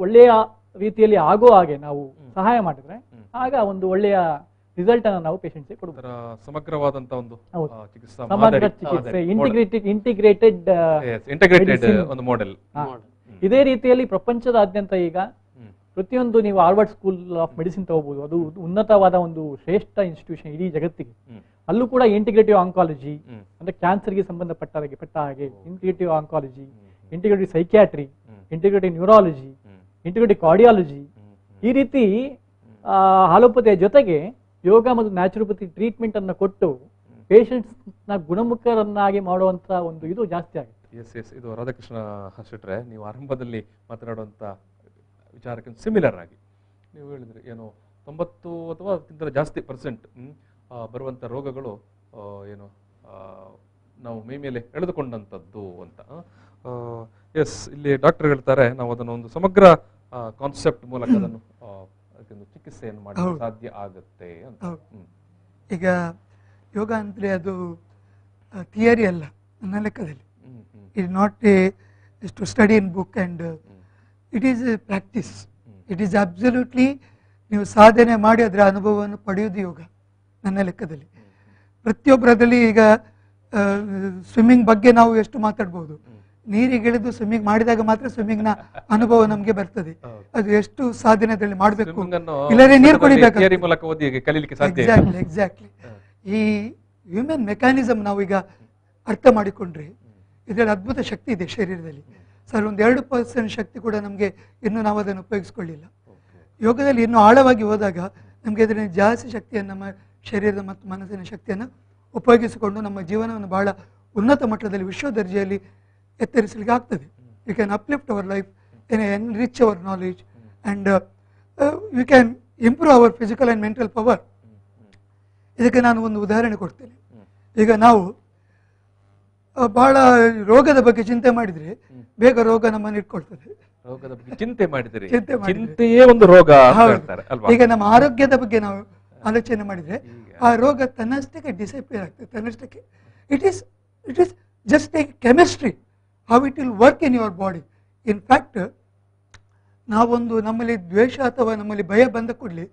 ಒಳ್ಳೆಯ ರೀತಿಯಲ್ಲಿ ಆಗೋ ಹಾಗೆ ನಾವು ಸಹಾಯ ಮಾಡಿದ್ರೆ ಆಗ ಒಂದು ಒಳ್ಳೆಯ ರಿಸಲ್ಟ್ ಅನ್ನು ನಾವು ಪೇಷಂಟ್ಸ್ಗೆ ಕೊಡ್ಬೋದು. ಸಮಗ್ರವಾದಂತ ಒಂದು ಚಿಕಿತ್ಸೆ, ಇಂಟಿಗ್ರೇಟೆಡ್ ಒಂದು ಮಾಡೆಲ್. ಇದೇ ರೀತಿಯಲ್ಲಿ ಪ್ರಪಂಚದಾದ್ಯಂತ ಈಗ ಪ್ರತಿಯೊಂದು ನೀವು ಹಾರ್ವರ್ಡ್ ಸ್ಕೂಲ್ ಆಫ್ ಮೆಡಿಸಿನ್ ತಗೋಬಹುದು, ಅದು ಉನ್ನತವಾದ ಒಂದು ಶ್ರೇಷ್ಠ ಇನ್ಸ್ಟಿಟ್ಯೂಷನ್ ಇಡೀ ಜಗತ್ತಿಗೆ. ಅಲ್ಲೂ ಕೂಡ ಇಂಟಿಗ್ರೇಟಿವ್ ಆಂಕಾಲಜಿ ಅಂದ್ರೆ ಕ್ಯಾನ್ಸರ್ಗೆ ಸಂಬಂಧಪಟ್ಟ ಹಾಗೆ integrative oncology, integrative psychiatry, integrative neurology, integrative cardiology, ಈ ರೀತಿ ಆಲೋಪತಿಯ ಜೊತೆಗೆ ಯೋಗ ಮತ್ತು ನ್ಯಾಚುರೋಪತಿ ಟ್ರೀಟ್ಮೆಂಟ್ ಅನ್ನು ಕೊಟ್ಟು ಪೇಷಂಟ್ಸ್ ನ ಗುಣಮುಖರನ್ನಾಗಿ ಮಾಡುವಂತ ಒಂದು ಇದು ಜಾಸ್ತಿ ಆಗುತ್ತೆ. ಎಸ್, ಇದು ರಾಧಾಕೃಷ್ಣ ಶೆಟ್ರೆ, ನೀವು ಆರಂಭದಲ್ಲಿ ಮಾತನಾಡುವಂತ ವಿಚಾರಕ್ಕೆ ಸಿಮಿಲರ್ ಆಗಿ ನೀವು ಹೇಳಿದ್ರಿ, ಏನು 90 ಅಥವಾ ಅದಕ್ಕಿಂತ ಜಾಸ್ತಿ % ಬರುವಂಥ ರೋಗಗಳು ಏನು ನಾವು ಮೈ ಮೇಲೆ ಎಳೆದುಕೊಂಡಂಥದ್ದು ಅಂತ. ಎಸ್, ಇಲ್ಲಿ ಡಾಕ್ಟರ್ ಹೇಳ್ತಾರೆ ನಾವು ಅದನ್ನು ಒಂದು ಸಮಗ್ರ ಕಾನ್ಸೆಪ್ಟ್ ಮೂಲಕ ಅದನ್ನು ಅದಕ್ಕೊಂದು ಚಿಕಿತ್ಸೆಯನ್ನು ಮಾಡಲು ಸಾಧ್ಯ ಆಗುತ್ತೆ ಅಂತ. ಈಗ ಯೋಗ ಅಂದರೆ ಅದು ಥಿಯರಿ ಅಲ್ಲ ನನ್ನ ಲೆಕ್ಕದಲ್ಲಿ. It not is to study in book and it is a practice. It is absolutely ನೀವು ಸಾಧನೆ ಮಾಡಿ ಅದರ ಅನುಭವವನ್ನು ಪಡೆಯುವುದು ಯೋಗ ನನ್ನ ಲೆಕ್ಕದಲ್ಲಿ. ಪ್ರತಿಯೊಬ್ಬರದಲ್ಲಿ ಈಗ ಸ್ವಿಮ್ಮಿಂಗ್ ಬಗ್ಗೆ ನಾವು ಎಷ್ಟು ಮಾತಾಡ್ಬೋದು, ನೀರಿಗಿಳಿದು ಸ್ವಿಮ್ಮಿಂಗ್ ಮಾಡಿದಾಗ ಮಾತ್ರ ಸ್ವಿಮ್ಮಿಂಗ್ನ ಅನುಭವ ನಮಗೆ ಬರ್ತದೆ. ಅದು ಎಷ್ಟು ಸಾಧನೆದಲ್ಲಿ ಮಾಡಬೇಕು, ಇಲ್ಲರೆ ನೀರು ಕುಡಿಬೇಕು. ಎಕ್ಸಾಕ್ಟ್ಲಿ. ಈ ಹ್ಯೂಮನ್ ಮೆಕ್ಯಾನಿಸಮ್ ನಾವೀಗ ಅರ್ಥ ಮಾಡಿಕೊಂಡ್ರೆ ಇದರಲ್ಲಿ ಅದ್ಭುತ ಶಕ್ತಿ ಇದೆ ಶರೀರದಲ್ಲಿ. ಸರ್, ಒಂದು 2% ಶಕ್ತಿ ಕೂಡ ನಮಗೆ ಇನ್ನೂ ನಾವು ಅದನ್ನು ಉಪಯೋಗಿಸ್ಕೊಳ್ಳಿಲ್ಲ. ಯೋಗದಲ್ಲಿ ಇನ್ನೂ ಆಳವಾಗಿ ಹೋದಾಗ ನಮಗೆ ಅದರಿಂದ ಜಾಸ್ತಿ ಶಕ್ತಿಯನ್ನು, ನಮ್ಮ ಶರೀರದ ಮತ್ತು ಮನಸ್ಸಿನ ಶಕ್ತಿಯನ್ನು ಉಪಯೋಗಿಸಿಕೊಂಡು ನಮ್ಮ ಜೀವನವನ್ನು ಬಹಳ ಉನ್ನತ ಮಟ್ಟದಲ್ಲಿ ವಿಶ್ವ ದರ್ಜೆಯಲ್ಲಿ ಎತ್ತರಿಸಲಿಕ್ಕೆ ಆಗ್ತದೆ. You can uplift our life, enrich our knowledge and you can improve our physical and mental power. ಇದಕ್ಕೆ ನಾನು ಒಂದು ಉದಾಹರಣೆ ಕೊಡ್ತೇನೆ. ಈಗ ನಾವು ಬಹಳ ರೋಗದ ಬಗ್ಗೆ ಚಿಂತೆ ಮಾಡಿದರೆ ಬೇಗ ರೋಗ ನಮ್ಮನ್ನು ಇಟ್ಕೊಳ್ತದೆ. ರೋಗದ ಬಗ್ಗೆ ಚಿಂತೆ ಮಾಡಿದರೆ ಚಿಂತೆಯೇ ಒಂದು ರೋಗ. ಈಗ ನಮ್ಮ ಆರೋಗ್ಯದ ಬಗ್ಗೆ ನಾವು ಆಲೋಚನೆ ಮಾಡಿದರೆ ಆ ರೋಗ ತನ್ನಷ್ಟಕ್ಕೆ ಡಿಸಪಿಯರ್ ಆಗ್ತದೆ, ತನ್ನಷ್ಟಕ್ಕೆ. It is just like chemistry, how it will work in your body. In fact ನಾವೊಂದು ನಮ್ಮಲ್ಲಿ ದ್ವೇಷ ಅಥವಾ ನಮ್ಮಲ್ಲಿ ಭಯ ಬಂದ ಕೂಡಲೇ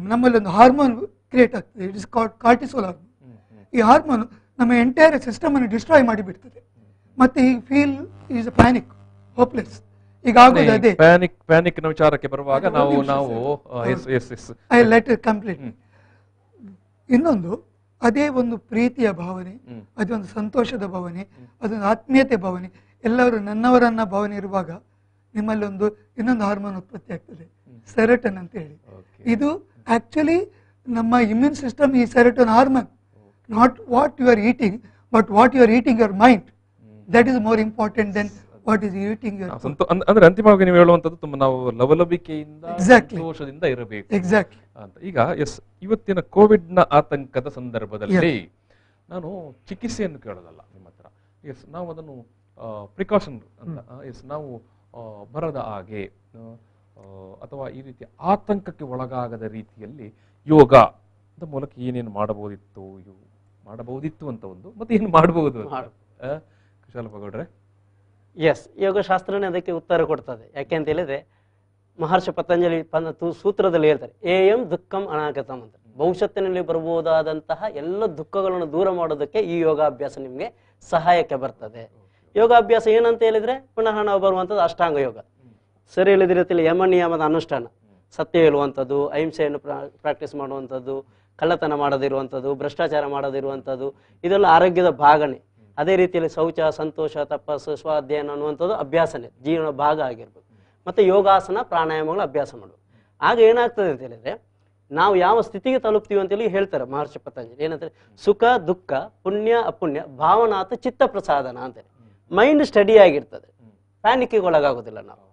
ನಮ್ಮಲ್ಲಿ ಒಂದು ಹಾರ್ಮೋನ್ ಕ್ರಿಯೇಟ್ ಆಗ್ತದೆ. It is called cortisol hormone. ಈ ಹಾರ್ಮೋನ್ ನಮ್ಮ ಎಂಟೈರ್ ಸಿಸ್ಟಮ್ ಅನ್ನು ಡಿಸ್ಟ್ರಾಯ್ ಮಾಡಿಬಿಡ್ತದೆ. ಮತ್ತೆ ಈ ಫೀಲ್ ಈಸ್ ಪ್ಯಾನಿಕ್, ಹೋಪ್ಲೆಸ್. ಈಗ ಆಗೋದು ಅದೇ ಪ್ಯಾನಿಕ್ ವಿಚಾರಕ್ಕೆ ಬರುವಾಗ ನಾವು ಐ ಲೆಟ್ ಇಟ್ ಕಂಪ್ಲೀಟ್. ಇನ್ನೊಂದು ಅದೇ ಒಂದು ಪ್ರೀತಿಯ ಭಾವನೆ, ಅದೊಂದು ಸಂತೋಷದ ಭಾವನೆ, ಅದೊಂದು ಆತ್ಮೀಯತೆ ಭಾವನೆ, ಎಲ್ಲರೂ ನನ್ನವರನ್ನ ಭಾವನೆ ಇರುವಾಗ ನಿಮ್ಮಲ್ಲಿ ಇನ್ನೊಂದು ಹಾರ್ಮೋನ್ ಉತ್ಪತ್ತಿ ಆಗ್ತದೆ, ಸೆರೋಟೋನಿನ್ ಅಂತ ಹೇಳಿ. ಇದು ಆಕ್ಚುಲಿ ನಮ್ಮ ಇಮ್ಯೂನ್ ಸಿಸ್ಟಮ್ ಈ serotonin hormone, not what you are eating but what you are eating your mind. That is more important than what is eating your. ಅಂದ್ರೆ ಅಂತಿಮವಾಗಿ ನೀವು ಹೇಳುವಂತದ್ದು ನಾವು ಲವಲವಿಕೆಯಿಂದ ಸಂತೋಷದಿಂದ ಇರಬೇಕು. ಎಕ್ಸಾಕ್ಟ್ಲಿ ಅಂತ. ಈಗ ಇವತ್ತಿನ ಕೋವಿಡ್ ನ ಆತಂಕದ ಸಂದರ್ಭದಲ್ಲಿ ನಾನು ಚಿಕಿತ್ಸೆಯನ್ನು ಕೇಳೋದಲ್ಲ ನಿಮ್ಮ ಹತ್ರ. ನಾವು ಅದನ್ನು ಪ್ರಿಕಾಷನ್ ಅಂತ ನಾವು ಬರದ ಹಾಗೆ ಅಥವಾ ಈ ರೀತಿ ಆತಂಕಕ್ಕೆ ಒಳಗಾಗದ ರೀತಿಯಲ್ಲಿ ಯೋಗ ಮೂಲಕ ಏನೇನು ಮಾಡಬಹುದಿತ್ತು ಅಂತ ಒಂದು, ಮತ್ತೆ ಏನು ಮಾಡಬಹುದು ಕುಶಾಲಪ್ಪಗೌಡ್ರೆ? ಎಸ್, ಯೋಗಶಾಸ್ತ್ರನೇ ಅದಕ್ಕೆ ಉತ್ತರ ಕೊಡ್ತದೆ. ಯಾಕೆ ಅಂತ ಹೇಳಿದ್ರೆ ಮಹರ್ಷಿ ಪತಂಜಲಿ ಸೂತ್ರದಲ್ಲಿ ಹೇಳ್ತಾರೆ, ಏಯಂ ದುಃಖಂ ಅನಾಗತಂ ಅಂತ. ಭವಿಷ್ಯತ್ತಿನಲ್ಲಿ ಬರಬಹುದಾದಂತಹ ಎಲ್ಲ ದುಃಖಗಳನ್ನು ದೂರ ಮಾಡೋದಕ್ಕೆ ಈ ಯೋಗಾಭ್ಯಾಸ ನಿಮಗೆ ಸಹಾಯಕ್ಕೆ ಬರ್ತದೆ. ಯೋಗಾಭ್ಯಾಸ ಏನಂತ ಹೇಳಿದ್ರೆ ಪುನಃ ನಾವು ಬರುವಂಥದ್ದು ಅಷ್ಟಾಂಗ ಯೋಗ. ಸರಿ ಹೇಳಿದ ರೀತಿಯಲ್ಲಿ ಯಮ ನಿಯಮದ ಅನುಷ್ಠಾನ, ಸತ್ಯ ಹೇಳುವಂಥದ್ದು, ಅಹಿಂಸೆಯನ್ನು ಪ್ರಾಕ್ಟೀಸ್ ಮಾಡುವಂಥದ್ದು, ಕಳ್ಳತನ ಮಾಡದಿರುವಂಥದ್ದು, ಭ್ರಷ್ಟಾಚಾರ ಮಾಡದಿರುವಂಥದ್ದು, ಇದೆಲ್ಲ ಆರೋಗ್ಯದ ಭಾಗನೇ. ಅದೇ ರೀತಿಯಲ್ಲಿ ಶೌಚ, ಸಂತೋಷ, ತಪಸ್ಸು, ಸ್ವಾಧ್ಯಯನ ಅನ್ನುವಂಥದ್ದು ಅಭ್ಯಾಸನೇ, ಜೀವನ ಭಾಗ ಆಗಿರ್ಬೇಕು. ಮತ್ತು ಯೋಗಾಸನ, ಪ್ರಾಣಾಯಾಮಗಳ ಅಭ್ಯಾಸ ಮಾಡಬೇಕು. ಆಗ ಏನಾಗ್ತದೆ ಅಂತ ಹೇಳಿದ್ರೆ ನಾವು ಯಾವ ಸ್ಥಿತಿಗೆ ತಲುಪ್ತೀವಿ ಅಂತೇಳಿ ಹೇಳ್ತಾರೆ ಮಹರ್ಷಿ ಪತಂಜಲಿ. ಏನಂತಾರೆ, ಸುಖ ದುಃಖ ಪುಣ್ಯ ಅಪುಣ್ಯ ಭಾವನಾಥ ಚಿತ್ತ ಪ್ರಸಾದನ ಅಂತೇಳಿ. ಮೈಂಡ್ ಸ್ಟಡಿ ಆಗಿರ್ತದೆ, ಪ್ಯಾನಿಕ್ಗೆ ಒಳಗಾಗೋದಿಲ್ಲ, ನಾವು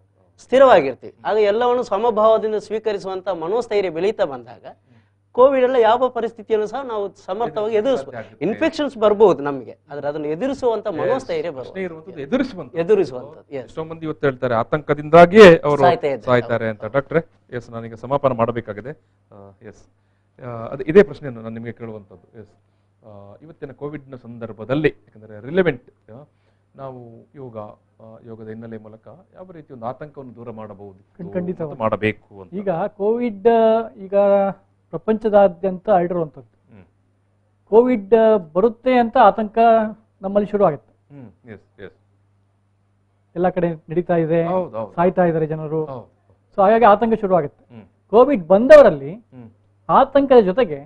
ಸ್ಥಿರವಾಗಿರ್ತೀವಿ. ಆಗ ಎಲ್ಲವನ್ನು ಸಮಭಾವದಿಂದ ಸ್ವೀಕರಿಸುವಂಥ ಮನೋಸ್ಥೈರ್ಯ ಬೆಳೀತಾ ಬಂದಾಗ ಕೋವಿಡ್ ಎಲ್ಲ ಯಾವ ಪರಿಸ್ಥಿತಿಯನ್ನು ಸಹ ನಾವು ಸಮರ್ಥವಾಗಿ ಎದುರಿಸಬಹುದು. ಇನ್ಫೆಕ್ಷನ್ಸ್ ಬರ್ಬಹುದು ನಮಗೆ, ಆದ್ರೆ ಅದನ್ನು ಎದುರಿಸುವಂತ ಮನೋಸ್ಥೈರ್ಯ ಎದುರಿಸುವಂತದ್ದು. ಎಷ್ಟೋ ಮಂದಿ ಇವತ್ತು ಹೇಳ್ತಾರೆ ಆತಂಕದಿಂದಾಗಿಯೇ ಅವರು ಸಾಯ್ತಾರೆ ಅಂತ. ಡಾಕ್ಟ್ರೆ, ಎಸ್, ನಾನೀಗ ಸಮಾಪನ ಮಾಡಬೇಕಾಗಿದೆ. ಎಸ್, ಇದೇ ಪ್ರಶ್ನೆಯನ್ನು ನಾನು ನಿಮಗೆ ಕೇಳುವಂಥದ್ದು. ಎಸ್, ಇವತ್ತಿನ ಕೋವಿಡ್ನ ಸಂದರ್ಭದಲ್ಲಿ ಯಾಕಂದರೆ ರಿಲೆವೆಂಟ್ ನಾವು ಯೋಗದ ಹಿನ್ನೆಲೆ ಮೂಲಕ ಯಾವ ರೀತಿ ಒಂದು ಆತಂಕವನ್ನು ದೂರ ಮಾಡಬಹುದು, ಮಾಡಬೇಕು ಅಂತ. ಈಗ ಕೋವಿಡ್ ಈಗ ಪ್ರಪಂಚದಾದ್ಯಂತ ಹರಡಿರುವಂಥದ್ದು. ಕೋವಿಡ್ ಬರುತ್ತೆ ಅಂತ ಆತಂಕ ನಮ್ಮಲ್ಲಿ ಶುರು ಆಗುತ್ತೆ. ಎಲ್ಲ ಕಡೆ ನಡೀತಾ ಇದೆ, ಸಾಯ್ತಾ ಇದ್ದಾರೆ ಜನರು. ಸೊ ಹಾಗಾಗಿ ಆತಂಕ ಶುರು ಆಗುತ್ತೆ. ಕೋವಿಡ್ ಬಂದವರಲ್ಲಿ ಆತಂಕದ ಜೊತೆಗೆ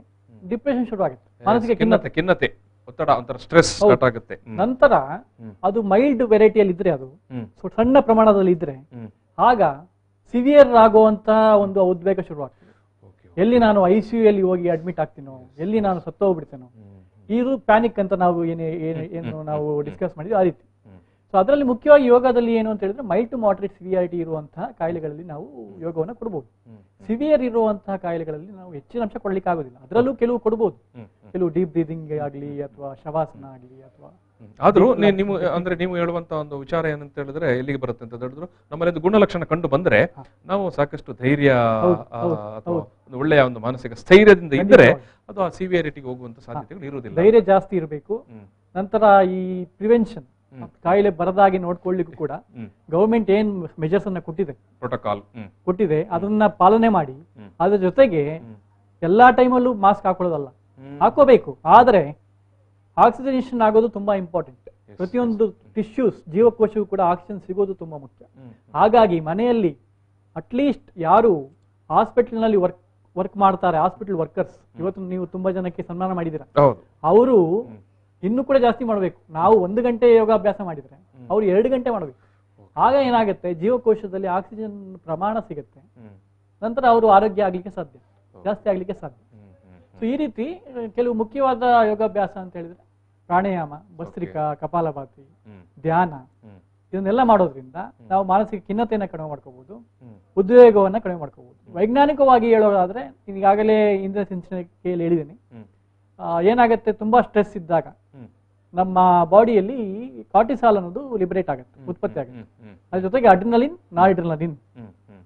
ಡಿಪ್ರೆಷನ್ ಶುರು ಆಗುತ್ತೆ, ಮಾನಸಿಕ ಖಿನ್ನತೆ, ಒತ್ತಡ, ಒಂಥರ ಸ್ಟ್ರೆಸ್ ಸ್ಟಾರ್ಟ್ ಆಗುತ್ತೆ. ನಂತರ ಅದು ಮೈಲ್ಡ್ ವೆರೈಟಿಯಲ್ಲಿ ಇದ್ರೆ, ಅದು ಸಣ್ಣ ಪ್ರಮಾಣದಲ್ಲಿ ಇದ್ರೆ, ಆಗ ಸಿವಿಯರ್ ಆಗುವಂತ ಒಂದು ಉದ್ವೇಗ ಶುರು ಆಗ್ತದೆ. ಎಲ್ಲಿ ನಾನು ICU ಯಲ್ಲಿ ಹೋಗಿ ಅಡ್ಮಿಟ್ ಆಗ್ತೀನೋ, ಎಲ್ಲಿ ನಾನು ಸತ್ತೋಗ್ಬಿಡ್ತೇನೋ, ಇದು ಪ್ಯಾನಿಕ್ ಅಂತ ನಾವು ಏನು ನಾವು ಡಿಸ್ಕಸ್ ಮಾಡಿದ್ವಿ ಆ ರೀತಿ. ಸೊ ಅದರಲ್ಲಿ ಮುಖ್ಯವಾಗಿ ಯೋಗದಲ್ಲಿ ಏನು ಅಂತ ಹೇಳಿದ್ರೆ ಮೈಲ್ಡ್ ಟು ಮಾಡರೇಟ್ ಸಿವಿಯಾರಿಟಿ ಇರುವಂತಹ ಕಾಯಿಲೆಗಳಲ್ಲಿ ನಾವು ಯೋಗವನ್ನು ಕೊಡಬಹುದು. ಸಿವಿಯರ್ ಇರುವಂತಹ ಕಾಯಿಲೆಗಳಲ್ಲಿ ನಾವು ಹೆಚ್ಚಿನ ಅಂಶ ಕೊಡ್ಲಿಕ್ಕೆ ಆಗೋದಿಲ್ಲ. ಅದರಲ್ಲೂ ಕೆಲವು ಕೊಡಬಹುದು, ಕೆಲವು ಡೀಪ್ ಬ್ರೀದಿಂಗ್ ಆಗಲಿ ಅಥವಾ ಶವಾಸನ ಆಗಲಿ ಅಥವಾ. ಆದ್ರೂ ನೀವು ಹೇಳುವಂತ ಒಂದು ವಿಚಾರ ಏನಂತ ಹೇಳಿದ್ರೆ ಎಲ್ಲಿಗೆ ಬರುತ್ತೆ ಅಂತ ಹೇಳಿದ್ರು, ನಮ್ಮಲ್ಲಿ ಒಂದು ಗುಣಲಕ್ಷಣ ಕಂಡು ಬಂದ್ರೆ ನಾವು ಸಾಕಷ್ಟು ಧೈರ್ಯ ಅಥವಾ ಒಂದು ಒಳ್ಳೆಯ ಒಂದು ಮಾನಸಿಕ ಸ್ಥೈರ್ಯದಿಂದ ಇದ್ದರೆ ಅದು ಆ ಸಿವಿಯಾರಿಟಿಗೆ ಹೋಗುವಂತ ಸಾಧ್ಯತೆಗಳು ಇರುವುದಿಲ್ಲ. ಧೈರ್ಯ ಜಾಸ್ತಿ ಇರಬೇಕು. ನಂತರ ಈ ಪ್ರಿವೆನ್ಷನ್, ಕಾಯಿಲೆ ಬರದಾಗಿ ನೋಡ್ಕೊಳ್ಳಿಕ್ಕೂ ಕೂಡ ಗವರ್ಮೆಂಟ್ ಏನ್ ಮೆಜರ್ಸ್ ಅನ್ನ ಕೊಟ್ಟಿದೆ, ಪ್ರೋಟೋಕಾಲ್ ಕೊಟ್ಟಿದೆ, ಅದನ್ನ ಪಾಲನೆ ಮಾಡಿ. ಅದ್ರ ಜೊತೆಗೆ ಎಲ್ಲಾ ಟೈಮಲ್ಲೂ ಮಾಸ್ಕ್ ಹಾಕೊಳ್ಳೋದಲ್ಲ, ಹಾಕೋಬೇಕು. ಆದರೆ ಆಕ್ಸಿಜನೇಷನ್ ಆಗೋದು ತುಂಬಾ ಇಂಪಾರ್ಟೆಂಟ್. ಪ್ರತಿಯೊಂದು ಟಿಶ್ಯೂಸ್, ಜೀವಕೋಶವೂ ಕೂಡ ಆಕ್ಸಿಜನ್ ಸಿಗೋದು ತುಂಬಾ ಮುಖ್ಯ. ಹಾಗಾಗಿ ಮನೆಯಲ್ಲಿ ಅಟ್ಲೀಸ್ಟ್ ಯಾರು ಹಾಸ್ಪಿಟಲ್ನಲ್ಲಿ ವರ್ಕ್ ಮಾಡ್ತಾರೆ, ಹಾಸ್ಪಿಟಲ್ ವರ್ಕರ್ಸ್, ಇವತ್ತು ನೀವು ತುಂಬಾ ಜನಕ್ಕೆ ಸನ್ಮಾನ ಮಾಡಿದ್ದೀರಾ, ಅವರು ಇನ್ನೂ ಕೂಡ ಜಾಸ್ತಿ ಮಾಡಬೇಕು. ನಾವು 1 ಗಂಟೆ ಯೋಗಾಭ್ಯಾಸ ಮಾಡಿದ್ರೆ ಅವ್ರು 2 ಗಂಟೆ ಮಾಡಬೇಕು. ಆಗ ಏನಾಗುತ್ತೆ, ಜೀವಕೋಶದಲ್ಲಿ ಆಕ್ಸಿಜನ್ ಪ್ರಮಾಣ ಸಿಗುತ್ತೆ, ನಂತರ ಅವರು ಆರೋಗ್ಯ ಆಗ್ಲಿಕ್ಕೆ ಸಾಧ್ಯ, ಜಾಸ್ತಿ ಆಗ್ಲಿಕ್ಕೆ ಸಾಧ್ಯ. ಸೊ ಈ ರೀತಿ ಕೆಲವು ಮುಖ್ಯವಾದ ಯೋಗಾಭ್ಯಾಸ ಅಂತ ಹೇಳಿದ್ರೆ ಪ್ರಾಣಾಯಾಮ, ಭಸ್ತ್ರಿಕಾ, ಕಪಾಲಭಾತಿ, ಧ್ಯಾನ, ಇದನ್ನೆಲ್ಲ ಮಾಡೋದ್ರಿಂದ ನಾವು ಮಾನಸಿಕ ಖಿನ್ನತೆಯನ್ನು ಕಡಿಮೆ ಮಾಡ್ಕೋಬಹುದು, ಉದ್ವೇಗವನ್ನ ಕಡಿಮೆ ಮಾಡ್ಕೋಬಹುದು. ವೈಜ್ಞಾನಿಕವಾಗಿ ಹೇಳೋದಾದ್ರೆ ಈಗಾಗಲೇ ಇಂದಿನ ಸಂಚಿಕೆಯಲ್ಲಿ ಹೇಳಿದ್ದೀನಿ, ಏನಾಗುತ್ತೆ, ತುಂಬಾ ಸ್ಟ್ರೆಸ್ ಇದ್ದಾಗ ನಮ್ಮ ಬಾಡಿಯಲ್ಲಿ ಕಾರ್ಟಿಸಾಲ್ ಅನ್ನೋದು ಲಿಬರೇಟ್ ಆಗುತ್ತೆ, ಉತ್ಪತ್ತಿ ಆಗುತ್ತೆ. ಅದ್ರ ಜೊತೆಗೆ ಅಡ್ರಿನಲಿನ್, ನಾರ್ಡ್ರಿನಲಿನ್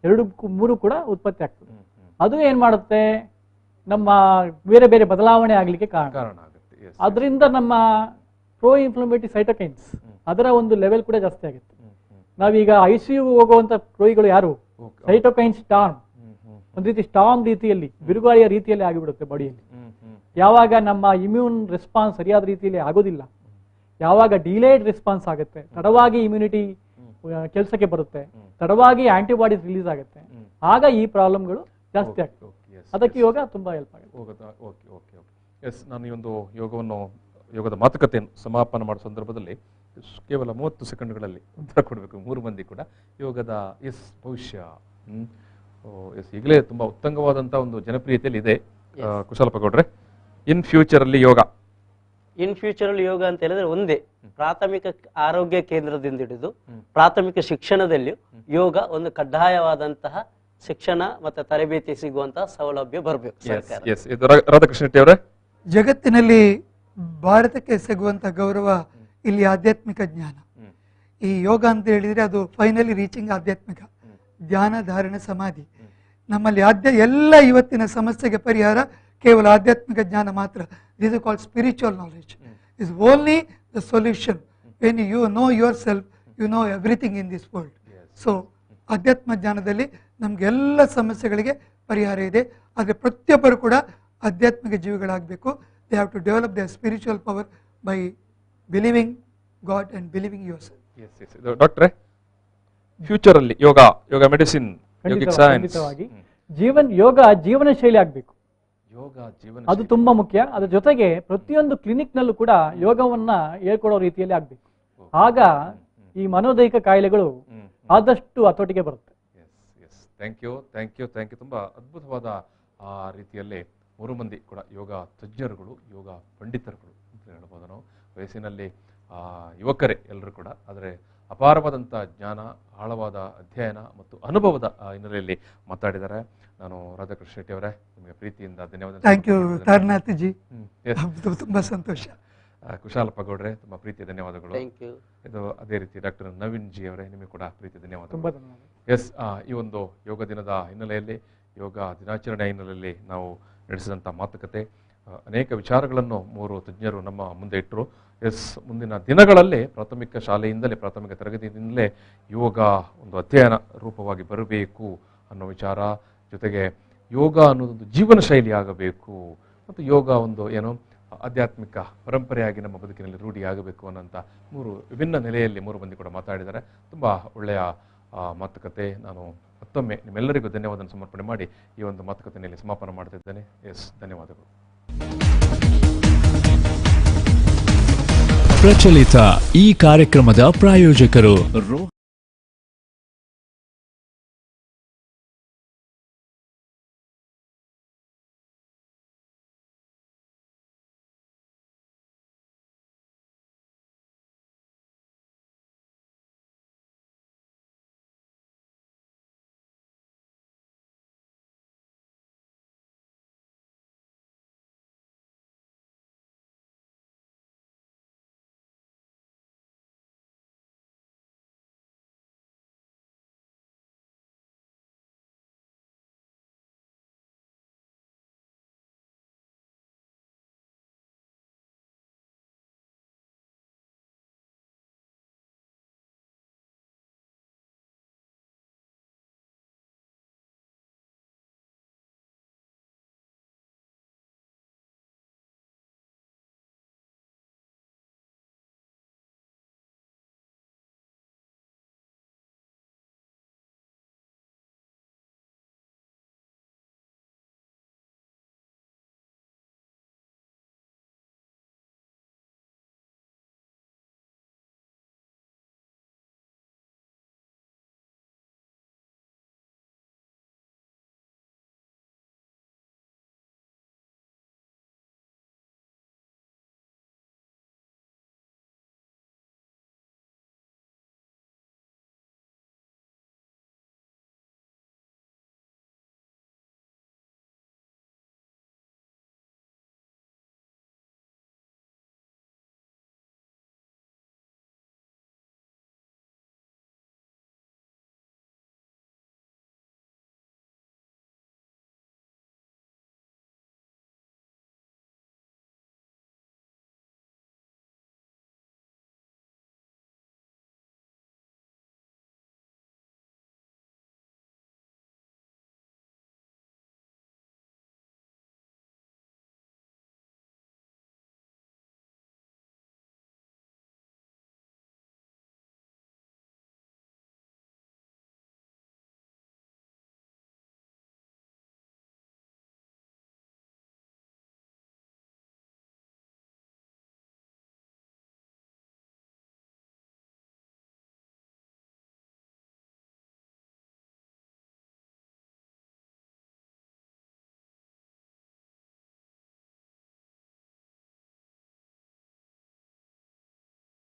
2-3 ಕೂಡ ಉತ್ಪತ್ತಿ ಆಗ್ತದೆ. ಅದು ಏನ್ ಮಾಡುತ್ತೆ, ನಮ್ಮ ಬೇರೆ ಬೇರೆ ಬದಲಾವಣೆ ಆಗ್ಲಿಕ್ಕೆ ಕಾರಣ ಆಗುತ್ತೆ. ಅದರಿಂದ ನಮ್ಮ ಪ್ರೋ ಇನ್ಫ್ಲಮೇಟರಿ ಸೈಟೋಕೈನ್ಸ್ ಅದರ ಒಂದು ಲೆವೆಲ್ ಕೂಡ ಜಾಸ್ತಿ ಆಗುತ್ತೆ. ನಾವೀಗ ICU ಹೋಗುವಂತ ರೋಗಿಗಳು ಯಾರು, ಸೈಟೋಕೈನ್ ಸ್ಟಾರ್ಮ್, ಒಂದ್ ರೀತಿ ಸ್ಟಾರ್ಮ್ ರೀತಿಯಲ್ಲಿ, ಬಿರುಗಾಳಿಯ ರೀತಿಯಲ್ಲಿ ಆಗಿಬಿಡುತ್ತೆ ಬಾಡಿಯಲ್ಲಿ. ಯಾವಾಗ ನಮ್ಮ ಇಮ್ಯೂನ್ ರೆಸ್ಪಾನ್ಸ್ ಸರಿಯಾದ ರೀತಿಯಲ್ಲಿ ಆಗೋದಿಲ್ಲ, ಯಾವಾಗ ಡಿಲೇಡ್ ರೆಸ್ಪಾನ್ಸ್ ಆಗುತ್ತೆ, ತಡವಾಗಿ ಇಮ್ಯುನಿಟಿ ಕೆಲಸಕ್ಕೆ ಬರುತ್ತೆ, ತಡವಾಗಿ ಆಂಟಿಬಾಡೀಸ್ ರಿಲೀಸ್ ಆಗುತ್ತೆ, ಆಗ ಈ ಪ್ರಾಬ್ಲಮ್ಗಳು ಜಾಸ್ತಿ ಆಗ್ತವೆ. ಅದಕ್ಕೆ ಯೋಗ ತುಂಬಾ ಹೆಲ್ಪ್ ಆಗುತ್ತೆ. ನಾನು ಈ ಒಂದು ಯೋಗದ ಮಾತುಕತೆಯನ್ನು ಸಮಾಪನ ಮಾಡೋ ಸಂದರ್ಭದಲ್ಲಿ ಕೇವಲ 30 ಸೆಕೆಂಡ್ಗಳಲ್ಲಿ ಉತ್ತರ ಕೊಡಬೇಕು 3 ಮಂದಿ ಕೂಡ. ಯೋಗದ ಭವಿಷ್ಯ ಈಗಲೇ ತುಂಬಾ ಉತ್ತಮವಾದಂತಹ ಒಂದು ಜನಪ್ರಿಯತೆಯಲ್ಲಿ ಇದೆ. ಕುಶಾಲಪ್ಪ ಗೌಡ್ರೆ, ಇನ್ ಫ್ಯೂಚರ್ ಅಲ್ಲಿ ಯೋಗ ಅಂತ ಹೇಳಿದ್ರೆ ಒಂದೇ, ಪ್ರಾಥಮಿಕ ಆರೋಗ್ಯ ಕೇಂದ್ರದಿಂದ ಹಿಡಿದು ಪ್ರಾಥಮಿಕ ಶಿಕ್ಷಣದಲ್ಲಿಯೂ ಯೋಗ ಒಂದು ಕಡ್ಡಾಯವಾದಂತಹ ಶಿಕ್ಷಣ ಮತ್ತೆ ತರಬೇತಿ ಸಿಗುವಂತಹ ಸೌಲಭ್ಯ ಬರಬೇಕು. ರಾಧಾಕೃಷ್ಣ ಶೆಟ್ಟಿ ಅವರೇ, ಜಗತ್ತಿನಲ್ಲಿ ಭಾರತಕ್ಕೆ ಸಿಗುವಂತ ಗೌರವ ಇಲ್ಲಿ ಆಧ್ಯಾತ್ಮಿಕ ಜ್ಞಾನ. ಈ ಯೋಗ ಅಂತ ಹೇಳಿದ್ರೆ ಅದು ಫೈನಲಿ ರೀಚಿಂಗ್ ಆಧ್ಯಾತ್ಮಿಕ ಧ್ಯಾನ, ಧಾರಣ, ಸಮಾಧಿ. ನಮ್ಮಲ್ಲಿ ಎಲ್ಲ ಇವತ್ತಿನ ಸಮಸ್ಯೆಗೆ ಪರಿಹಾರ ಕೇವಲ ಆಧ್ಯಾತ್ಮಿಕ ಜ್ಞಾನ ಮಾತ್ರ. This is called spiritual knowledge. Is only the solution. When you know your self, you know everything in this world. So ಅಧ್ಯಾತ್ಮ ಜ್ಞಾನದಲ್ಲಿ ನಮಗೆಲ್ಲ ಸಮಸ್ಯೆಗಳಿಗೆ ಪರಿಹಾರ ಇದೆ. ಆದರೆ ಪ್ರತಿಯೊಬ್ಬರು ಕೂಡ ಆಧ್ಯಾತ್ಮಿಕ ಜೀವಿಗಳಾಗಬೇಕು. They have to develop their spiritual power by believing God and believing yourself. ಡಾಕ್ಟ್ರೆ, ಫ್ಯೂಚರ್ ಅಲ್ಲಿ ಯೋಗ ಮೆಡಿಸಿನ್, ಯೋಗ ಜೀವನ ಶೈಲಿ ಆಗ್ಬೇಕು. ಅದು ತುಂಬಾ ಮುಖ್ಯ. ಅದ್ರ ಜೊತೆಗೆ ಪ್ರತಿಯೊಂದು ಕ್ಲಿನಿಕ್ ನಲ್ಲೂ ಕೂಡ ಯೋಗವನ್ನ ಹೇಳ್ಕೊಡೋ ರೀತಿಯಲ್ಲಿ ಆಗ್ಬೇಕು. ಆಗ ಈ ಮನೋದೈಹಿಕ ಕಾಯಿಲೆಗಳು ಆದಷ್ಟು ಹತೋಟಿಗೆ ಬರುತ್ತೆ. Thank you. ತುಂಬಾ ಅದ್ಭುತವಾದ ಆ ರೀತಿಯಲ್ಲಿ 3 ಮಂದಿ ಕೂಡ ಯೋಗ ತಜ್ಞರುಗಳು, ಯೋಗ ಪಂಡಿತರುಗಳು ಅಂತ ಹೇಳ್ಬೋದು ನಾವು. ವಯಸ್ಸಿನಲ್ಲಿ ಯುವಕರೇ ಎಲ್ಲರೂ ಕೂಡ, ಆದರೆ ಅಪಾರವಾದಂಥ ಜ್ಞಾನ, ಆಳವಾದ ಅಧ್ಯಯನ ಮತ್ತು ಅನುಭವದ ಹಿನ್ನೆಲೆಯಲ್ಲಿ ಮಾತಾಡಿದ್ದಾರೆ. ನಾನು ರಾಧಾಕೃಷ್ಣ ಶೆಟ್ಟಿ ಅವರೇ, ನಿಮಗೆ ಪ್ರೀತಿಯಿಂದ ಧನ್ಯವಾದ. ಥ್ಯಾಂಕ್ ಯು ತಾರನಾಥ್ ಜಿ, ತುಂಬಾ ಸಂತೋಷ. ಕುಶಾಲಪ್ಪ ಗೌಡ್ರೆ, ತುಂಬ ಪ್ರೀತಿಯ ಧನ್ಯವಾದಗಳು. ಇದು ಅದೇ ರೀತಿ ಡಾಕ್ಟರ್ ನವೀನ್ ಜಿ ಅವರೇ, ನಿಮಗೆ ಕೂಡ ಪ್ರೀತಿಯ ಧನ್ಯವಾದಗಳು. ಈ ಒಂದು ಯೋಗ ದಿನದ ಹಿನ್ನೆಲೆಯಲ್ಲಿ, ಯೋಗ ದಿನಾಚರಣೆಯ ಹಿನ್ನೆಲೆಯಲ್ಲಿ ನಾವು ನಡೆಸಿದಂಥ ಮಾತುಕತೆ, ಅನೇಕ ವಿಚಾರಗಳನ್ನು 3 ತಜ್ಞರು ನಮ್ಮ ಮುಂದೆ ಇಟ್ಟರು. ಮುಂದಿನ ದಿನಗಳಲ್ಲಿ ಪ್ರಾಥಮಿಕ ಶಾಲೆಯಿಂದಲೇ, ಪ್ರಾಥಮಿಕ ತರಗತಿಯಿಂದಲೇ ಯೋಗ ಒಂದು ಅಧ್ಯಯನ ರೂಪವಾಗಿ ಬರಬೇಕು ಅನ್ನೋ ವಿಚಾರ, ಜೊತೆಗೆ ಯೋಗ ಅನ್ನೋದೊಂದು ಜೀವನ ಶೈಲಿ ಆಗಬೇಕು ಮತ್ತು ಯೋಗ ಒಂದು ಆಧ್ಯಾತ್ಮಿಕ ಪರಂಪರೆಯಾಗಿ ನಮ್ಮ ಬದುಕಿನಲ್ಲಿ ರೂಢಿಯಾಗಬೇಕು ಅನ್ನೋಂಥ 3 ವಿಭಿನ್ನ ನೆಲೆಯಲ್ಲಿ 3 ಮಂದಿ ಕೂಡ ಮಾತಾಡಿದ್ದಾರೆ. ತುಂಬ ಒಳ್ಳೆಯ ಮಾತುಕತೆ. ನಾನು ಮತ್ತೊಮ್ಮೆ ನಿಮ್ಮೆಲ್ಲರಿಗೂ ಧನ್ಯವಾದ ಸಮರ್ಪಣೆ ಮಾಡಿ ಈ ಒಂದು ಮಾತುಕತೆಯಲ್ಲಿ ಸಮಾಪನ ಮಾಡ್ತಿದ್ದೇನೆ. ಧನ್ಯವಾದಗಳು. ಪ್ರಚಲಿತ ಈ ಕಾರ್ಯಕ್ರಮದ ಪ್ರಾಯೋಜಕರು